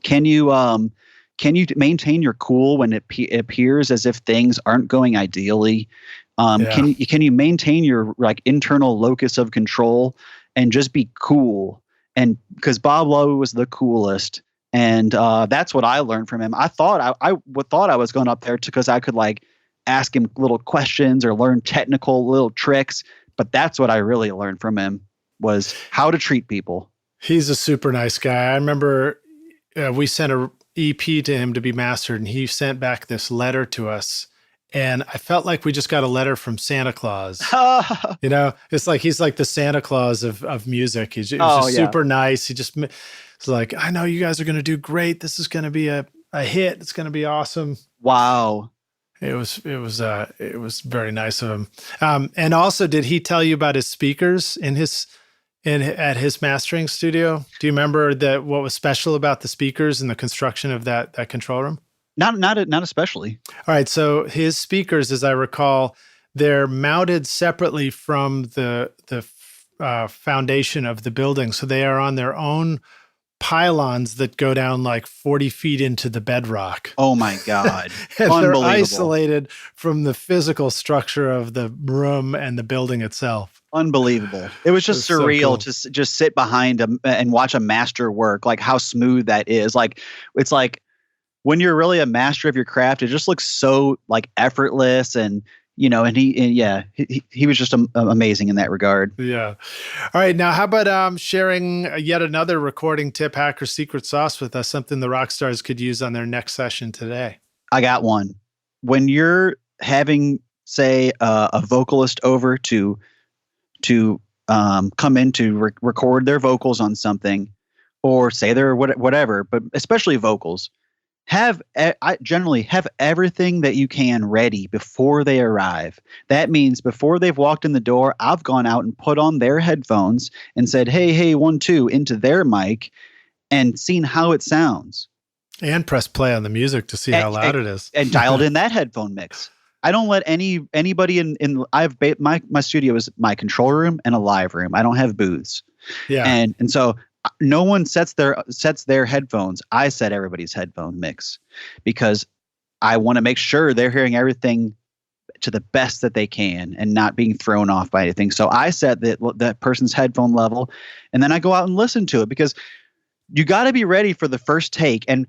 Can you maintain your cool when it appears as if things aren't going ideally? Can you maintain your internal locus of control and just be cool? And because Bob Lowe was the coolest, and that's what I learned from him. I thought I was going up there because I could ask him little questions or learn technical little tricks, but that's what I really learned from him, was how to treat people.
He's a super nice guy. I remember we sent a EP to him to be mastered, and he sent back this letter to us. And I felt like we just got a letter from Santa Claus. It's like he's like the Santa Claus of music. He was just super nice. He just was like, I know you guys are going to do great. This is going to be a hit. It's going to be awesome.
Wow.
It was very nice of him. And also, did he tell you about his speakers at his mastering studio? Do you remember what was special about the speakers and the construction of that control room?
Not especially.
All right. So his speakers, as I recall, they're mounted separately from the foundation of the building. So they are on their own pylons that go down 40 feet into the bedrock.
Oh my God.
And
Unbelievable.
They're isolated from the physical structure of the room and the building itself.
Unbelievable. It was just surreal to just sit behind him and watch a master work, how smooth that is. It's like when you're really a master of your craft, it just looks so effortless, and he was just amazing in that regard.
Yeah. All right. Now, how about sharing yet another recording tip, hack, or secret sauce with us, something the rock stars could use on their next session today?
I got one. When you're having, say, a vocalist over to come in to record their vocals on something, or say they're whatever, but especially vocals, I generally have everything that you can ready before they arrive. That means before they've walked in the door, I've gone out and put on their headphones and said, hey, 1, 2 into their mic and seen how it sounds. And
press play on the music to see how loud it is.
And dialed in that headphone mix. I don't let anybody in my studio is my control room and a live room. I don't have booths.
Yeah.
And so no one sets their headphones. I set everybody's headphone mix because I want to make sure they're hearing everything to the best that they can and not being thrown off by anything. So I set that person's headphone level, and then I go out and listen to it, because you got to be ready for the first take, and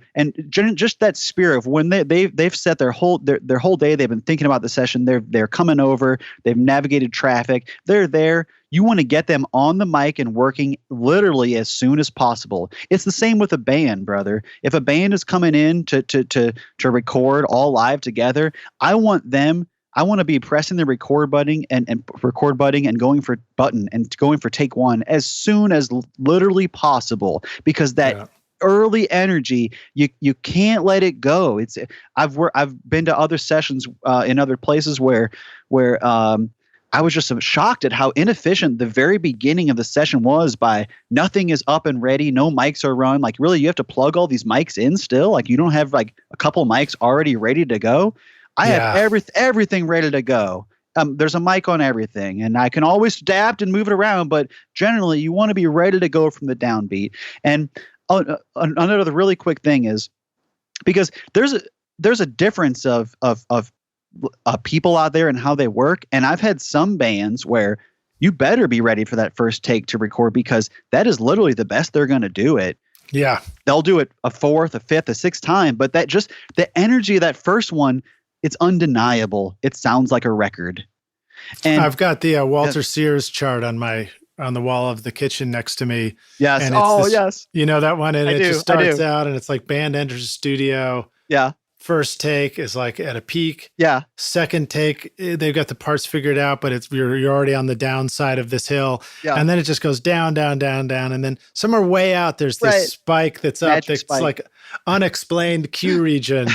just that spirit of when they've set their whole day. They've been thinking about the session. They're coming over. They've navigated traffic. They're there. You want to get them on the mic and working literally as soon as possible. It's the same with a band, brother. If a band is coming in to record all live together, I want to be pressing the record button and going for take one as soon as literally possible, because that early energy, you can't let it go. I've been to other sessions in other places where I was just shocked at how inefficient the very beginning of the session was. By nothing is up and ready, no mics are run. Really, you have to plug all these mics in still. You don't have a couple mics already ready to go. I have everything ready to go. There's a mic on everything, and I can always adapt and move it around. But generally, you want to be ready to go from the downbeat. And another really quick thing is, because there's a difference of people out there and how they work. And I've had some bands where you better be ready for that first take to record, because that is literally the best they're going to do it.
Yeah.
They'll do it a fourth, a fifth, a sixth time, but that just the energy of that first one, it's undeniable. It sounds like a record. And
I've got the Walter Sears chart on the wall of the kitchen next to me.
Yes.
And
Yes.
You know that one? And it just starts out and it's like band enters the studio.
Yeah.
First take is like at a peak.
Yeah.
Second take, they've got the parts figured out, but you're already on the downside of this hill.
Yeah.
And then it just goes down, down, down, down. And then somewhere way out, there's this spike that's up
Magic
that's
spike.
like unexplained Q region.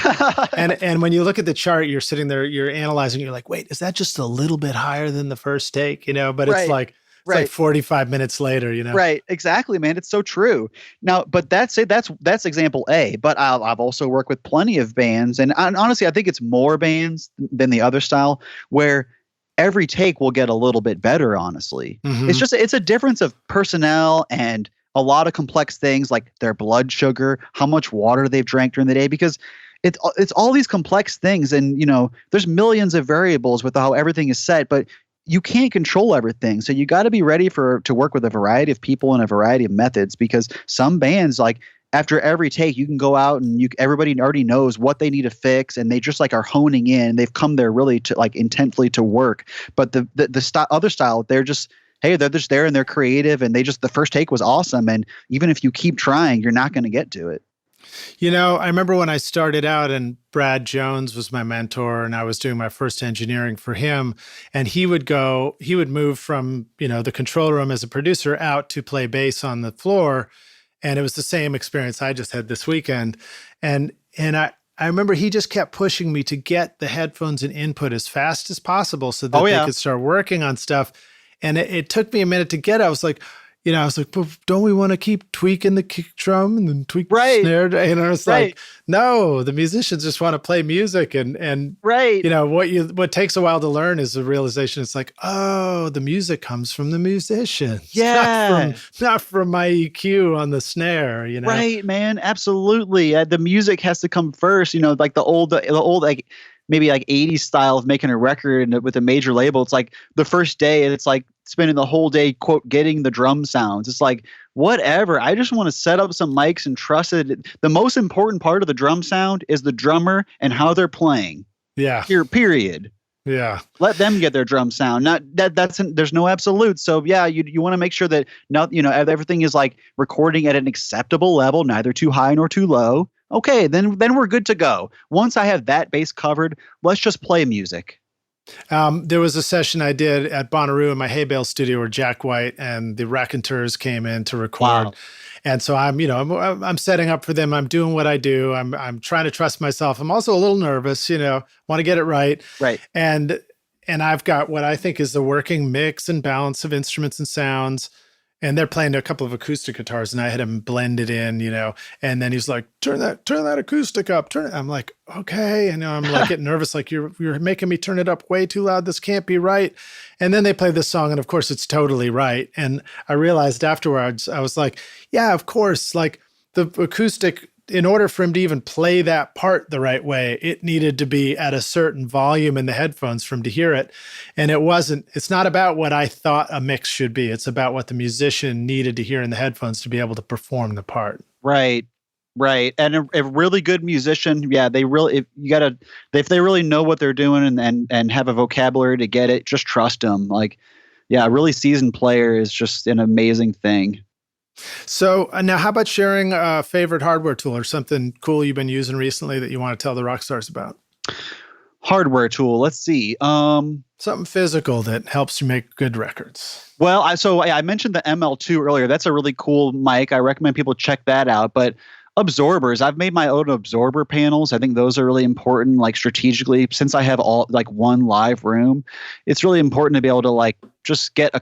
and when you look at the chart, you're sitting there, you're analyzing, you're like, wait, is that just a little bit higher than the first take? But it's like, like 45 minutes later,
Right. Exactly, man. It's so true. Now, but that's example A, but I've also worked with plenty of bands, and honestly, I think it's more bands than the other style where every take will get a little bit better, honestly.
Mm-hmm.
It's a difference of personnel and a lot of complex things like their blood sugar, how much water they've drank during the day, because it's all these complex things, and there's millions of variables with how everything is set, but you can't control everything. So you got to be ready to work with a variety of people and a variety of methods, because some bands, like after every take, you can go out and everybody already knows what they need to fix, and they just like are honing in. They've come there really to like intentfully to work. But the other style, they're just, hey, they're just there and they're creative, and the first take was awesome. And even if you keep trying, you're not going to get to it.
I remember when I started out and Brad Jones was my mentor and I was doing my first engineering for him, and he would move from, the control room as a producer out to play bass on the floor. And it was the same experience I just had this weekend. And I remember he just kept pushing me to get the headphones and input as fast as possible so that they could start working on stuff. And it took me a minute to get it. I was like, but don't we want to keep tweaking the kick drum and then tweak the snare? And I was like, no, the musicians just want to play music. And what takes a while to learn is the realization. It's like, oh, the music comes from the musicians.
Yeah.
Not from my EQ on the snare,
Right, man. Absolutely. The music has to come first, like the old, like maybe like 80s style of making a record with a major label. It's like the first day and it's like spending the whole day, quote, getting the drum sounds. It's like, whatever. I just want to set up some mics and trust it. The most important part of the drum sound is the drummer and how they're playing.
Yeah.
Period.
Yeah.
Let them get their drum sound. Not there's no absolute. So yeah, you want to make sure that everything is like recording at an acceptable level, neither too high nor too low. Okay, then we're good to go. Once I have that base covered, let's just play music.
There was a session I did at Bonnaroo in my hay bale studio where Jack White and the Raconteurs came in to record. Wow. And so I'm setting up for them. I'm doing what I do. I'm trying to trust myself. I'm also a little nervous, want to get it right.
Right.
And I've got what I think is the working mix and balance of instruments and sounds. And they're playing a couple of acoustic guitars, and I had him blended in, and then he's like, turn that acoustic up, turn it. I'm like, okay. And I'm like getting nervous, like you're making me turn it up way too loud. This can't be right. And then they play this song, and of course it's totally right. And I realized afterwards, I was like, yeah, of course, like the acoustic, in order for him to even play that part the right way, it needed to be at a certain volume in the headphones for him to hear it. And it's not about what I thought a mix should be. It's about what the musician needed to hear in the headphones to be able to perform the part.
Right. Right. And a really good musician, yeah, if they really know what they're doing and have a vocabulary to get it, just trust them. Like, yeah, a really seasoned player is just an amazing thing.
So now how about sharing a favorite hardware tool or something cool you've been using recently that you want to tell the rock stars about?
Hardware tool. Let's see.
Something physical that helps you make good records.
Well, I mentioned the ML2 earlier. That's a really cool mic. I recommend people check that out. But absorbers, I've made my own absorber panels. I think those are really important, like strategically, since I have all like one live room, it's really important to be able to like just get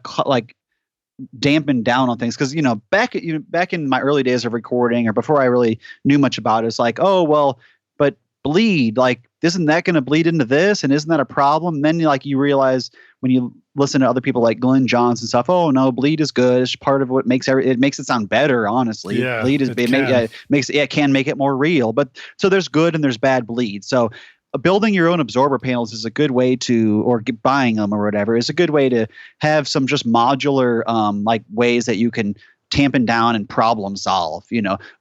dampen down on things, because back in my early days of recording or before I really knew much about it, it's like, oh well, but bleed, like isn't that going to bleed into this, and isn't that a problem? And then you realize when you listen to other people like Glenn Johns and stuff, oh no, bleed is good. It's part of what makes it sound better. Honestly,
yeah,
bleed it can make it more real. But so there's good and there's bad bleed. So building your own absorber panels is a good way to, or buying them or whatever, is a good way to have some just modular like ways that you can tampen down and problem solve.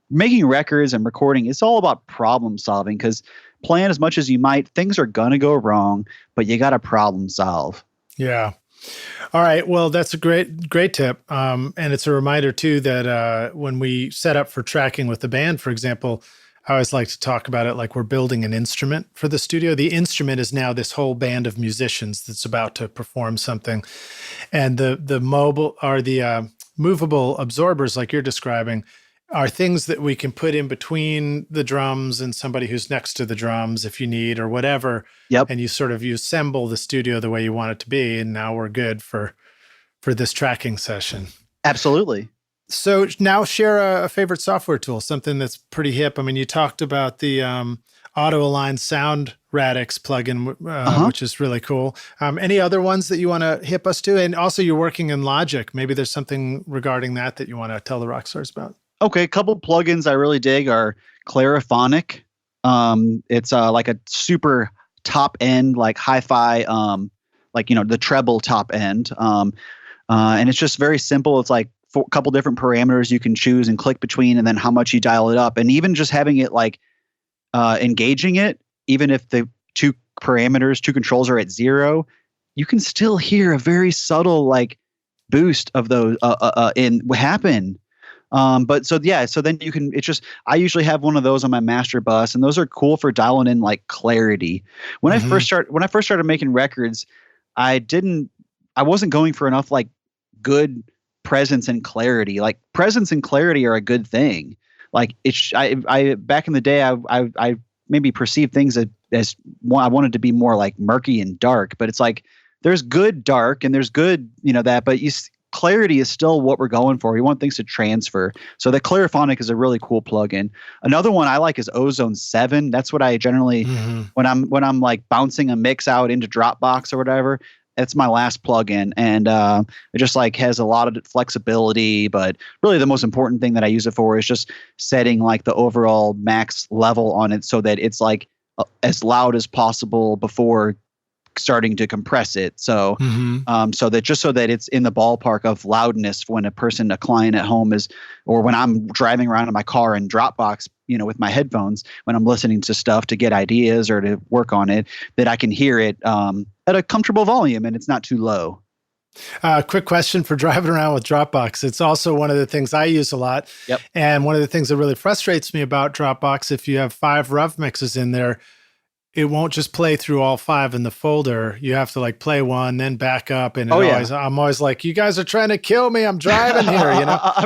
Making records and recording, it's all about problem solving, because plan as much as you might, things are going to go wrong, but you got to problem solve.
Yeah. All right. Well, that's a great tip. And it's a reminder too that when we set up for tracking with the band, for example, I always like to talk about it like we're building an instrument for the studio. The instrument is now this whole band of musicians that's about to perform something. And the mobile or the movable absorbers, like you're describing, are things that we can put in between the drums and somebody who's next to the drums if you need or whatever.
Yep.
And you assemble the studio the way you want it to be. And now we're good for this tracking session.
Absolutely.
So now share a favorite software tool, something that's pretty hip. I mean, you talked about the auto-align sound Radix plugin, which is really cool. Any other ones that you want to hip us to? And also you're working in Logic. Maybe there's something regarding that you want to tell the rock stars about. Okay.
A couple plugins I really dig are Clariphonic. It's like a super top end, like hi-fi, the treble top end. And it's just very simple. It's like a couple different parameters you can choose and click between, and then how much you dial it up. And even just having it like engaging it, even if the two controls are at 0, you can still hear a very subtle like boost of those happen. So then you can, I usually have one of those on my master bus, and those are cool for dialing in like clarity. When I first started making records, I wasn't going for enough like good presence and clarity. Like presence and clarity are a good thing. Like I back in the day, I maybe perceived things as I wanted to be more like murky and dark, but it's like there's good dark and there's good, that, but clarity is still what we're going for. We want things to transfer. So the Clariphonic is a really cool plugin. Another one I like is Ozone 7. That's what I generally, when I'm like bouncing a mix out into Dropbox or whatever, that's my last plugin. And it just like has a lot of flexibility, but really the most important thing that I use it for is just setting like the overall max level on it so that it's like as loud as possible before starting to compress it. So, so that it's in the ballpark of loudness when a client at home or when I'm driving around in my car in Dropbox, with my headphones, when I'm listening to stuff to get ideas or to work on it, that I can hear it at a comfortable volume and it's not too low.
Quick question for driving around with Dropbox. It's also one of the things I use a lot.
Yep.
And one of the things that really frustrates me about Dropbox, if you have 5 rough mixes in there, it won't just play through all 5 in the folder. You have to like play one, then back up. And I'm always like, you guys are trying to kill me. I'm driving here,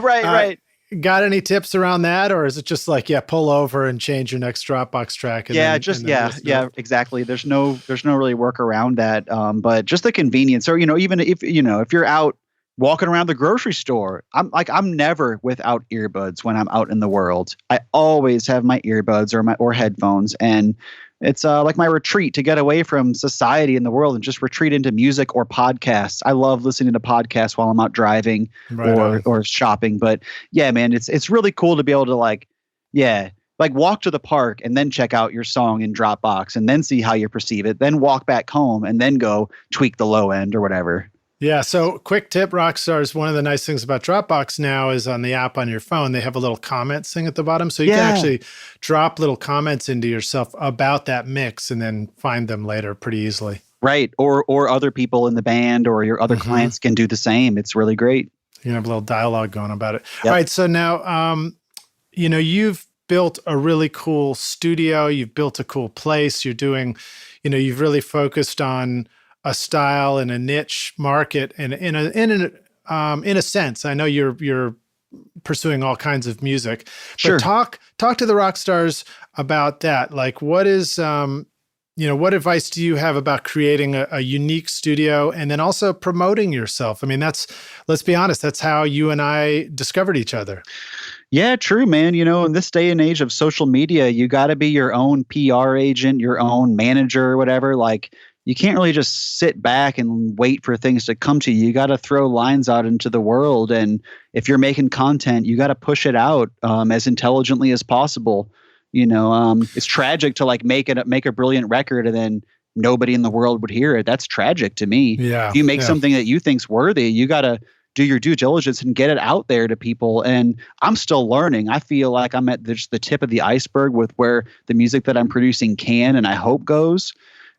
Right.
Got any tips around that? Or is it just like, pull over and change your next Dropbox track?
Exactly. There's no really work around that. But just the convenience, or, even if you're out walking around the grocery store, I'm never without earbuds when I'm out in the world. I always have my earbuds or headphones, and it's like my retreat to get away from society and the world and just retreat into music or podcasts. I love listening to podcasts while I'm out driving or shopping. But yeah, man, it's really cool to be able to like walk to the park and then check out your song in Dropbox and then see how you perceive it, then walk back home and then go tweak the low end or whatever.
Yeah. So quick tip, rock stars. One of the nice things about Dropbox now is on the app on your phone, they have a little comment thing at the bottom. So you can actually drop little comments into yourself about that mix and then find them later pretty easily.
Right. Or other people in the band or your other clients can do the same. It's really great.
You can have a little dialogue going about it. Yep. All right. So now, you've built a really cool studio. You've built a cool place. You're doing, you've really focused on a style and a niche market, and in a sense, I know you're pursuing all kinds of music. But
sure.
Talk to the rock stars about that. Like, what is what advice do you have about creating a unique studio and then also promoting yourself? I mean, let's be honest, that's how you and I discovered each other.
Yeah, true, man. In this day and age of social media, you got to be your own PR agent, your own manager, or whatever. Like, you can't really just sit back and wait for things to come to you. You got to throw lines out into the world. And if you're making content, you got to push it out as intelligently as possible. It's tragic to like make a brilliant record and then nobody in the world would hear it. That's tragic to me.
Yeah.
If you make something that you think's worthy, you got to do your due diligence and get it out there to people. And I'm still learning. I feel like I'm at just the tip of the iceberg with where the music that I'm producing can and I hope goes.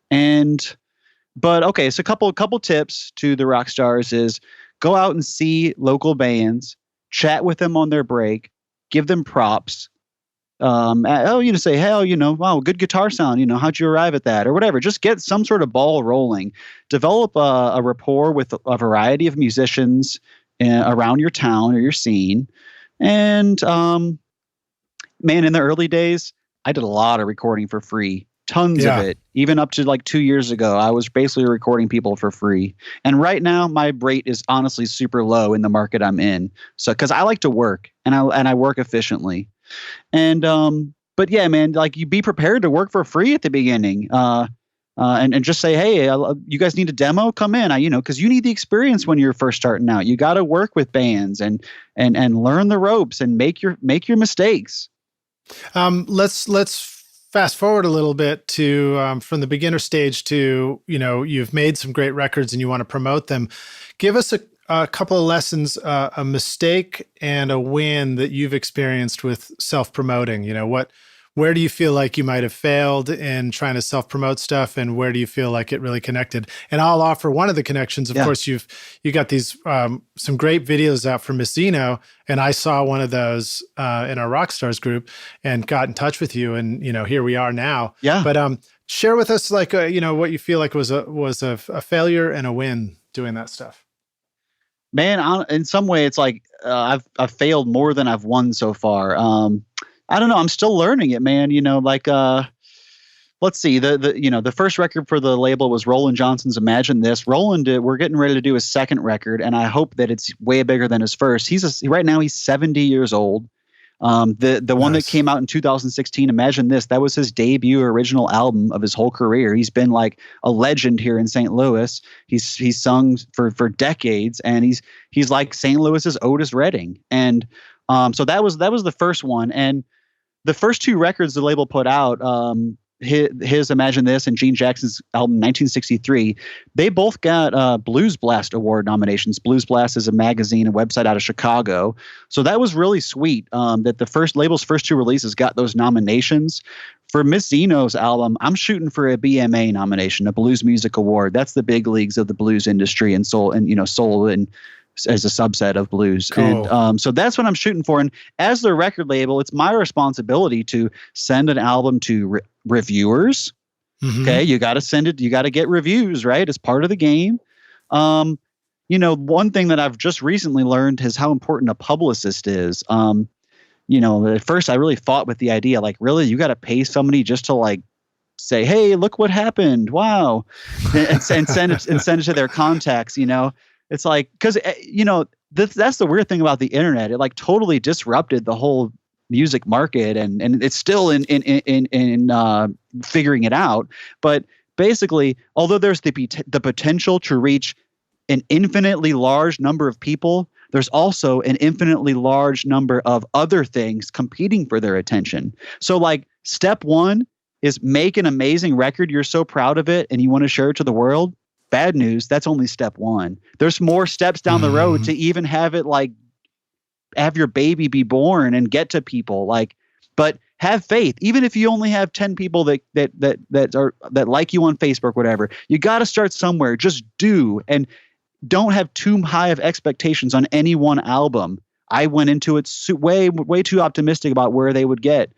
But okay, so a couple tips to the rock stars is go out and see local bands, chat with them on their break, give them props, You know, say, hey, you know, wow, good guitar sound. You know, how'd you arrive at that, or whatever? Just get some sort of ball rolling. Develop a rapport with a variety of musicians around your town or your scene. And man, in the early days, I did a lot of recording for free. Tons of
Yeah.
it. Even up to like 2 years ago, I was basically recording people for free. And right now, my rate is honestly super low in the market I'm in. So, because I like to work and I work efficiently. And but yeah, man, like you be prepared to work for free at the beginning. And just say, hey, you guys need a demo? Come in. You know, because you need the experience when you're first starting out. You got to work with bands and learn the ropes and make your mistakes.
Let's fast forward a little bit to from the beginner stage to, you know, you've made some great records and you want to promote them. Give us a couple of lessons, a mistake and a win that you've experienced with self-promoting. You know, where do you feel like you might have failed in trying to self-promote stuff, and where do you feel like it really connected? And I'll offer one of the connections. Of course, you got these some great videos out from Miss Zeno, and I saw one of those in our Rockstars group and got in touch with you, and you know, here we are now.
Yeah.
But share with us, like, you know, what you feel like was a failure and a win doing that stuff.
Man, in some way, it's like I've failed more than I've won so far. I don't know. I'm still learning it, man. You know, like let's see. The first record for the label was Roland Johnson's Imagine This. Roland, we're getting ready to do his second record, and I hope that it's way bigger than his first. Right now he's 70 years old. The one that came out in 2016, Imagine This, that was his debut original album of his whole career. He's been like a legend here in St. Louis. He's sung for decades, and he's like St. Louis's Otis Redding. And so that was the first one. And the first two records the label put out, his Imagine This and Gene Jackson's album 1963, they both got Blues Blast Award nominations. Blues Blast is a magazine and website out of Chicago. So that was really sweet that the label's first two releases got those nominations. For Miss Zeno's album, I'm shooting for a BMA nomination, a Blues Music Award. That's the big leagues of the blues industry and soul and as a subset of blues. Cool. And so that's what I'm shooting for. And as the record label, it's my responsibility to send an album to reviewers. Mm-hmm. Okay. You got to send it. You got to get reviews, right? As part of the game. You know, one thing that I've just recently learned is how important a publicist is. You know, at first I really fought with the idea, like, really, you got to pay somebody just to like say, hey, look what happened. Wow. and send it to their contacts, you know. It's like, because, you know, that's the weird thing about the internet. It like totally disrupted the whole music market, and it's still in figuring it out. But basically, although there's the potential to reach an infinitely large number of people, there's also an infinitely large number of other things competing for their attention. So like step one is make an amazing record. You're so proud of it and you want to share it to the world. Bad news, that's only step one. There's more steps down the road to even have it like have your baby be born and get to people. Like, but have faith. Even if you only have 10 people that like you on Facebook, whatever, you got to start somewhere. Just do, and don't have too high of expectations on any one album. I went into it way too optimistic about where they would get,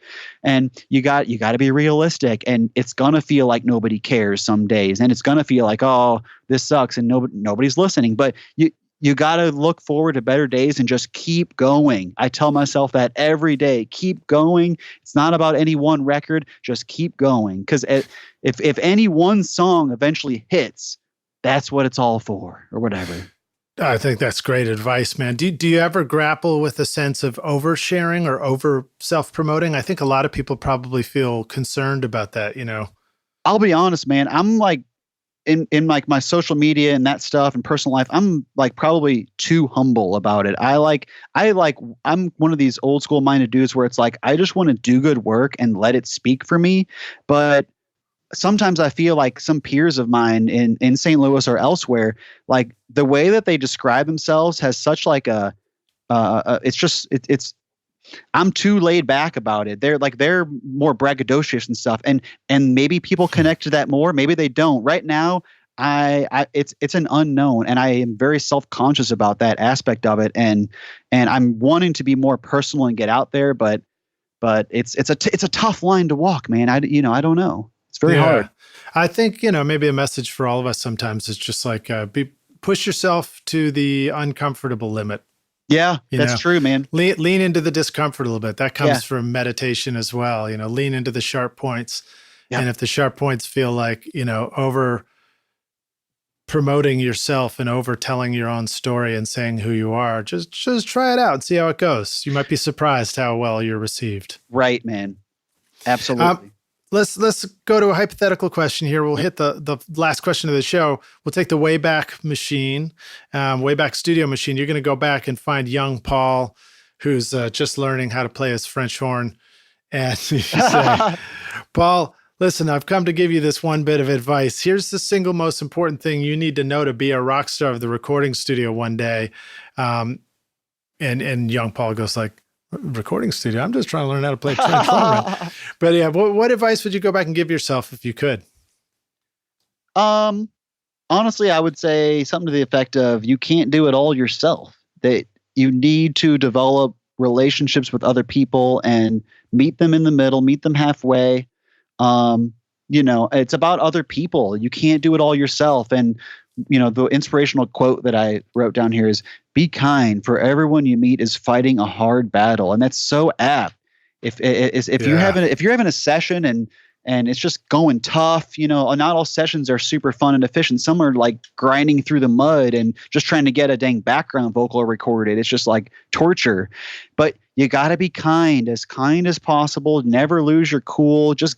and you got to be realistic. And it's gonna feel like nobody cares some days, and it's gonna feel like, oh, this sucks, and nobody's listening. But you got to look forward to better days and just keep going. I tell myself that every day. Keep going. It's not about any one record. Just keep going, because if any one song eventually hits, that's what it's all for, or whatever.
I think that's great advice, man. Do you ever grapple with a sense of oversharing or over self-promoting? I think a lot of people probably feel concerned about that, you know.
I'll be honest, man. I'm like in like my social media and that stuff and personal life, I'm like probably too humble about it. I'm one of these old school minded dudes where it's like I just want to do good work and let it speak for me. But sometimes I feel like some peers of mine in St. Louis or elsewhere, like the way that they describe themselves has such like it's I'm too laid back about it. They're more braggadocious and stuff. And maybe people connect to that more. Maybe they don't. Right now, it's an unknown, and I am very self-conscious about that aspect of it. And I'm wanting to be more personal and get out there, but but it's a tough line to walk, man. I don't know. It's very hard.
I think, maybe a message for all of us sometimes is just like, push yourself to the uncomfortable limit.
Yeah, that's true, man.
Lean into the discomfort a little bit. That comes from meditation as well. Lean into the sharp points. Yep. And if the sharp points feel like, over promoting yourself and over telling your own story and saying who you are, just try it out and see how it goes. You might be surprised how well you're received.
Right, man. Absolutely.
Let's go to a hypothetical question here. We'll hit the last question of the show. We'll take the Wayback Machine, Wayback Studio machine. You're going to go back and find young Paul, who's just learning how to play his French horn. And you say, Paul, listen, I've come to give you this one bit of advice. Here's the single most important thing you need to know to be a rock star of the recording studio one day. And young Paul goes like, recording studio? I'm just trying to learn how to play French horn. But yeah, what advice would you go back and give yourself if you could?
Honestly, I would say something to the effect of you can't do it all yourself. That you need to develop relationships with other people and meet them in the middle, meet them halfway. It's about other people. You can't do it all yourself. And, the inspirational quote that I wrote down here is, be kind, for everyone you meet is fighting a hard battle. And that's so apt. If you're having a session and it's just going tough, not all sessions are super fun and efficient. Some are like grinding through the mud and just trying to get a dang background vocal recorded. It's just like torture. But you got to be kind as possible. Never lose your cool. Just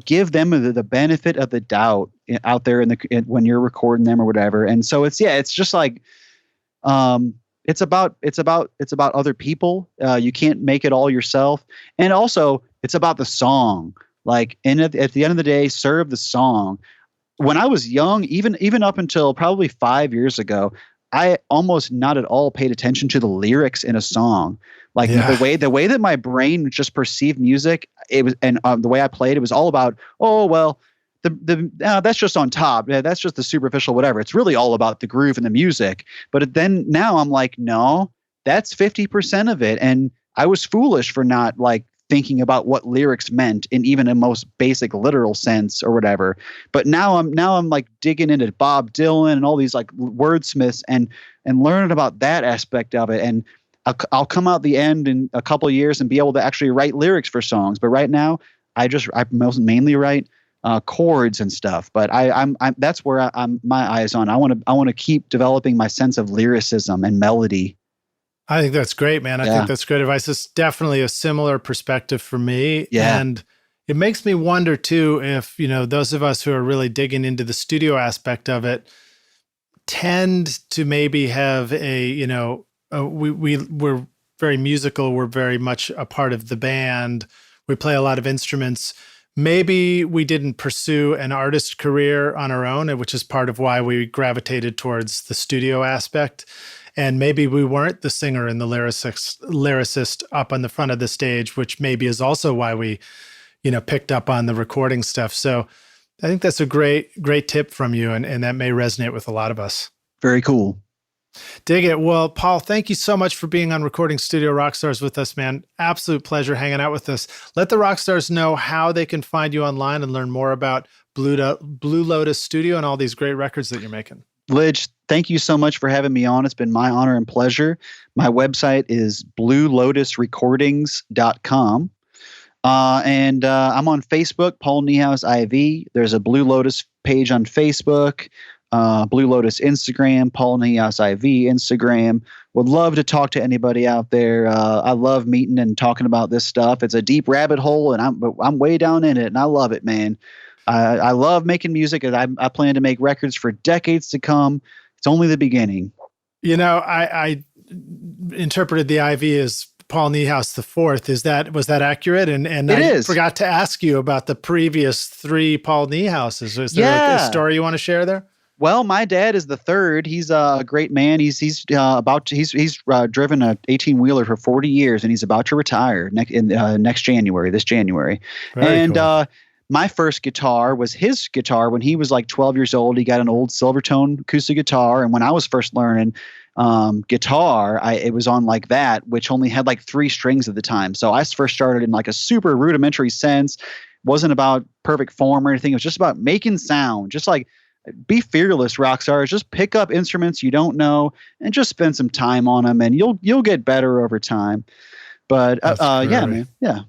give them the benefit of the doubt out there when you're recording them or whatever. And so it's just like, it's about other people. You can't make it all yourself. And also it's about the song. Like, and at the end of the day, serve the song. When I was young, even up until probably 5 years ago, I almost not at all paid attention to the lyrics in a song. Like the way that my brain just perceived music, it was, and the way I played, it was all about, that's just on top. Yeah, that's just the superficial whatever. It's really all about the groove and the music. But then now I'm like, no, that's 50% of it. And I was foolish for not like thinking about what lyrics meant in even a most basic literal sense or whatever. But now I'm like digging into Bob Dylan and all these like wordsmiths and learning about that aspect of it. And I'll come out the end in a couple of years and be able to actually write lyrics for songs. But right now, I mainly write chords and stuff. But I'm that's where I'm my eyes on. I want to keep developing my sense of lyricism and melody.
I think that's great, man. I think that's great advice. It's definitely a similar perspective for me. Yeah. And it makes me wonder too, if, those of us who are really digging into the studio aspect of it tend to maybe have we're very musical. We're very much a part of the band. We play a lot of instruments. Maybe we didn't pursue an artist career on our own, which is part of why we gravitated towards the studio aspect. And maybe we weren't the singer and the lyricist up on the front of the stage, which maybe is also why we, picked up on the recording stuff. So I think that's a great tip from you. And that may resonate with a lot of us.
Very cool.
Dig it. Well, Paul, thank you so much for being on Recording Studio Rockstars with us, man. Absolute pleasure hanging out with us. Let the Rockstars know how they can find you online and learn more about Blue Lotus Studio and all these great records that you're making.
Lidge, thank you so much for having me on. It's been my honor and pleasure. My website is bluelotusrecordings.com. And I'm on Facebook, Paul Niehaus IV. There's a Blue Lotus page on Facebook. Blue Lotus Instagram, Paul Niehaus IV Instagram. Would love to talk to anybody out there. I love meeting and talking about this stuff. It's a deep rabbit hole, and I'm way down in it, and I love it, man. I love making music, and I plan to make records for decades to come. It's only the beginning.
I interpreted the IV as Paul Niehaus IV. Was that accurate? And it is. Forgot to ask you about the previous 3 Paul Niehauses. Is there a story you want to share there?
Well, my dad is the third. He's a great man. He's driven a 18-wheeler for 40 years, and he's about to retire this January. Very cool. My first guitar was his guitar when he was like 12 years old. He got an old Silvertone acoustic guitar, and when I was first learning, guitar, it was on like that, which only had like 3 strings at the time. So I first started in like a super rudimentary sense. Wasn't about perfect form or anything. It was just about making sound. Just like be fearless, rock stars. Just pick up instruments you don't know and just spend some time on them, and you'll get better over time. But yeah, man, yeah.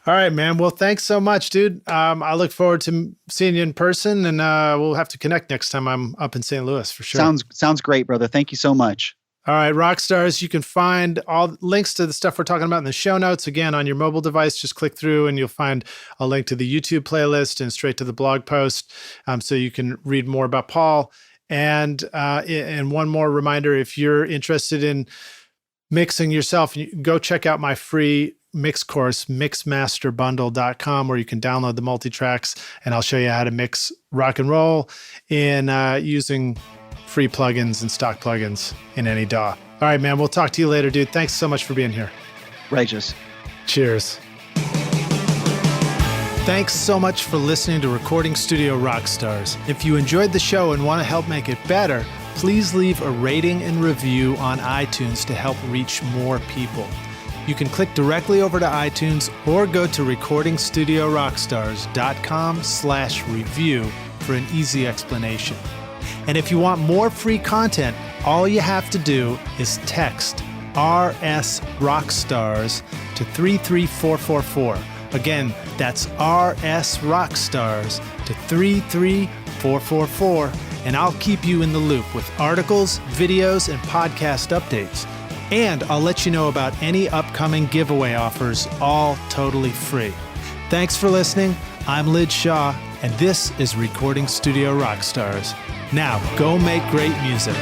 All right, man. Well, thanks so much, dude. I look forward to seeing you in person, and we'll have to connect next time I'm up in St. Louis for sure.
Sounds great, brother. Thank you so much.
All right, rock stars. You can find all links to the stuff we're talking about in the show notes. Again, on your mobile device, just click through and you'll find a link to the YouTube playlist and straight to the blog post, so you can read more about Paul. And one more reminder, if you're interested in mixing yourself, go check out my free mix course, mixmasterbundle.com, where you can download the multi-tracks, and I'll show you how to mix rock and roll in using free plugins and stock plugins in any DAW. All right, man. We'll talk to you later, dude. Thanks so much for being here.
Righteous.
Cheers. Thanks so much for listening to Recording Studio Rockstars. If you enjoyed the show and want to help make it better, please leave a rating and review on iTunes to help reach more people. You can click directly over to iTunes or go to recordingstudiorockstars.com/review for an easy explanation. And if you want more free content, all you have to do is text RS Rockstars to 33444. Again, that's RS Rockstars to 33444, and I'll keep you in the loop with articles, videos, and podcast updates. And I'll let you know about any upcoming giveaway offers, all totally free. Thanks for listening. I'm Lid Shaw, and this is Recording Studio Rockstars. Now, go make great music.